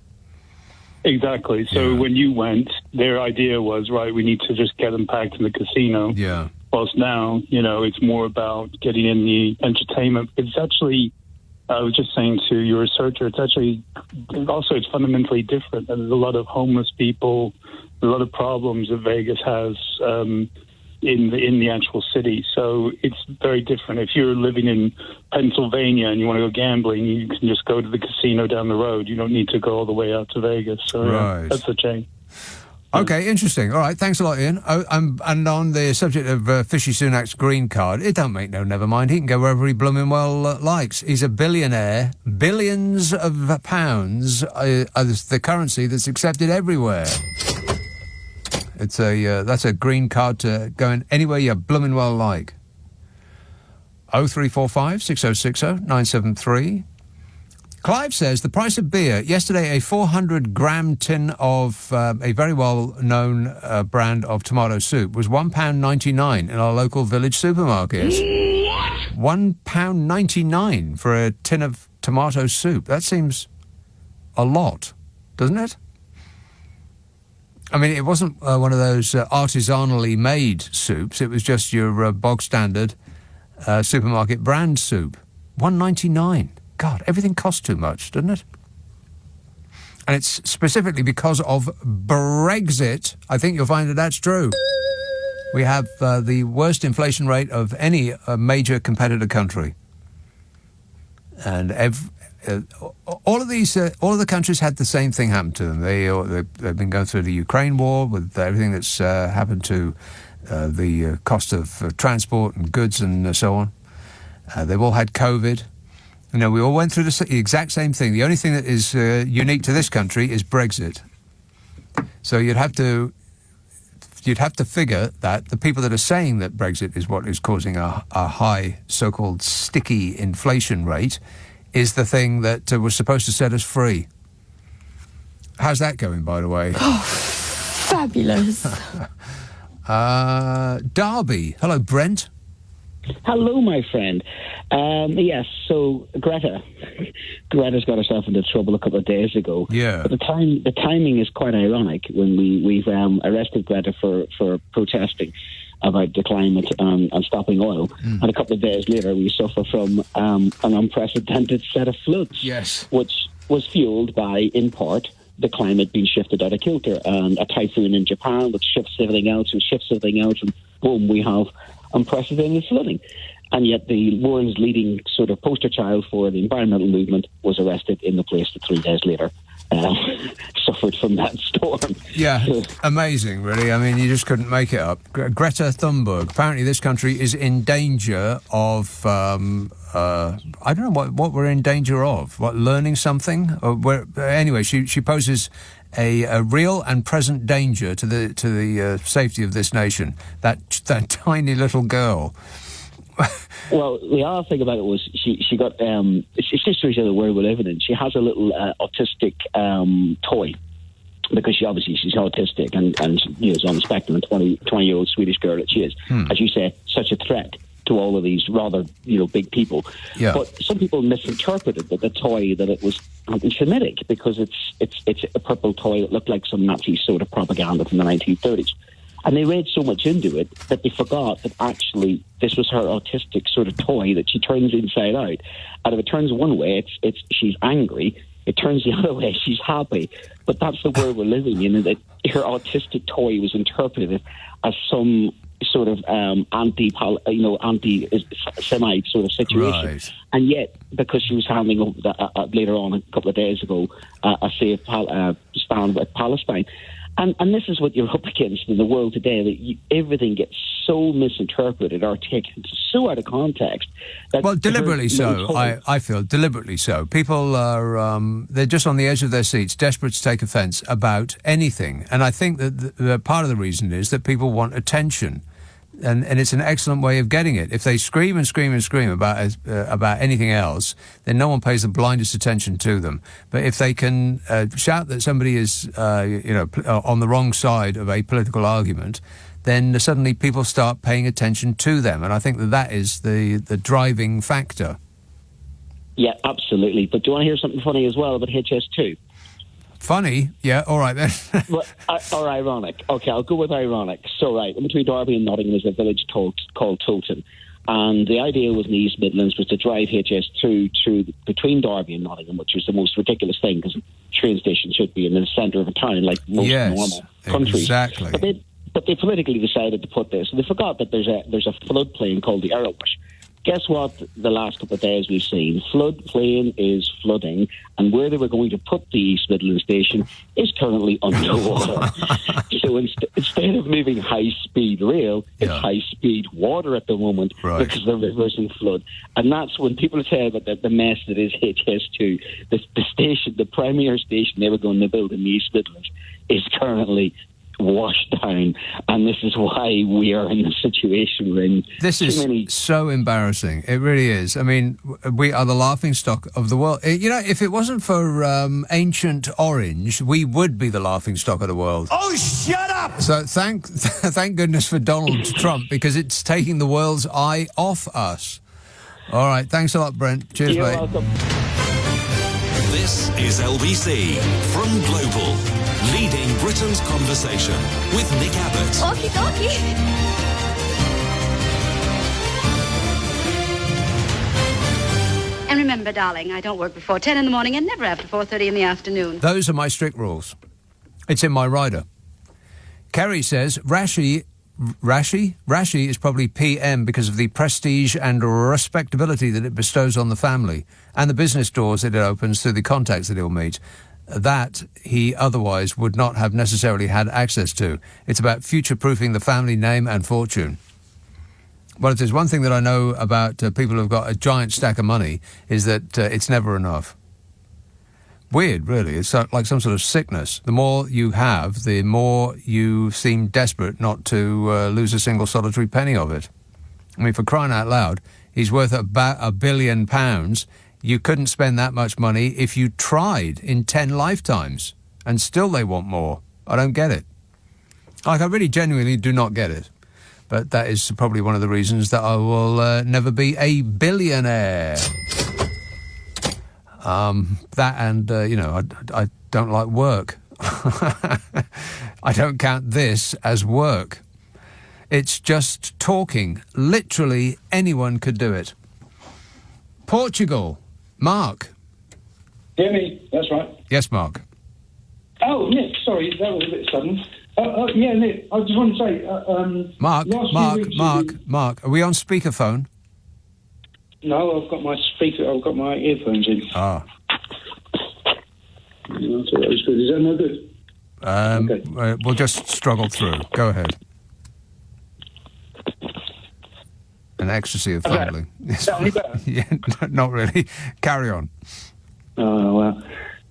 J: Exactly. So when you went, their idea was, right, we need to just get them packed in the casino.
D: Yeah.
J: Whilst now, it's more about getting in the entertainment. It's actually, I was just saying to your researcher, it's fundamentally different. There's a lot of homeless people, a lot of problems that Vegas has in the actual city. So it's very different. If you're living in Pennsylvania and you want to go gambling, you can just go to the casino down the road. You don't need to go all the way out to Vegas. So that's a change.
D: Okay, interesting. All right, thanks a lot, Ian. And on the subject of Fishy Sunak's green card, it don't make no never mind. He can go wherever he blooming well likes. He's a billionaire. Billions of pounds are the currency that's accepted everywhere. It's that's a green card to go in anywhere you blooming well like. 0345 6060 973. Clive says the price of beer. Yesterday, a 400-gram tin of a very well-known brand of tomato soup was £1.99 in our local village supermarket. What? £1.99 for a tin of tomato soup. That seems a lot, doesn't it? I mean, it wasn't one of those artisanally made soups. It was just your bog-standard supermarket brand soup. £1.99. God, everything costs too much, doesn't it? And it's specifically because of Brexit. I think you'll find that that's true. We have the worst inflation rate of any major competitor country. And all of the countries had the same thing happen to them. They've been going through the Ukraine war with everything that's happened to the cost of transport and goods and so on. They've all had COVID. You know, we all went through the exact same thing. The only thing that is unique to this country is Brexit. So you'd have to figure that the people that are saying that Brexit is what is causing a high so-called sticky inflation rate is the thing that was supposed to set us free. How's that going, by the way?
F: Oh, fabulous.
D: Derby. Hello, Brent.
U: Hello, my friend. Yes, so Greta's got herself into trouble a couple of days ago.
D: Yeah.
U: But the timing is quite ironic when we've arrested Greta for protesting about the climate and stopping oil. And a couple of days later, we suffer from an unprecedented set of floods.
D: Yes.
U: Which was fueled by, in part, the climate being shifted out of kilter, and a typhoon in Japan which shifts everything else, and boom, we have unprecedented flooding. And yet the world's leading sort of poster child for the environmental movement was arrested in the place that 3 days later suffered from that storm.
D: Yeah, amazing, really. I mean, you just couldn't make it up. Greta Thunberg. Apparently this country is in danger of, I don't know what we're in danger of. What, learning something? Anyway, she poses a real and present danger to the safety of this nation. That tiny little girl.
U: Well, the other thing about it was she got it's just the world we live in. She has a little autistic toy because she's autistic and is on the spectrum. 20-year-old Swedish girl that she is, as you say, such a threat to all of these rather big people.
D: Yeah.
U: But some people misinterpreted the toy that it was anti-Semitic because it's a purple toy that looked like some Nazi sort of propaganda from the 1930s. And they read so much into it that they forgot that actually this was her autistic sort of toy that she turns inside out. And if it turns one way, it's she's angry. It turns the other way, she's happy. But that's the world we're living in, and that her autistic toy was interpreted as some sort of anti-Semite sort of situation.
D: Right.
U: And yet, because she was handing up later on a couple of days ago a safe stand with Palestine. And this is what you're up against in the world today, that everything gets so misinterpreted or taken so out of context. Well,
D: deliberately so, I feel, deliberately so. People are, they're just on the edge of their seats, desperate to take offence about anything. And I think that the part of the reason is that people want attention. And it's an excellent way of getting it. If they scream and scream and scream about anything else, then no one pays the blindest attention to them. But if they can shout that somebody is, on the wrong side of a political argument, then suddenly people start paying attention to them. And I think that is the driving factor.
U: Yeah, absolutely. But do you want to hear something funny as well about HS2?
D: Funny? Yeah, all right then.
U: Or ironic. Okay, I'll go with ironic. So, right, in between Derby and Nottingham is a village called Tolton. And the idea was in the East Midlands was to drive HS2 through between Derby and Nottingham, which was the most ridiculous thing because train station should be in the centre of a town like most normal countries.
D: Exactly.
U: But they politically decided to put this. And they forgot that there's a floodplain called the Arawash Guess what? The last couple of days we've seen floodplain is flooding, and where they were going to put the East Midlands station is currently underwater. So instead of moving high-speed rail, it's high-speed water at the moment because the river's in flood. And that's when people say about the mess that is HS2. The station, the premier station they were going to build in the East Midlands, is currently washed down, and this is why we are in the situation we're in.
D: This is so embarrassing. It really is. I mean, we are the laughingstock of the world. You know, if it wasn't for ancient orange, we would be the laughingstock of the world.
S: Oh, shut up!
D: So thank goodness for Donald Trump, because it's taking the world's eye off us. All right, thanks a lot, Brent. Cheers, mate.
U: You're welcome.
A: This is LBC from Global, leading Britain's conversation with Nick Abbott.
Q: Okie dokie. And remember, darling, I don't work before 10 in the morning and never after 4:30 in the afternoon.
D: Those are my strict rules. It's in my rider. Kerry says Rashi is probably PM because of the prestige and respectability that it bestows on the family and the business doors that it opens through the contacts that he'll meet, that he otherwise would not have necessarily had access to. It's about future-proofing the family name and fortune. Well, if there's one thing that I know about people who've got a giant stack of money, is that it's never enough. Weird, really. It's like some sort of sickness. The more you have, the more you seem desperate not to lose a single solitary penny of it. I mean, for crying out loud, he's worth about £1 billion. You couldn't spend that much money if you tried in 10 lifetimes, and still they want more. I don't get it. Like, I really genuinely do not get it. But that is probably one of the reasons that I will never be a billionaire. That and, I don't like work. I don't count this as work. It's just talking. Literally anyone could do it. Portugal. Mark.
G: Hear me? That's right.
D: Yes, Mark.
G: Oh, Nick, sorry, that was a bit sudden. Yeah, Nick, I just want to say...
D: Mark, are we on speakerphone?
G: No, I've got my earphones in.
D: Ah.
G: I thought that was good. Is that no good?
D: Okay. We'll just struggle through. Go ahead. An ecstasy of fumbling.
G: Is that any better?
D: Yeah, not really. Carry on.
G: Oh, well.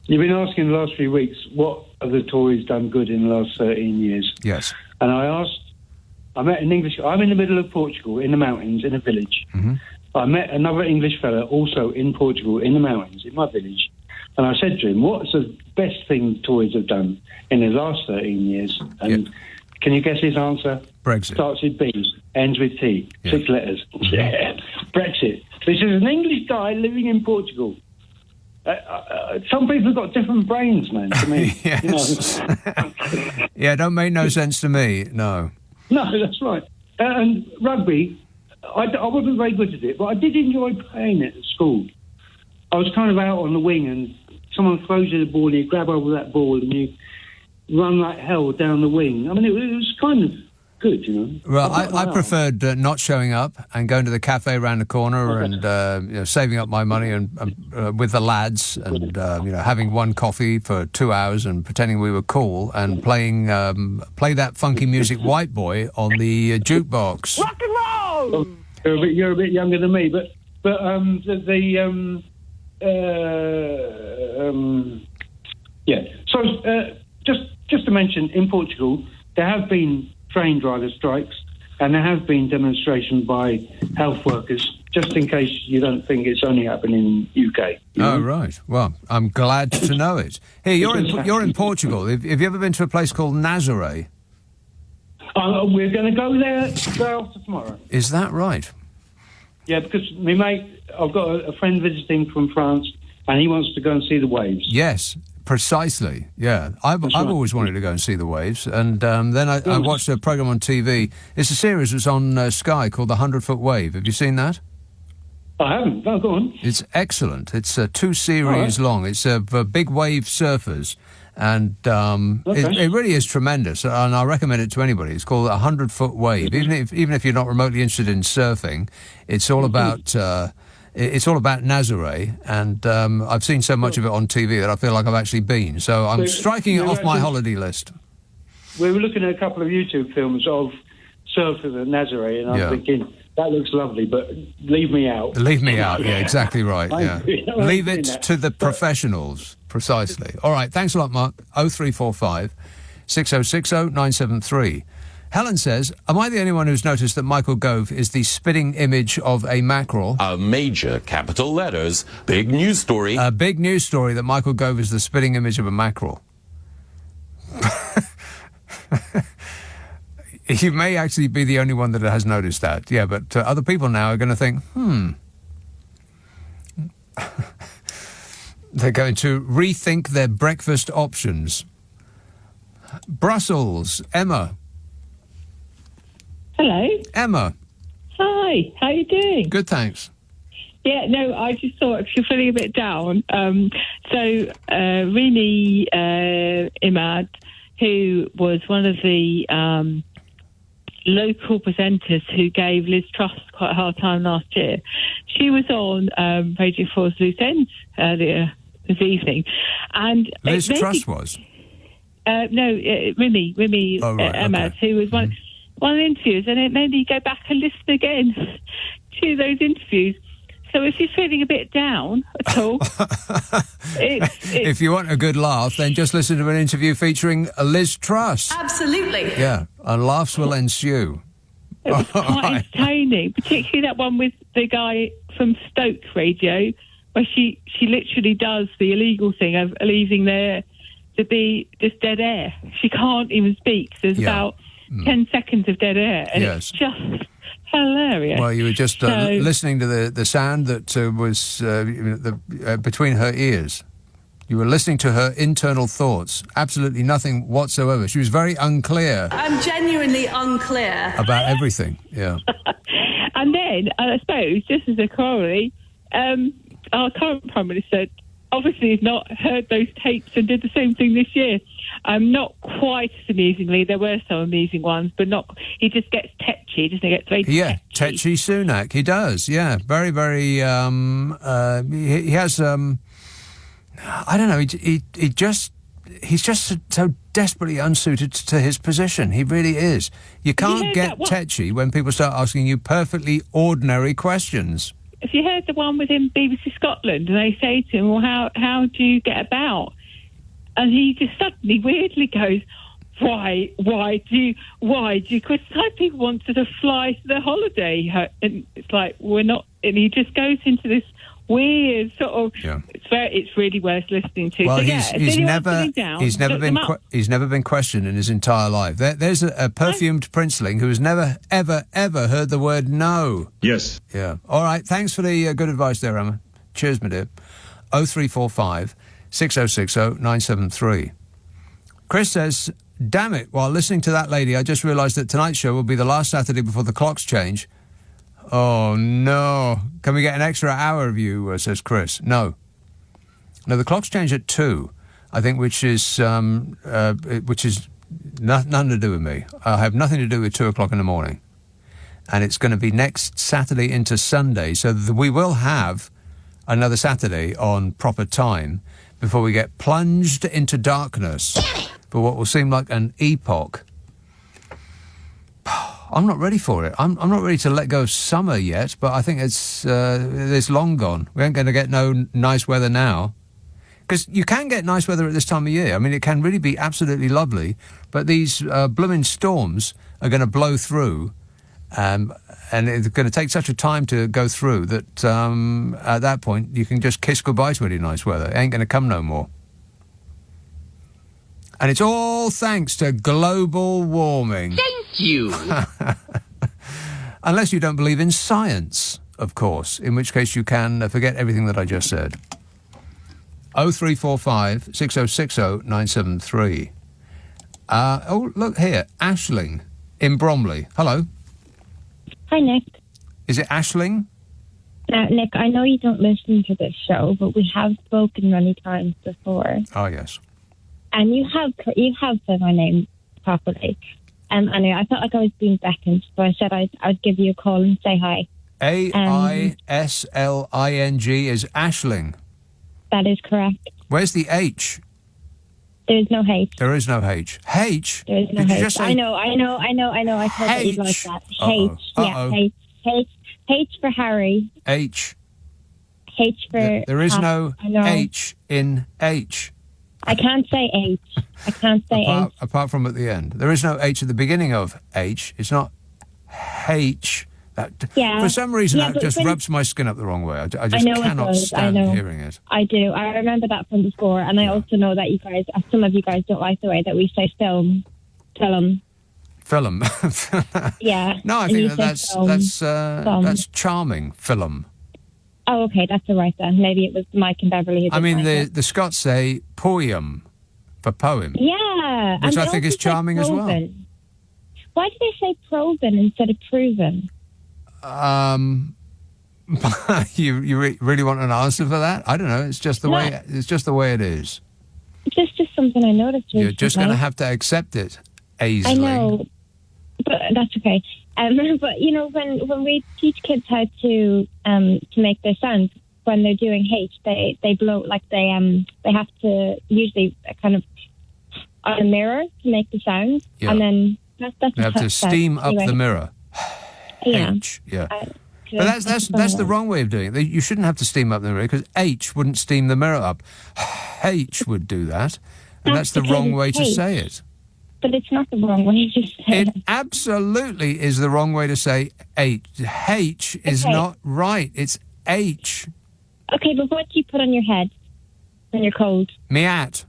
G: You've been asking the last few weeks, what have the Tories done good in the last 13 years?
D: Yes.
G: And I met an English... I'm in the middle of Portugal, in the mountains, in a village.
D: Mm-hmm.
G: I met another English fella also in Portugal, in the mountains, in my village. And I said to him, what's the best thing the Tories have done in the last 13 years? And can you guess his answer?
D: Brexit.
G: Starts with B, ends with T, 6 letters. Yeah, Brexit. This is an English guy living in Portugal. Some people have got different brains, man, to me.
D: Yes. Yeah, don't make no sense to me, no.
G: No, that's right. And rugby... I wasn't very good at it, but I did enjoy playing it at school. I was kind of out on the wing and someone throws you the ball and you grab over that ball and you run like hell down the wing. I mean, it was kind of good, you know.
D: Well, I preferred not showing up and going to the cafe around the corner and saving up my money and with the lads and having one coffee for 2 hours and pretending we were cool and play that funky music White Boy on the jukebox.
G: Rock and roll! Oh, you're a bit younger than me, but So just to mention, in Portugal, there have been train driver strikes and there have been demonstrations by health workers, just in case you don't think it's only happening in UK.
D: Oh, right. Well, I'm glad to know it. Here, you're in Portugal. Have you ever been to a place called Nazaré?
G: We're going to go there day after tomorrow.
D: Is that right?
G: Yeah, because my mate, I've got a friend visiting from France, and he wants to go and see the waves.
D: Yes, precisely. Yeah, I've always wanted to go and see the waves, and then I watched a program on TV. It's a series that's on Sky called The 100-Foot Wave. Have you seen that?
G: I haven't. No, go on.
D: It's excellent. It's 2 series long. It's of big wave surfers. And it really is tremendous, and I recommend it to anybody. It's called 100-Foot Wave. Even if you're not remotely interested in surfing, it's all about Nazare, and I've seen so much of it on TV that I feel like I've actually been. So I'm striking it off my holiday list.
G: We were looking at a couple of YouTube films of surfers at Nazare, and I'm thinking, that looks lovely, but leave me out.
D: Leave me out, yeah, exactly right. Yeah. Leave it to the professionals, precisely. All right, thanks a lot, Mark. 0345 6060 973. Helen says, am I the only one who's noticed that Michael Gove is the spitting image of a mackerel?
A: Major capital letters. Big news story.
D: A big news story that Michael Gove is the spitting image of a mackerel. You may actually be the only one that has noticed that. Yeah, but other people now are going to think, They're going to rethink their breakfast options. Brussels, Emma.
H: Hello.
D: Emma.
H: Hi, how you doing?
D: Good, thanks.
H: Yeah, no, I just thought if you're feeling a bit down, Rini Imad, who was one of the local presenters who gave Liz Truss quite a hard time last year, she was on Radio 4's Loose Ends earlier this evening. And
D: Liz Truss was?
H: Rimi Imad, who was one of the interviews, and it made me go back and listen again to those interviews. So if you're feeling a bit down at all,
D: if you want a good laugh, then just listen to an interview featuring Liz Truss.
H: Absolutely.
D: Yeah, and laughs will ensue.
H: It was quite entertaining, particularly that one with the guy from Stoke Radio, where she literally does the illegal thing of leaving there to be just dead air. She can't even speak. There's about 10 seconds of dead air, and it's just hilarious.
D: Well, you were just listening to the sound that was between her ears. You were listening to her internal thoughts. Absolutely nothing whatsoever. She was very unclear.
H: I'm genuinely unclear.
D: About everything, yeah.
H: And then, I suppose, just as a corollary, our current Prime Minister obviously has not heard those tapes and did the same thing this year. Not quite as amusingly. There were some amusing ones, but not. He just gets tetchy, doesn't he? Gets very
D: tetchy Sunak. He does. Yeah, very, very. He has. I don't know. He's just so desperately unsuited to his position. He really is. You can't get tetchy when people start asking you perfectly ordinary questions.
H: Have you heard the one with him, BBC Scotland, and they say to him, well, how do you get about? And he just suddenly weirdly goes, why do you criticise people want to fly to their holiday? And it's like, we're not, and he just goes into this weird sort of, it's really worth listening to.
D: Well,
H: so,
D: he's never been questioned in his entire life. There's a perfumed princeling who has never, ever, ever heard the word no.
V: Yes.
D: Yeah. All right, thanks for the good advice there, Emma. Cheers, my dear. 0345 6060 973. Chris says, damn it, while listening to that lady, I just realised that tonight's show will be the last Saturday before the clocks change. Oh, no. Can we get an extra hour of you, says Chris. No, the clocks change at 2, I think, which is nothing to do with me. I have nothing to do with 2 o'clock in the morning. And it's going to be next Saturday into Sunday, so we will have another Saturday on proper time before we get plunged into darkness for what will seem like an epoch. I'm not ready for it. I'm not ready to let go of summer yet, but I think it's long gone. We ain't going to get no nice weather now. Because you can get nice weather at this time of year. I mean, it can really be absolutely lovely, but these blooming storms are going to blow through, and it's going to take such a time to go through that at that point you can just kiss goodbye to any nice weather. It ain't going to come no more. And it's all thanks to global warming.
S: Thank you.
D: Unless you don't believe in science, of course, in which case you can forget everything that I just said. 0345 6060 973. Oh, look here. Ashling in Bromley. Hello.
F: Hi, Nick.
D: Is it Ashling?
F: Nick, I know you don't listen to this show, but we have spoken many times before.
D: Oh, yes.
F: and you have said my name properly. Anyway, I felt like I was being beckoned, so I said I'd give you a call and say hi.
D: Aisling is Aisling.
F: That is correct.
D: Where's the H?
F: There is no H.
D: There is no H. H?
F: There is no
D: Did
F: H.
D: you just say
F: I know. I thought that you'd like that.
D: Uh-oh.
F: H. Yeah, H for Harry.
D: H.
F: H for...
D: There is
F: Pat.
D: no
F: I know.
D: H in H.
F: I can't say H. I can't say H.
D: Apart from at the end. There is no H at the beginning of H. It's not H.
F: Yeah.
D: For some reason,
F: Yeah,
D: that
F: but
D: just
F: when-
D: rubs my skin up the wrong way. I just
F: I know it
D: cannot
F: does.
D: stand
F: I know.
D: hearing it.
F: I do. I remember that from before, and I also know that some of you guys don't like the way that we say film.
D: Film.
F: Yeah.
D: No, I
F: And you
D: think
F: say film.
D: that's charming. Film.
F: Oh, okay, that's all right then. Maybe it was Mike and Beverly who
D: I mean,
F: didn't like it.
D: the Scots say poem for poem.
F: Yeah.
D: Which
F: and
D: I
F: they
D: think is
F: also say
D: charming as well.
F: proven. Why do they say proven instead of proven?
D: You really want an answer for that? I don't know. It's just the way. It's just the way it is.
F: It's just something I noticed recently.
D: You're just going to have to accept it, Aisling.
F: I know, but that's okay. But you know, when we teach kids how to make their sounds when they're doing H, they blow like they have to usually kind of on a mirror to make the sound,
D: Yeah.
F: and then that's
D: You have to steam up
F: anyway.
D: the mirror.
F: Yeah.
D: H. Yeah. But that's the wrong way of doing it. You shouldn't have to steam up the mirror because H wouldn't steam the mirror up. H would do that, and that's the
F: because
D: wrong
F: it's
D: way to
F: H.
D: say it.
F: But it's not the wrong way to say it.
D: It absolutely is the wrong way to say H. H is
F: Okay.
D: not right. It's H.
F: Okay, but what do you put on your head when you're cold?
D: Meat.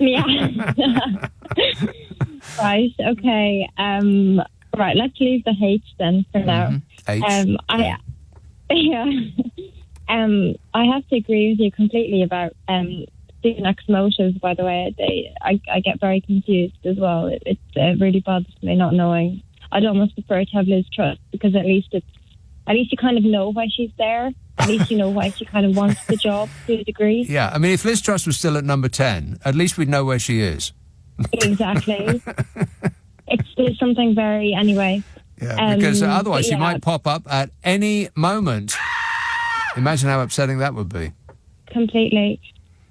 F: Yeah. Right. Okay. Right. Let's leave the H then for now.
D: H.
F: I have to agree with you completely about Sunak's motives. By the way, I get very confused as well. It really bothers me not knowing. I'd almost prefer to have Liz Truss because at least you kind of know why she's there. At least you know why she kind of wants the job to a degree.
D: Yeah, I mean, if Liz Truss was still at number 10, at least we'd know where she is.
F: Exactly. There's something very anyway.
D: Yeah, because otherwise she
F: yeah.
D: might pop up at any moment. Imagine how upsetting that would be.
F: Completely.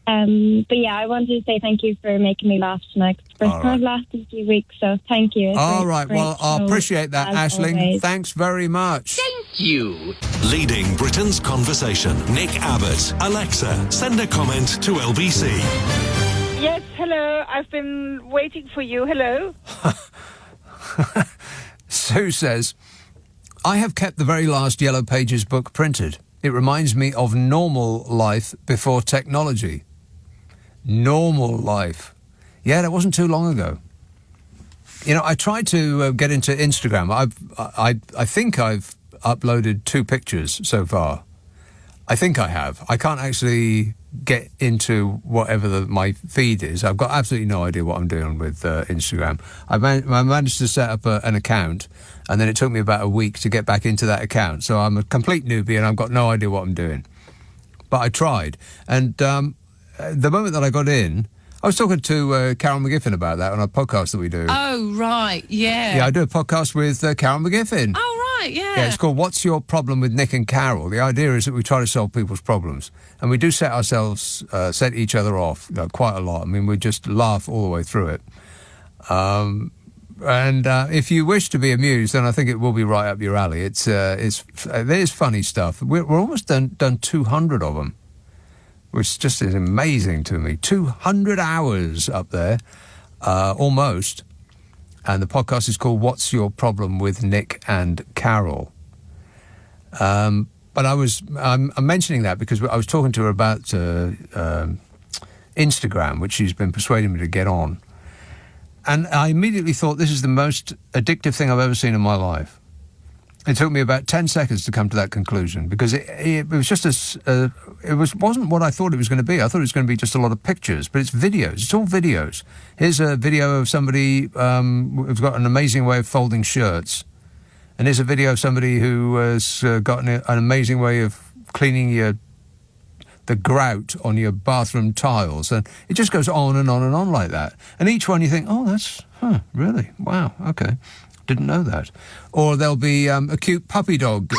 F: But yeah, I wanted to say thank you for making me laugh tonight. It's the first time I've laughed in a few weeks, so thank you.
D: All right, well, I appreciate that,
F: as
D: Aisling.
F: always.
D: Thanks very much.
A: Thank you. Leading Britain's conversation, Nick Abbott. Alexa, send a comment to LBC.
I: Yes, hello. I've been waiting for you. Hello.
D: Sue says, I have kept the very last Yellow Pages book printed. It reminds me of normal life before technology. Normal life. Yeah, that wasn't too long ago. You know, I tried to get into Instagram. I think I've uploaded 2 pictures so far. I think I have. I can't actually get into whatever my feed is. I've got absolutely no idea what I'm doing with Instagram. I managed to set up an account, and then it took me about a week to get back into that account. So I'm a complete newbie, and I've got no idea what I'm doing. But I tried. And the moment that I got in, I was talking to Carol McGiffin about that on a podcast that we do.
C: Oh, right, yeah.
D: Yeah, I do a podcast with Carol McGiffin.
C: Oh, right, yeah.
D: Yeah, it's called What's Your Problem with Nick and Carol? The idea is that we try to solve people's problems. And we do set each other off quite a lot. I mean, we just laugh all the way through it. And if you wish to be amused, then I think it will be right up your alley. There's funny stuff. We're almost done 200 of them, which just is amazing to me. 200 hours up there, almost. And the podcast is called What's Your Problem with Nick and Carol? But I'm mentioning that because I was talking to her about Instagram, which she's been persuading me to get on. And I immediately thought, this is the most addictive thing I've ever seen in my life. It took me about 10 seconds to come to that conclusion because it was just wasn't what I thought it was going to be. I thought it was going to be just a lot of pictures, but it's videos. It's all videos. Here's a video of somebody who's got an amazing way of folding shirts. And here's a video of somebody who has got an amazing way of cleaning your the grout on your bathroom tiles, and it just goes on and on and on like that. And each one you think, oh, that's, really? Wow, okay. Didn't know that. Or there'll be a cute puppy dog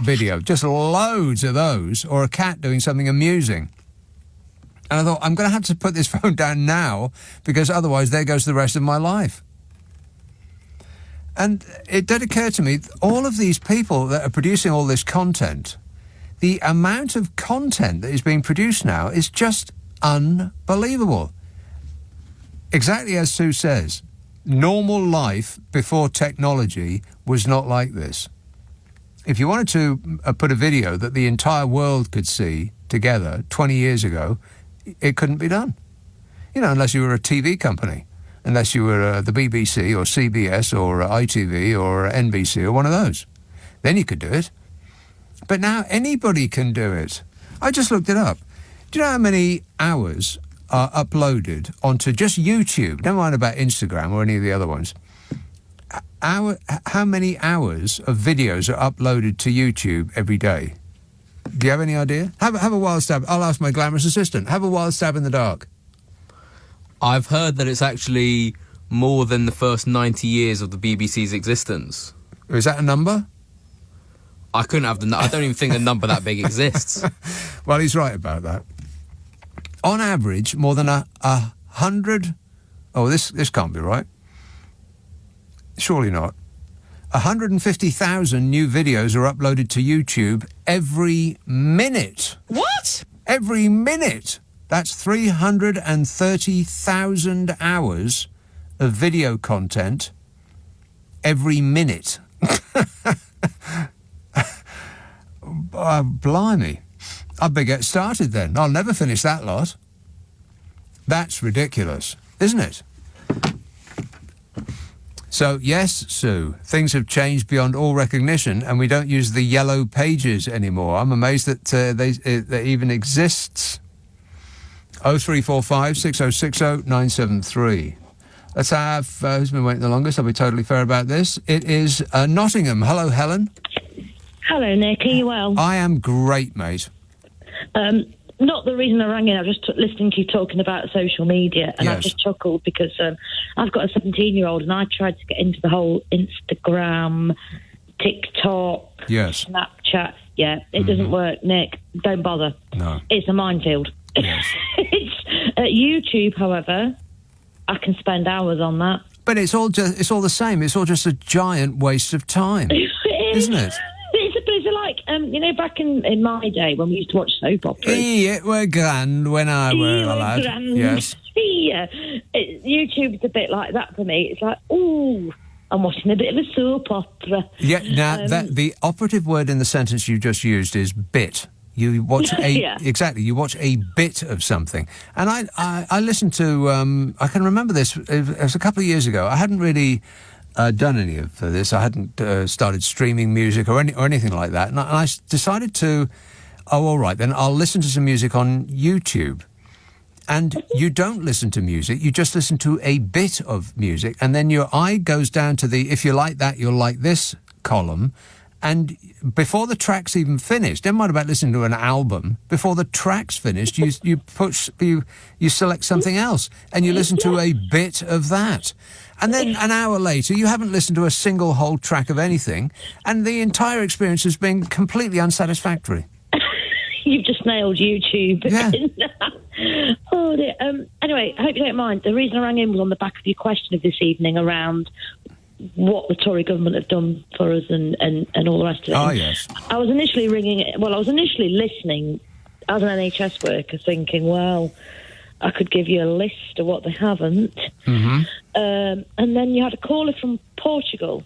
D: video, just loads of those, or a cat doing something amusing. And I thought, I'm going to have to put this phone down now, because otherwise there goes the rest of my life. And it did occur to me, all of these people that are producing all this content, the amount of content that is being produced now is just unbelievable. Exactly as Sue says, normal life before technology was not like this. If you wanted to put a video that the entire world could see together 20 years ago, it couldn't be done. You know, unless you were a TV company, unless you were the BBC or CBS or ITV or NBC or one of those. Then you could do it. But now anybody can do it. I just looked it up. Do you know how many hours are uploaded onto just YouTube? Never mind about Instagram or any of the other ones. How many hours of videos are uploaded to YouTube every day? Do you have any idea? Have a wild stab. I'll ask my glamorous assistant. Have a wild stab in the dark.
L: I've heard that it's actually more than the first 90 years of the BBC's existence.
D: Is that a number?
L: I couldn't have I don't even think a number that big exists.
D: Well, he's right about that. On average, more than 100... Oh, this can't be right. Surely not. 150,000 new videos are uploaded to YouTube every minute.
C: What?
D: Every minute. That's 330,000 hours of video content every minute. Blimey. I'd better get started then. I'll never finish that lot. That's ridiculous, isn't it? So, yes, Sue, things have changed beyond all recognition, and we don't use the yellow pages anymore. I'm amazed that that even exists. 0345 6060 973. Let's have, who's been waiting the longest? I'll be totally fair about this. It is Nottingham. Hello, Helen.
V: Hello, Nick. Are you well?
D: I am great, mate.
V: Not the reason I rang in. I was just listening to you talking about social media, and
D: Yes.
V: I just chuckled because I've got a 17-year-old, and I tried to get into the whole Instagram, TikTok,
D: Yes.
V: Snapchat. Yeah, it doesn't work, Nick. Don't bother.
D: No.
V: It's a minefield.
D: Yes.
V: It's YouTube, however, I can spend hours on that.
D: But it's all the same. It's all just a giant waste of time, isn't it?
V: It's like, back in my day when we used to watch soap operas.
D: It were grand when I were a lad.
V: Grand.
D: Yes.
V: Yeah. YouTube's a bit like that for me. It's like, ooh, I'm watching a bit of a soap opera.
D: Yeah, now, the operative word in the sentence you just used is bit. You watch exactly. You watch a bit of something, and I listened to. I can remember this. It was a couple of years ago. I hadn't really done any of this. I hadn't started streaming music or anything like that, and I decided to. Oh, all right, then I'll listen to some music on YouTube. And you don't listen to music, you just listen to a bit of music, and then your eye goes down to the, if you like that, you'll like this column, and before the track's even finished, never mind about listening to an album, before the track's finished, you select something else, and you listen to a bit of that. And then an hour later, you haven't listened to a single whole track of anything, and the entire experience has been completely unsatisfactory.
V: You've just nailed YouTube.
D: Yeah.
V: Oh, dear. Anyway, I hope you don't mind. The reason I rang in was on the back of your question of this evening around what the Tory government have done for us and all the rest of it.
D: Oh, yes.
V: I was initially listening as an NHS worker thinking, well, I could give you a list of what they haven't.
D: Mm-hmm.
V: And then you had a caller from Portugal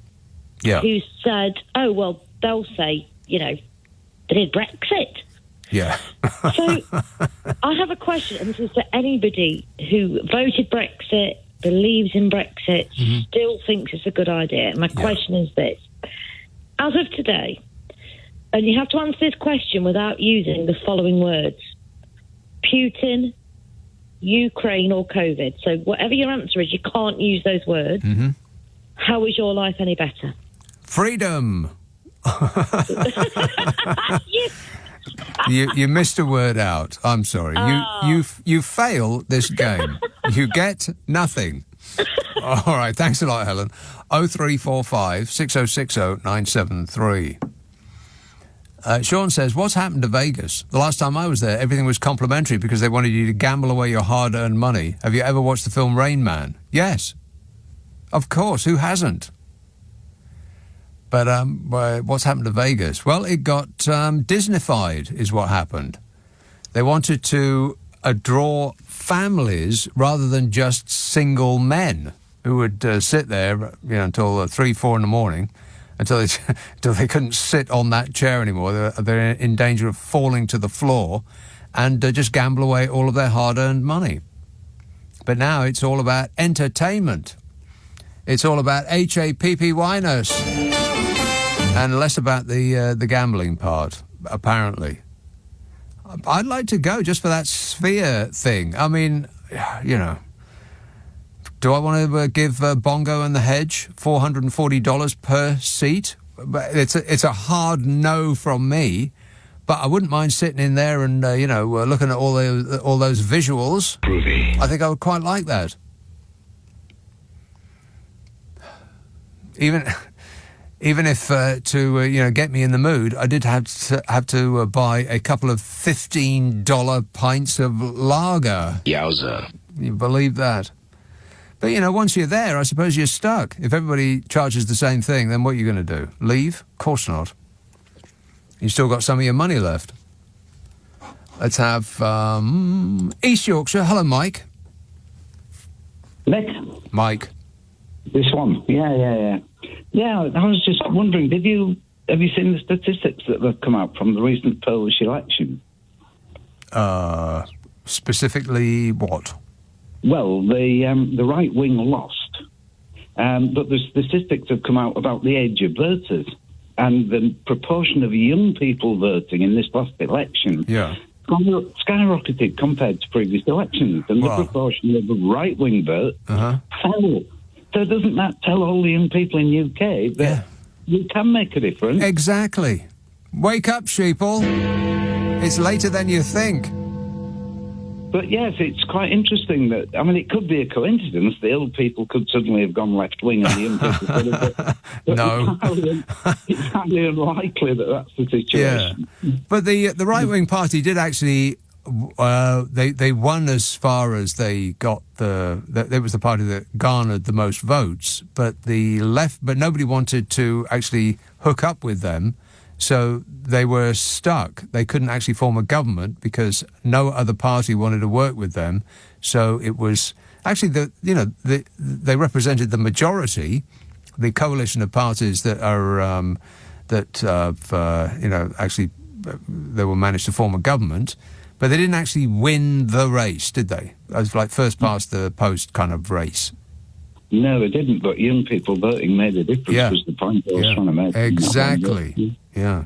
V: who said, oh, well, they'll say, they did Brexit.
D: Yeah.
V: So I have a question, and this is to anybody who voted Brexit, believes in Brexit, still thinks it's a good idea. My question is this. As of today, and you have to answer this question without using the following words: Putin, Ukraine, or COVID. So whatever your answer is, you can't use those words.
D: Mm-hmm.
V: How is your life any better?
D: Freedom.
V: Yes.
D: You missed a word out. I'm sorry. You fail this game. You get nothing. All right. Thanks a lot, Helen. 0345 6060 973. Sean says, what's happened to Vegas? The last time I was there, everything was complimentary because they wanted you to gamble away your hard-earned money. Have you ever watched the film Rain Man? Yes. Of course. Who hasn't? But what's happened to Vegas? Well, it got Disneyfied is what happened. They wanted to draw families rather than just single men who would sit there until 3, 4 in the morning until they couldn't sit on that chair anymore. They're in danger of falling to the floor and just gamble away all of their hard-earned money. But now it's all about entertainment. It's all about happiness and less about the gambling part, apparently. I'd like to go just for that Sphere thing. I mean, do I want to give Bongo and the Hedge $440 per seat? It's a hard no from me, but I wouldn't mind sitting in there and looking at all those visuals. Groovy. I think I would quite like that. Even if to get me in the mood, I did have to buy a couple of $15 pints of lager. Yowza! You believe that? But once you're there, I suppose you're stuck. If everybody charges the same thing, then what are you going to do? Leave? Of course not. You still got some of your money left. Let's have East Yorkshire. Hello, Mike.
M: Nick.
D: Mike.
M: This one. Yeah. Yeah, I was just wondering, have you seen the statistics that have come out from the recent Polish election?
D: Specifically what?
M: Well, the right wing lost, but the statistics have come out about the age of voters and the proportion of young people voting in this last election.
D: Yeah.
M: Skyrocketed compared to previous elections, and the proportion of the right wing vote fell. So doesn't that tell all the young people in UK that you can make a difference?
D: Exactly. Wake up, sheeple. It's later than you think.
M: But yes, it's quite interesting that, it could be a coincidence. The old people could suddenly have gone left-wing and the young people could have. But
D: no.
M: It's highly unlikely that that's the situation.
D: Yeah. But the right-wing party did actually... they won as far as they got it was the party that garnered the most votes, but nobody wanted to actually hook up with them, so they were stuck. They couldn't actually form a government because no other party wanted to work with them. So it was actually they represented the majority, the coalition of parties that are actually they will manage to form a government. But they didn't actually win the race, did they? It was like first past the post kind of race.
M: No, they didn't, but young people voting made a difference, was the point I was trying to make.
D: Exactly. Yeah.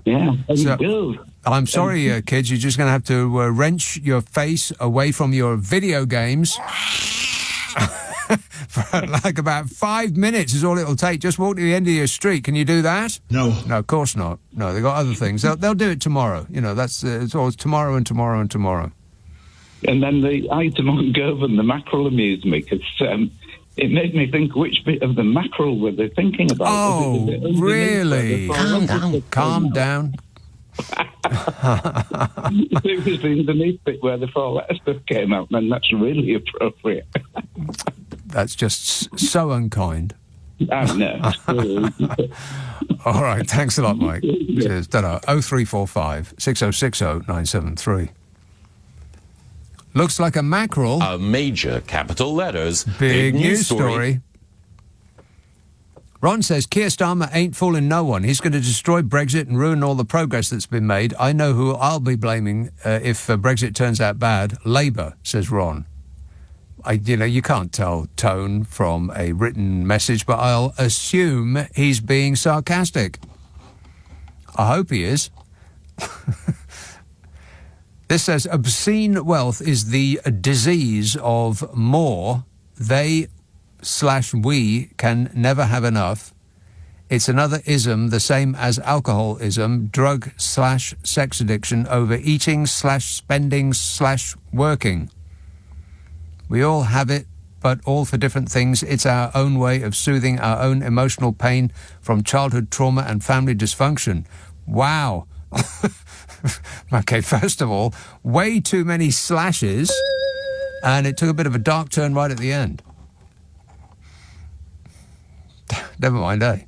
D: So, I'm sorry, kids, you're just going to have to wrench your face away from your video games. For like about 5 minutes is all it'll take. Just walk to the end of your street. Can you do that? No, of course not. No, they've got other things. They'll do it tomorrow. That's it's always tomorrow and tomorrow and tomorrow.
M: And then the item on Govan, the mackerel, amused me because it made me think which bit of the mackerel were they thinking about.
D: Oh, really? Calm down.
M: It was the underneath bit where the four-letter stuff came out, and that's really appropriate.
D: That's just so unkind.
M: I know.
D: All right, thanks a lot, Mike. Cheers. Ta-da. 0345 6060 973. Looks like a mackerel.
A: A major capital letters.
D: Big news story. Ron says, Keir Starmer ain't fooling no one. He's going to destroy Brexit and ruin all the progress that's been made. I know who I'll be blaming if Brexit turns out bad. Labour, says Ron. You can't tell tone from a written message, but I'll assume he's being sarcastic. I hope he is. This says, obscene wealth is the disease of more. They/we can never have enough. It's another ism, the same as alcoholism, drug/sex addiction, overeating/spending/working. We all have it, but all for different things. It's our own way of soothing our own emotional pain from childhood trauma and family dysfunction. Wow. Okay, first of all, way too many slashes, and it took a bit of a dark turn right at the end. Never mind, eh?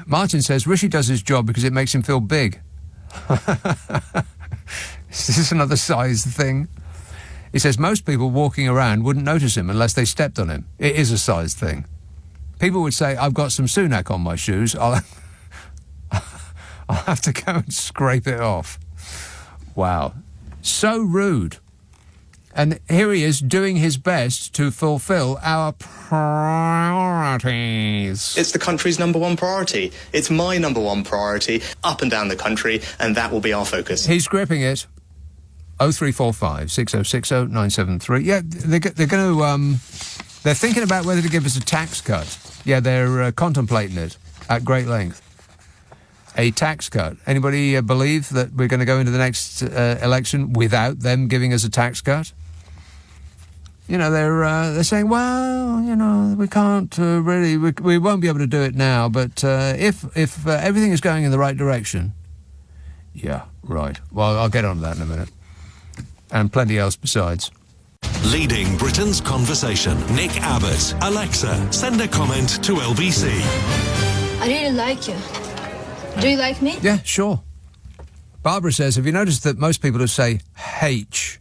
D: Martin says, Rishi does his job because it makes him feel big. Is this another size thing? He says, most people walking around wouldn't notice him unless they stepped on him. It is a size thing. People would say, I've got some sumac on my shoes. I'll have to go and scrape it off. Wow. So rude. And here he is doing his best to fulfil our priorities.
N: It's the country's number one priority. It's my number one priority up and down the country, and that will be our focus.
D: He's gripping it. 0345 6060 973. Yeah, they're going to... they're thinking about whether to give us a tax cut. Yeah, they're contemplating it at great length. A tax cut. Anybody believe that we're going to go into the next election without them giving us a tax cut? You know, they're saying, well, you know, we can't really, we won't be able to do it now, but if everything is going in the right direction. Yeah, right. Well, I'll get on to that in a minute. And plenty else besides.
A: Leading Britain's conversation. Nick Abbott. Alexa, send a comment to LBC.
P: I really like you. Do you like me?
D: Yeah, sure. Barbara says, have you noticed that most people who say H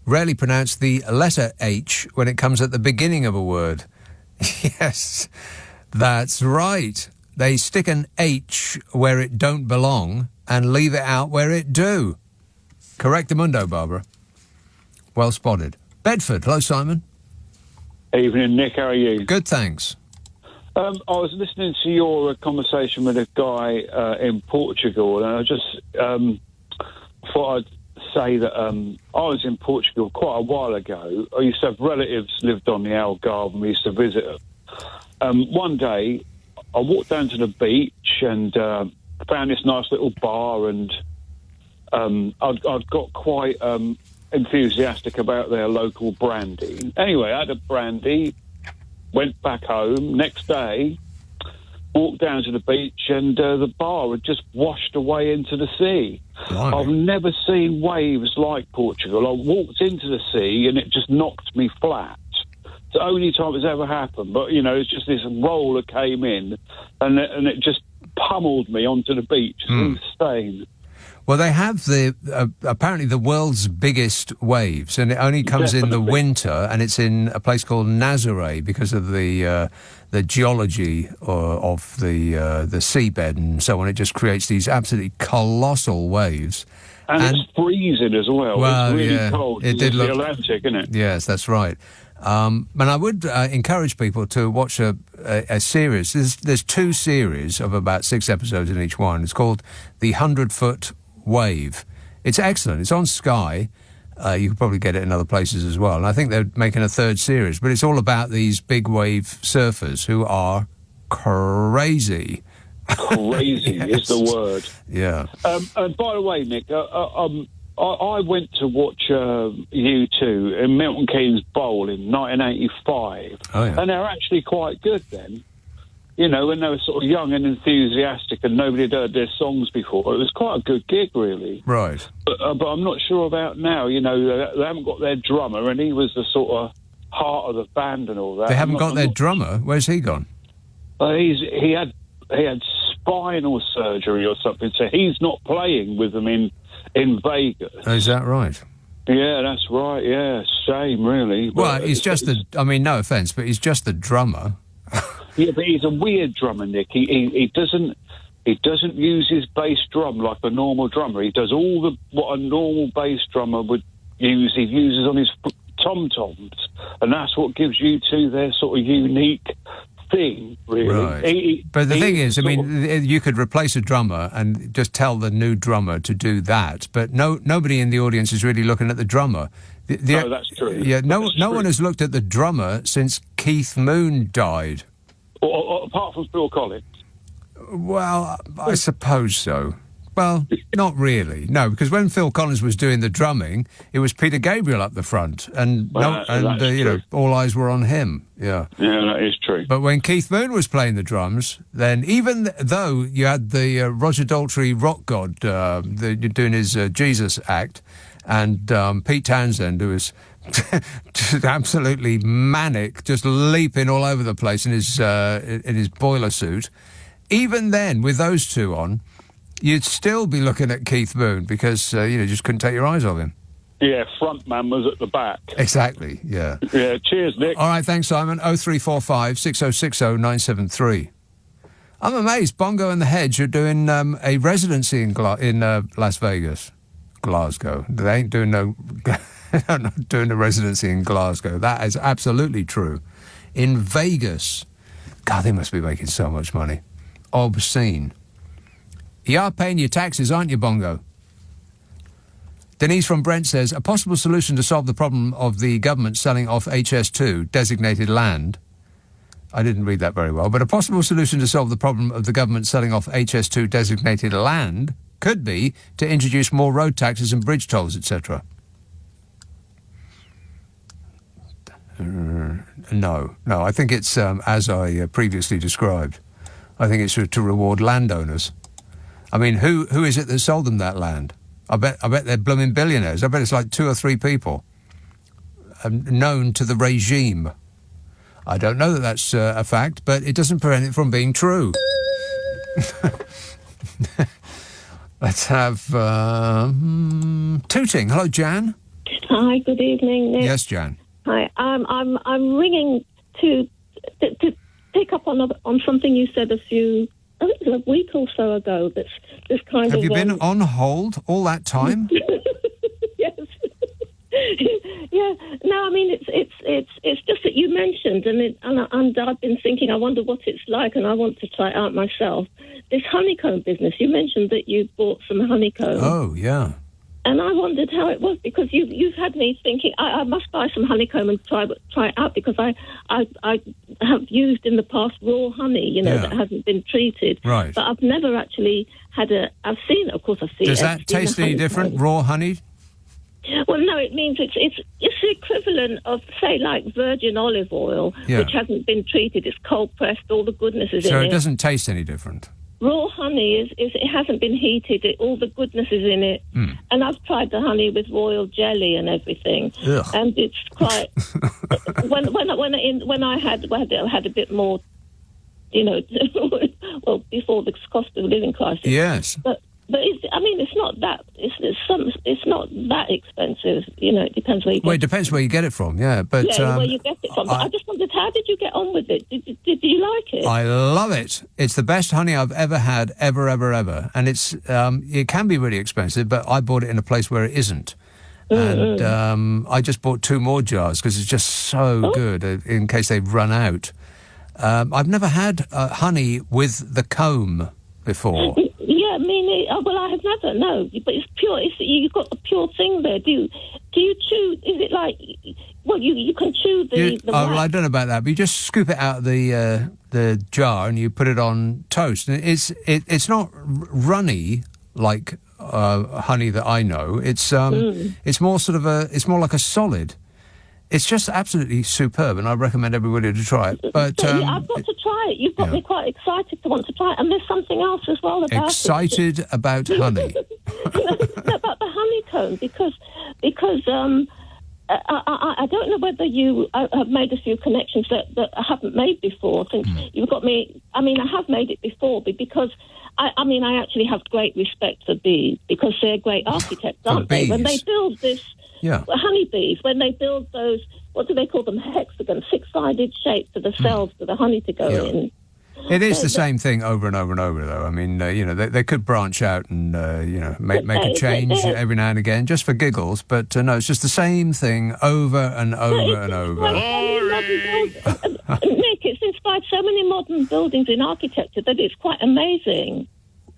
D: rarely pronounce the letter H when it comes at the beginning of a word? Yes, that's right. They stick an H where it don't belong and leave it out where it do. Correctamundo, Barbara. Well spotted. Bedford, hello, Simon.
W: Evening, Nick. How are you?
D: Good, thanks.
W: I was listening to your conversation with a guy in Portugal, and I just thought I'd say that I was in Portugal quite a while ago. I used to have relatives lived on the Algarve, and we used to visit them. One day, I walked down to the beach and found this nice little bar, and I'd got quite enthusiastic about their local brandy. Anyway, I had a brandy, went back home. Next day, walked down to the beach, and the bar had just washed away into the sea. Blimey. I've never seen waves like Portugal. I walked into the sea, and it just knocked me flat. It's the only time it's ever happened. But, you know, it's just this roller came in, and it just pummeled me onto the beach. It's insane.
D: Well, they have apparently the world's biggest waves, and it only comes in the winter, and it's in a place called Nazaré because of the geology of the seabed and so on. It just creates these absolutely colossal waves.
W: And it's freezing as well. It's really cold.
D: It did
W: it's
D: look
W: the Atlantic, isn't it?
D: Yes, that's right. And I would encourage people to watch a series. There's two series of about 6 episodes in each one. It's called The 100-Foot Wave. It's excellent. It's on Sky. You could probably get it in other places as well. And I think they're making a third series. But it's all about these big wave surfers who are crazy.
W: Crazy is the word.
D: Yeah.
W: And by the way, Nick, I went to watch U2 in Milton Keynes Bowl in 1985.
D: Oh, yeah.
W: And they were actually quite good then. You know, when they were sort of young and enthusiastic and nobody had heard their songs before. It was quite a good gig, really.
D: Right.
W: But I'm not sure about now. You know, they haven't got their drummer, and he was the sort of heart of the band and all that.
D: They haven't got their drummer? Where's he gone?
W: He had spinal surgery or something, so he's not playing with them in Vegas.
D: Oh, is that right?
W: Yeah, that's right. Yeah, shame, really.
D: Well, he's just no offence, but he's just the drummer.
W: Yeah, but he's a weird drummer, Nick. He doesn't use his bass drum like a normal drummer. He does all what a normal bass drummer would use. He uses on his tom-toms, and that's what gives U2 their sort of unique thing, really.
D: Right. But the thing is, I mean, you could replace a drummer and just tell the new drummer to do that, but nobody in the audience is really looking at the drummer.
W: No, that's true.
D: Yeah, no one has looked at the drummer since Keith Moon died.
W: or apart from Phil Collins?
D: Well, I suppose so. Well, not really. No, because when Phil Collins was doing the drumming, it was Peter Gabriel up the front, and all eyes were on him. Yeah.
W: Yeah, that is true.
D: But when Keith Moon was playing the drums, then even though you had the Roger Daltrey rock god doing his Jesus act, and Pete Townsend, who was just absolutely manic, just leaping all over the place in his boiler suit, even then, with those two on, you'd still be looking at Keith Moon because, just couldn't take your eyes off him.
W: Yeah, frontman was at the back.
D: Exactly, yeah.
W: Yeah, cheers, Nick.
D: All right, thanks, Simon. 0345 6060 973. I'm amazed Bongo and the Hedge are doing a residency in Las Vegas. Glasgow. They ain't doing they're not doing a residency in Glasgow. That is absolutely true. In Vegas. God, they must be making so much money. Obscene. You are paying your taxes, aren't you, Bongo? Denise from Brent says, a possible solution to solve the problem of the government selling off HS2, designated land. I didn't read that very well, but a possible solution to solve the problem of the government selling off HS2 designated land could be to introduce more road taxes and bridge tolls, etc. No, I think it's as I previously described. I think it's to reward landowners. I mean, who is it that sold them that land? I bet they're blooming billionaires. I bet it's like 2 or 3 people known to the regime. I don't know that that's a fact, but it doesn't prevent it from being true. Let's have Tooting. Hello, Jan.
E: Hi, good evening, Nick.
D: Yes, Jan.
E: Hi, I'm ringing to pick up on something you said I think it was a week or so ago. That's this kind of.
D: Have you been on hold all that time?
E: Yes. Yeah. No, I mean it's just that you mentioned, and I've been thinking. I wonder what it's like, and I want to try it out myself. This honeycomb business. You mentioned that you bought some honeycomb.
D: Oh, yeah.
E: And I wondered how it was, because you've had me thinking I must buy some honeycomb and try it out, because I have used in the past raw honey, that hasn't been treated.
D: Right.
E: But I've never actually had I've seen it, of course I've seen it.
D: Does that taste any different, raw honey?
E: Well, no, it means it's the equivalent of, say, like virgin olive oil, which hasn't been treated. It's cold pressed, all the goodness is in it.
D: So it doesn't taste any different?
E: Raw honey is it hasn't been heated. All the goodness is in it. Mm. And I've tried the honey with royal jelly and everything.
D: Ugh.
E: And it's quite. when I had a bit more, well, before the cost of living crisis.
D: Yes.
E: But it's not that. It's not that expensive. It depends where you get.
D: Well, it depends where you get it from. Yeah, but
E: where you get it from. But I just wondered, how did you get on with it? Did you like it?
D: I love it. It's the best honey I've ever had, ever. And it's it can be really expensive, but I bought it in a place where it isn't. And I just bought 2 more jars because it's just so good in case they run out. I've never had honey with the comb before.
E: Yeah, well, I have never, no. But it's pure. You've got the pure thing there. Do you chew? Is it like? Well, you can chew the.
D: Well, I don't know about that, but you just scoop it out of the jar and you put it on toast. And it's not runny like honey that I know. It's more sort of it's more like a solid. It's just absolutely superb, and I recommend everybody to try it. But
E: I've got to try it. You've got me quite excited to want to try it. And there's something else as well about
D: excited about honey.
E: About the honeycomb, because I don't know whether you have made a few connections that I haven't made before. Since you've got me. I mean, I have made it before, but because I actually have great respect for bees, because they're great architects, aren't they? When they build this.
D: Yeah.
E: Honeybees, when they build those, what do they call them, hexagon, 6-sided shapes for the cells for the honey to go in.
D: It is the same thing over and over and over, though. I mean, they could branch out and, make a change every now and again, just for giggles. But, no, it's just the same thing over and over and over.
E: Nick, it's inspired so many modern buildings in architecture that it's quite amazing.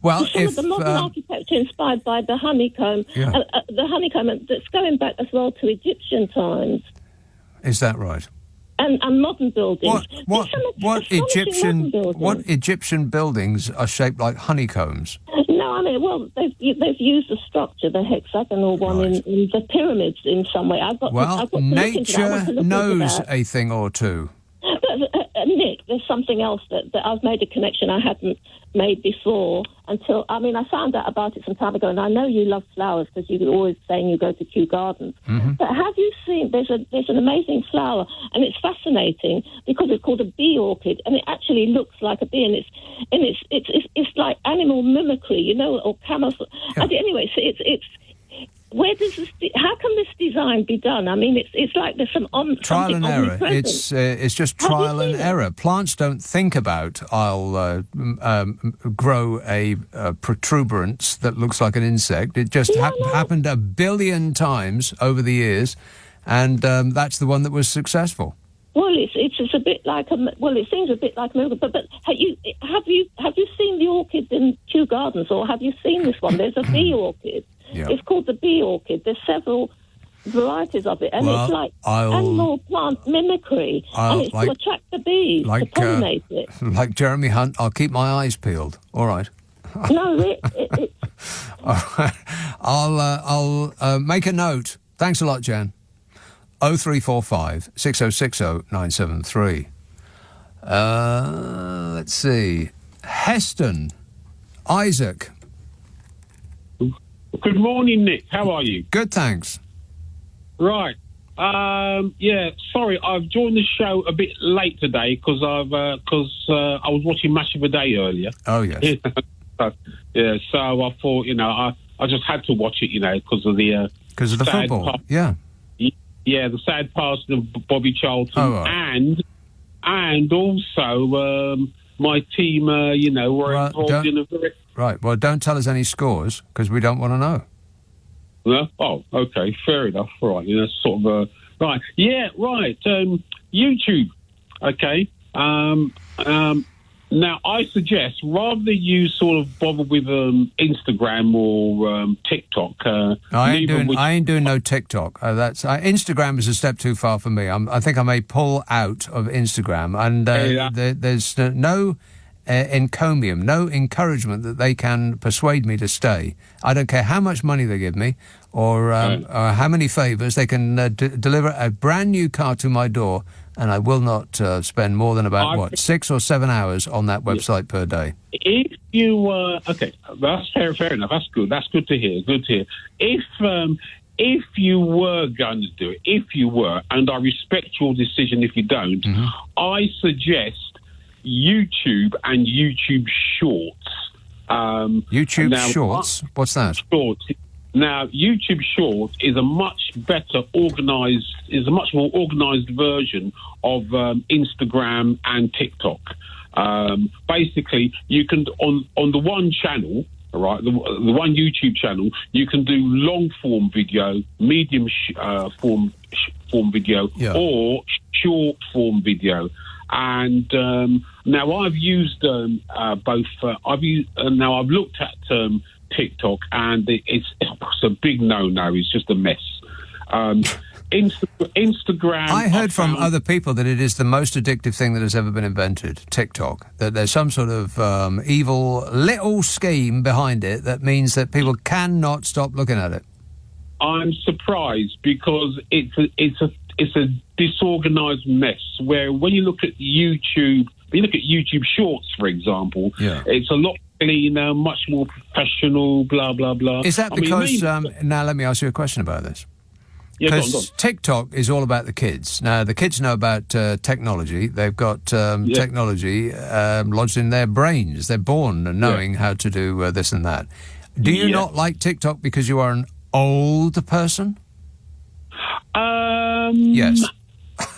D: Well,
E: some of the modern architecture inspired by the honeycomb, the honeycomb that's going back as well to Egyptian times.
D: Is that right?
E: and modern buildings.
D: What
E: Astonishing modern buildings.
D: Egyptian buildings are shaped like honeycombs?
E: No, I mean, well, they've used the structure, the hexagonal one, in the pyramids in some way. I've got to look into that.
D: Nature knows a thing or two.
E: But, Nick, there's something else that I've made a connection I hadn't made before until, I found out about it some time ago, and I know you love flowers because you're always saying you go to Kew Gardens.
D: Mm-hmm.
E: But have you seen, there's an amazing flower, and it's fascinating because it's called a bee orchid, and it actually looks like a bee, and it's like animal mimicry, or camouflage.
D: Yeah.
E: Anyway, so it's where does this? How can this design be done? It's like there's some
D: trial and error.
E: Omnipresent.
D: It's just trial and error. Plants don't think about I'll grow a protuberance that looks like an insect. It just happened a billion times over the years, and that's the one that was successful.
E: Well, it's a bit like it seems a bit like a miracle. But have you seen the orchid in Kew Gardens, or have you seen this one? There's a bee orchid.
D: Yeah.
E: It's called the bee orchid. There's several varieties of it, and it's like animal plant mimicry, and it's to attract the bees, to pollinate it.
D: Like Jeremy Hunt, I'll keep my eyes peeled. All right.
E: No,
D: All right. I'll make a note. Thanks a lot, Jan. 0345 6060 973. Let's see. Heston. Isaac.
B: Good morning, Nick. How are you?
D: Good, thanks.
B: Right. Sorry, I've joined the show a bit late today because I was watching Match of the Day earlier.
D: Oh, yes.
B: So I thought, I just had to watch it, because of the
D: football. Yeah.
B: Yeah, the sad passing of Bobby Charlton,
D: right.
B: and also my team, were involved in a very...
D: Right, well, don't tell us any scores, because we don't want to know.
B: No? Oh, okay, fair enough. Right, sort of... right, yeah, right, YouTube, okay. Now, I suggest, rather than you sort of bother with Instagram or TikTok...
D: I ain't doing no TikTok. Instagram is a step too far for me. I think I may pull out of Instagram, and there's no... encomium, no encouragement that they can persuade me to stay. I don't care how much money they give me or how many favours. They can deliver a brand new car to my door, and I will not spend more than about 6 or 7 hours on that website per day.
B: If you okay, that's fair enough. That's good. That's good to hear. Good to hear. If you were going to do it, and I respect your decision if you don't, I suggest YouTube and YouTube Shorts.
D: YouTube Shorts? What's that?
B: Shorts. Now, YouTube Shorts is a much more organised version of Instagram and TikTok. Basically, you can on the one channel, right, the one YouTube channel, you can do long form video, medium form video, or short form video. And now I've used both. Now I've looked at TikTok, and it's a big no-no. It's just a mess. Instagram.
D: I heard from other people that it is the most addictive thing that has ever been invented. TikTok. That there's some sort of evil little scheme behind it that means that people cannot stop looking at it.
B: I'm surprised because it's a disorganized mess where when you look at YouTube Shorts, for example, it's a lot cleaner, much more professional, blah, blah, blah.
D: Is that because... now, let me ask you a question about this. Because TikTok is all about the kids. Now, the kids know about technology. They've got technology lodged in their brains. They're born knowing how to do this and that. Do you not like TikTok because you are an old person? Yes.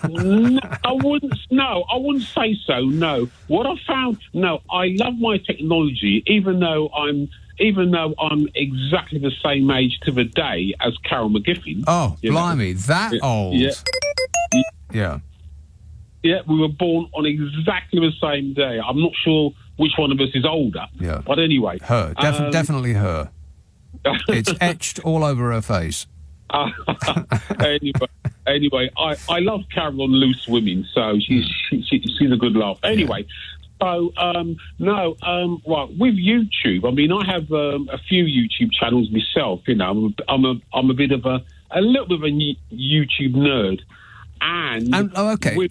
B: No, I wouldn't say so. No, what I found. No, I love my technology, even though I'm exactly the same age to the day as Carol McGiffin.
D: Oh, blimey, that old.
B: Yeah, we were born on exactly the same day. I'm not sure which one of us is older.
D: Yeah,
B: but anyway,
D: her, definitely her. It's etched all over her face.
B: Anyway, I love Carol on Loose Women, so she's a good laugh. Anyway, so right, with YouTube, I mean, I have a few YouTube channels myself. You know, I'm a bit of a little bit of a YouTube nerd.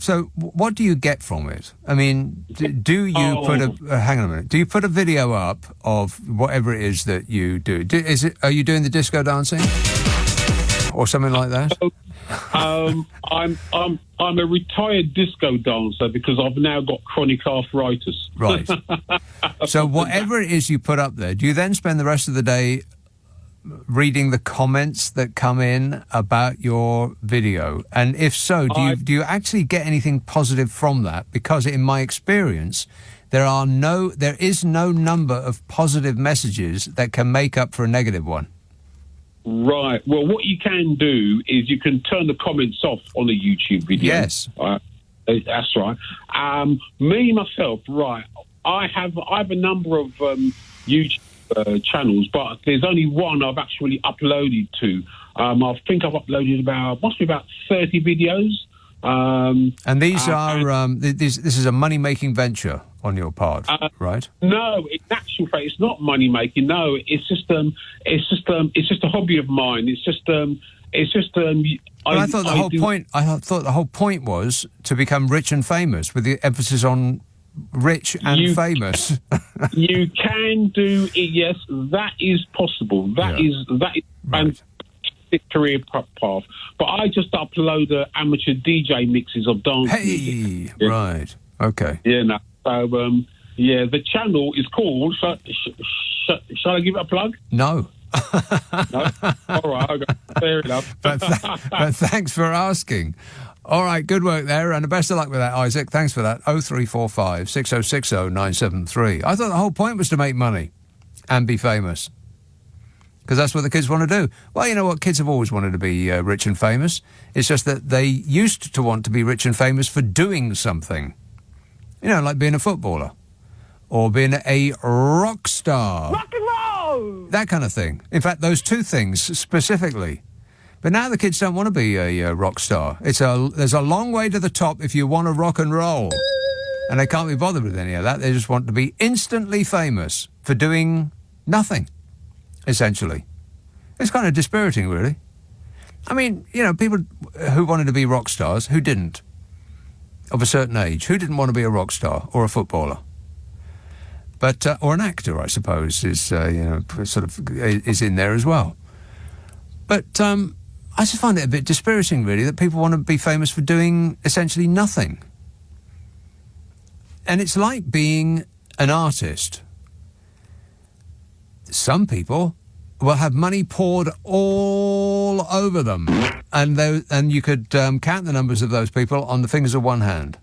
D: So what do you get from it? I mean, do you put hang on a minute. Do you put a video up of whatever it is that you do? Are you doing the disco dancing or something like that?
B: I'm a retired disco dancer because I've now got chronic arthritis.
D: Right. So whatever it is you put up there, do you then spend the rest of the day reading the comments that come in about your video? And if so, do you actually get anything positive from that? Because in my experience, there is no number of positive messages that can make up for a negative one.
B: Right. Well, what you can do is you can turn the comments off on a YouTube video.
D: Yes.
B: That's right. Me, myself, right, I have a number of YouTube channels, but there's only one I've actually uploaded to. I think I've uploaded about 30 videos.
D: And these are this is a money-making venture on your part, right?
B: No, in actual fact, it's not money-making. No, it's just a hobby of mine.
D: I thought the whole point was to become rich and famous, with the emphasis on rich and famous.
B: You can do it. Yes, that is possible. That is fantastic career path. But I just upload amateur DJ mixes of dance music.
D: Yeah. Right. Okay.
B: Yeah. No. So the channel is called. Shall I give it a plug?
D: No.
B: No. All right. Okay. Fair enough.
D: But thanks for asking. All right, good work there, and the best of luck with that, Isaac. Thanks for that. 0345 6060 973. I thought the whole point was to make money and be famous, because that's what the kids want to do. Well, you know what? Kids have always wanted to be rich and famous. It's just that they used to want to be rich and famous for doing something. You know, like being a footballer or being a rock star.
S: Rock and roll!
D: That kind of thing. In fact, those two things specifically. But now the kids don't want to be a rock star. There's a long way to the top if you want to rock and roll. And they can't be bothered with any of that. They just want to be instantly famous for doing nothing, essentially. It's kind of dispiriting, really. I mean, you know, people who wanted to be rock stars, who didn't, of a certain age, who didn't want to be a rock star or a footballer? But, or an actor, I suppose, is, sort of is in there as well. But, I just find it a bit dispiriting, really, that people want to be famous for doing essentially nothing. And it's like being an artist. Some people will have money poured all over them, and you could count the numbers of those people on the fingers of one hand.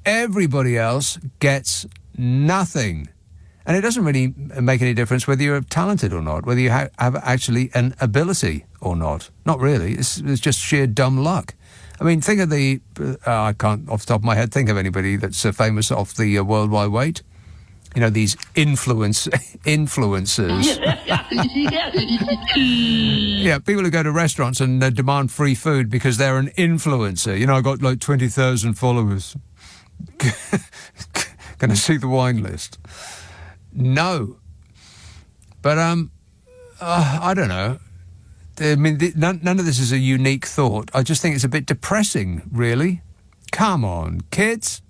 D: Everybody else gets nothing. And it doesn't really make any difference whether you're talented or not, whether you have actually an ability or not. Not really. It's just sheer dumb luck. I mean, think of I can't off the top of my head think of anybody that's famous off the worldwide weight. You know, these influencers. Yeah, people who go to restaurants and demand free food because they're an influencer. You know, I got like 20,000 followers. Going to see the wine list. No. But, I don't know. I mean, none of this is a unique thought. I just think it's a bit depressing, really. Come on, kids.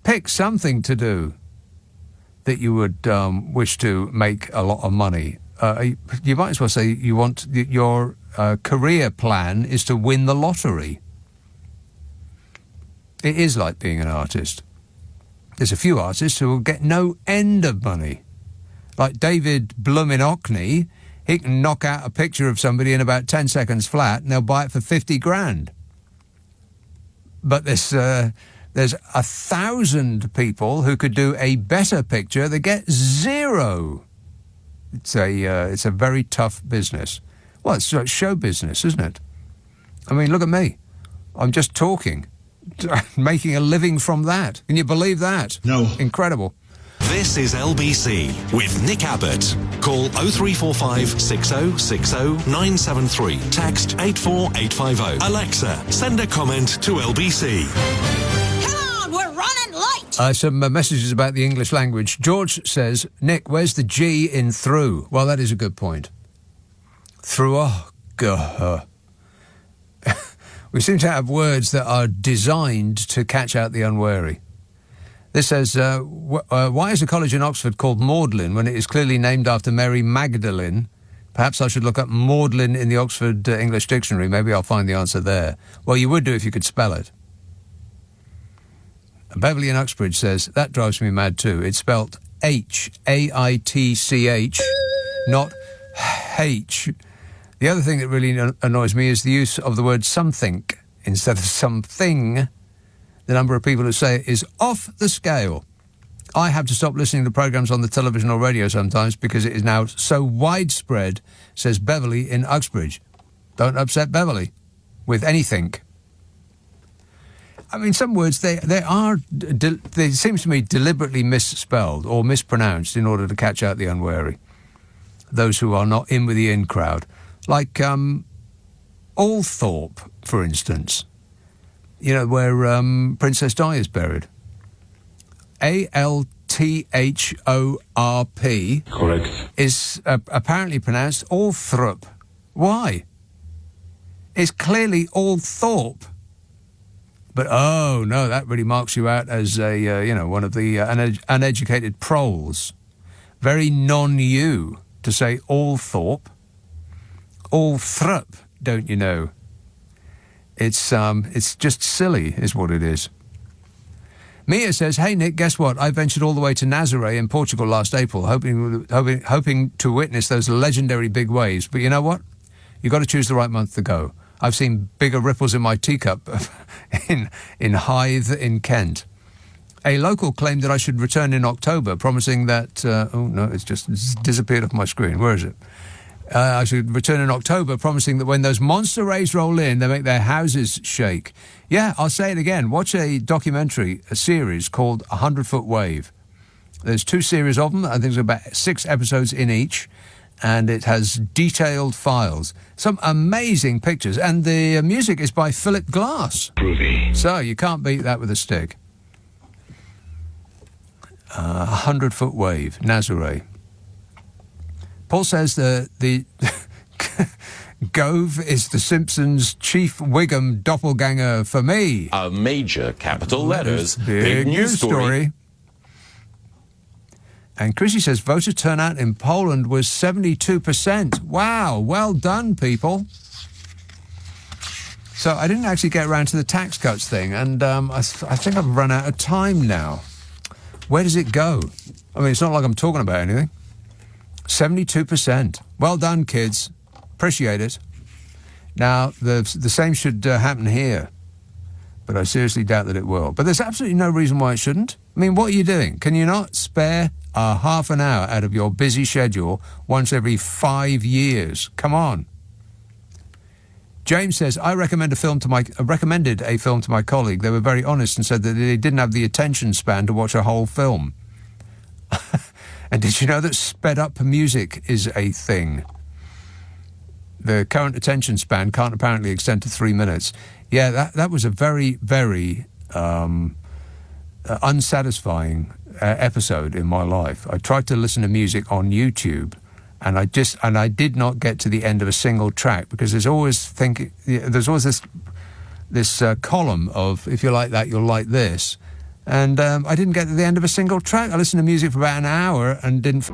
D: Pick something to do that you would wish to make a lot of money. You might as well say your career plan is to win the lottery. It is like being an artist. There's a few artists who will get no end of money. Like David Bloomin' Hockney, he can knock out a picture of somebody in about 10 seconds flat and they'll buy it for 50 grand. But there's 1,000 people who could do a better picture that get zero. It's a very tough business. Well, it's like show business, isn't it? I mean, look at me. I'm just talking. Making a living from that. Can you believe that?
A: No.
D: Incredible.
A: This is LBC with Nick Abbott. Call 0345 6060 973. Text 84850. Alexa, send a comment to LBC.
K: Come on, we're running late.
D: Some messages about the English language. George says, Nick, where's the G in through? Well, that is a good point. Through, oh, God. We seem to have words that are designed to catch out the unwary. This says, why is a college in Oxford called Magdalen when it is clearly named after Mary Magdalene? Perhaps I should look up Magdalen in the Oxford English Dictionary. Maybe I'll find the answer there. Well, you would do if you could spell it. Beverly in Uxbridge says, that drives me mad too. It's spelt H-A-I-T-C-H, not H. The other thing that really annoys me is the use of the word something instead of something. The number of people who say it is off the scale. I have to stop listening to programmes on the television or radio sometimes because it is now so widespread, says Beverly in Uxbridge. Don't upset Beverly with anything. I mean, some words, they seem to me deliberately misspelled or mispronounced in order to catch out the unwary. Those who are not in with the in crowd. Like Althorpe, for instance. You know, where Princess Di is buried. A-L-T-H-O-R-P.
O: Correct.
D: Is apparently pronounced Althorpe. Why? It's clearly Althorpe. But, oh, no, that really marks you out as one of the uneducated proles. Very non-you to say Althorpe. Althorpe, don't you know? It's just silly, is what it is. Mia says, hey, Nick, guess what? I ventured all the way to Nazaré in Portugal last April, hoping to witness those legendary big waves. But you know what? You've got to choose the right month to go. I've seen bigger ripples in my teacup in Hythe in Kent. A local claimed that I should return in October, promising that... it's disappeared off my screen. Where is it? I should return in October, promising that when those monster rays roll in, they make their houses shake. Yeah, I'll say it again. Watch a series called 100-Foot Wave. There's 2 series of them. I think there's about 6 episodes in each, and it has detailed files. Some amazing pictures, and the music is by Philip Glass.
O: Groovy.
D: So you can't beat that with a stick. 100-Foot Wave, Nazaré. Paul says the Gove is the Simpsons' Chief Wiggum doppelganger for me.
O: A major capital letters.
D: Big news story. And Chrissy says voter turnout in Poland was 72%. Wow, well done, people. So I didn't actually get around to the tax cuts thing, and I think I've run out of time now. Where does it go? I mean, it's not like I'm talking about anything. 72%. Well done, kids. Appreciate it. Now, the same should happen here, but I seriously doubt that it will. But there's absolutely no reason why it shouldn't. I mean, what are you doing? Can you not spare a half an hour out of your busy schedule once every 5 years? Come on. James says, I recommended a film to my colleague. They were very honest and said that they didn't have the attention span to watch a whole film. And did you know that sped-up music is a thing? The current attention span can't apparently extend to 3 minutes. Yeah, that was a very, very unsatisfying episode in my life. I tried to listen to music on YouTube, and I did not get to the end of a single track because there's always this column of if you like that, you'll like this. And I didn't get to the end of a single track. I listened to music for about an hour and didn't...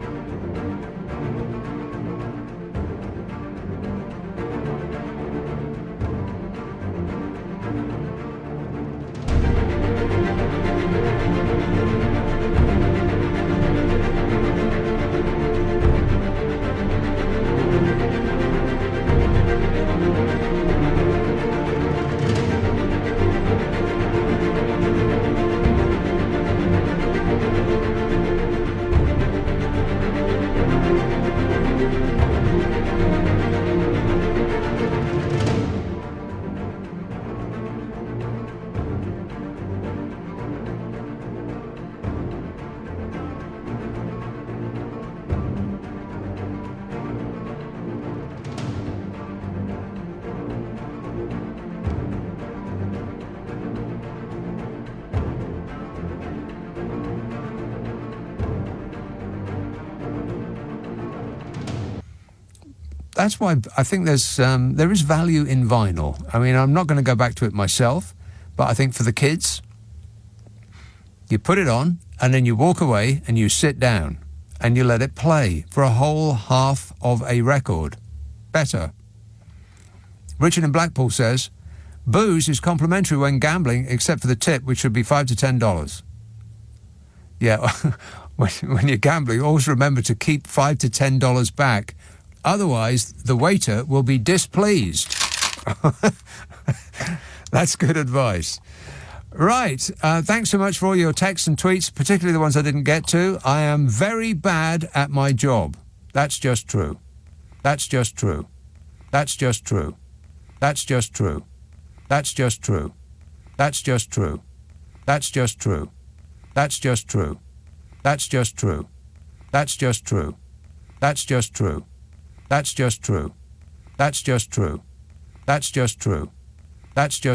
D: that's why I think there is value in vinyl. I mean, I'm not going to go back to it myself, but I think for the kids, you put it on and then you walk away and you sit down and you let it play for a whole half of a record. Better. Richard in Blackpool says, booze is complimentary when gambling, except for the tip, which should be $5 to $10. Yeah, when you're gambling, always remember to keep $5 to $10 back. Otherwise, the waiter will be displeased. That's good advice. Right, thanks so much for all your texts and tweets, particularly the ones I didn't get to. I am very bad at my job. That's just true. That's just true. That's just true. That's just true. That's just true. That's just true. That's just true. That's just true. That's just true. That's just true. That's just true. That's just true. That's just true. That's just true. That's just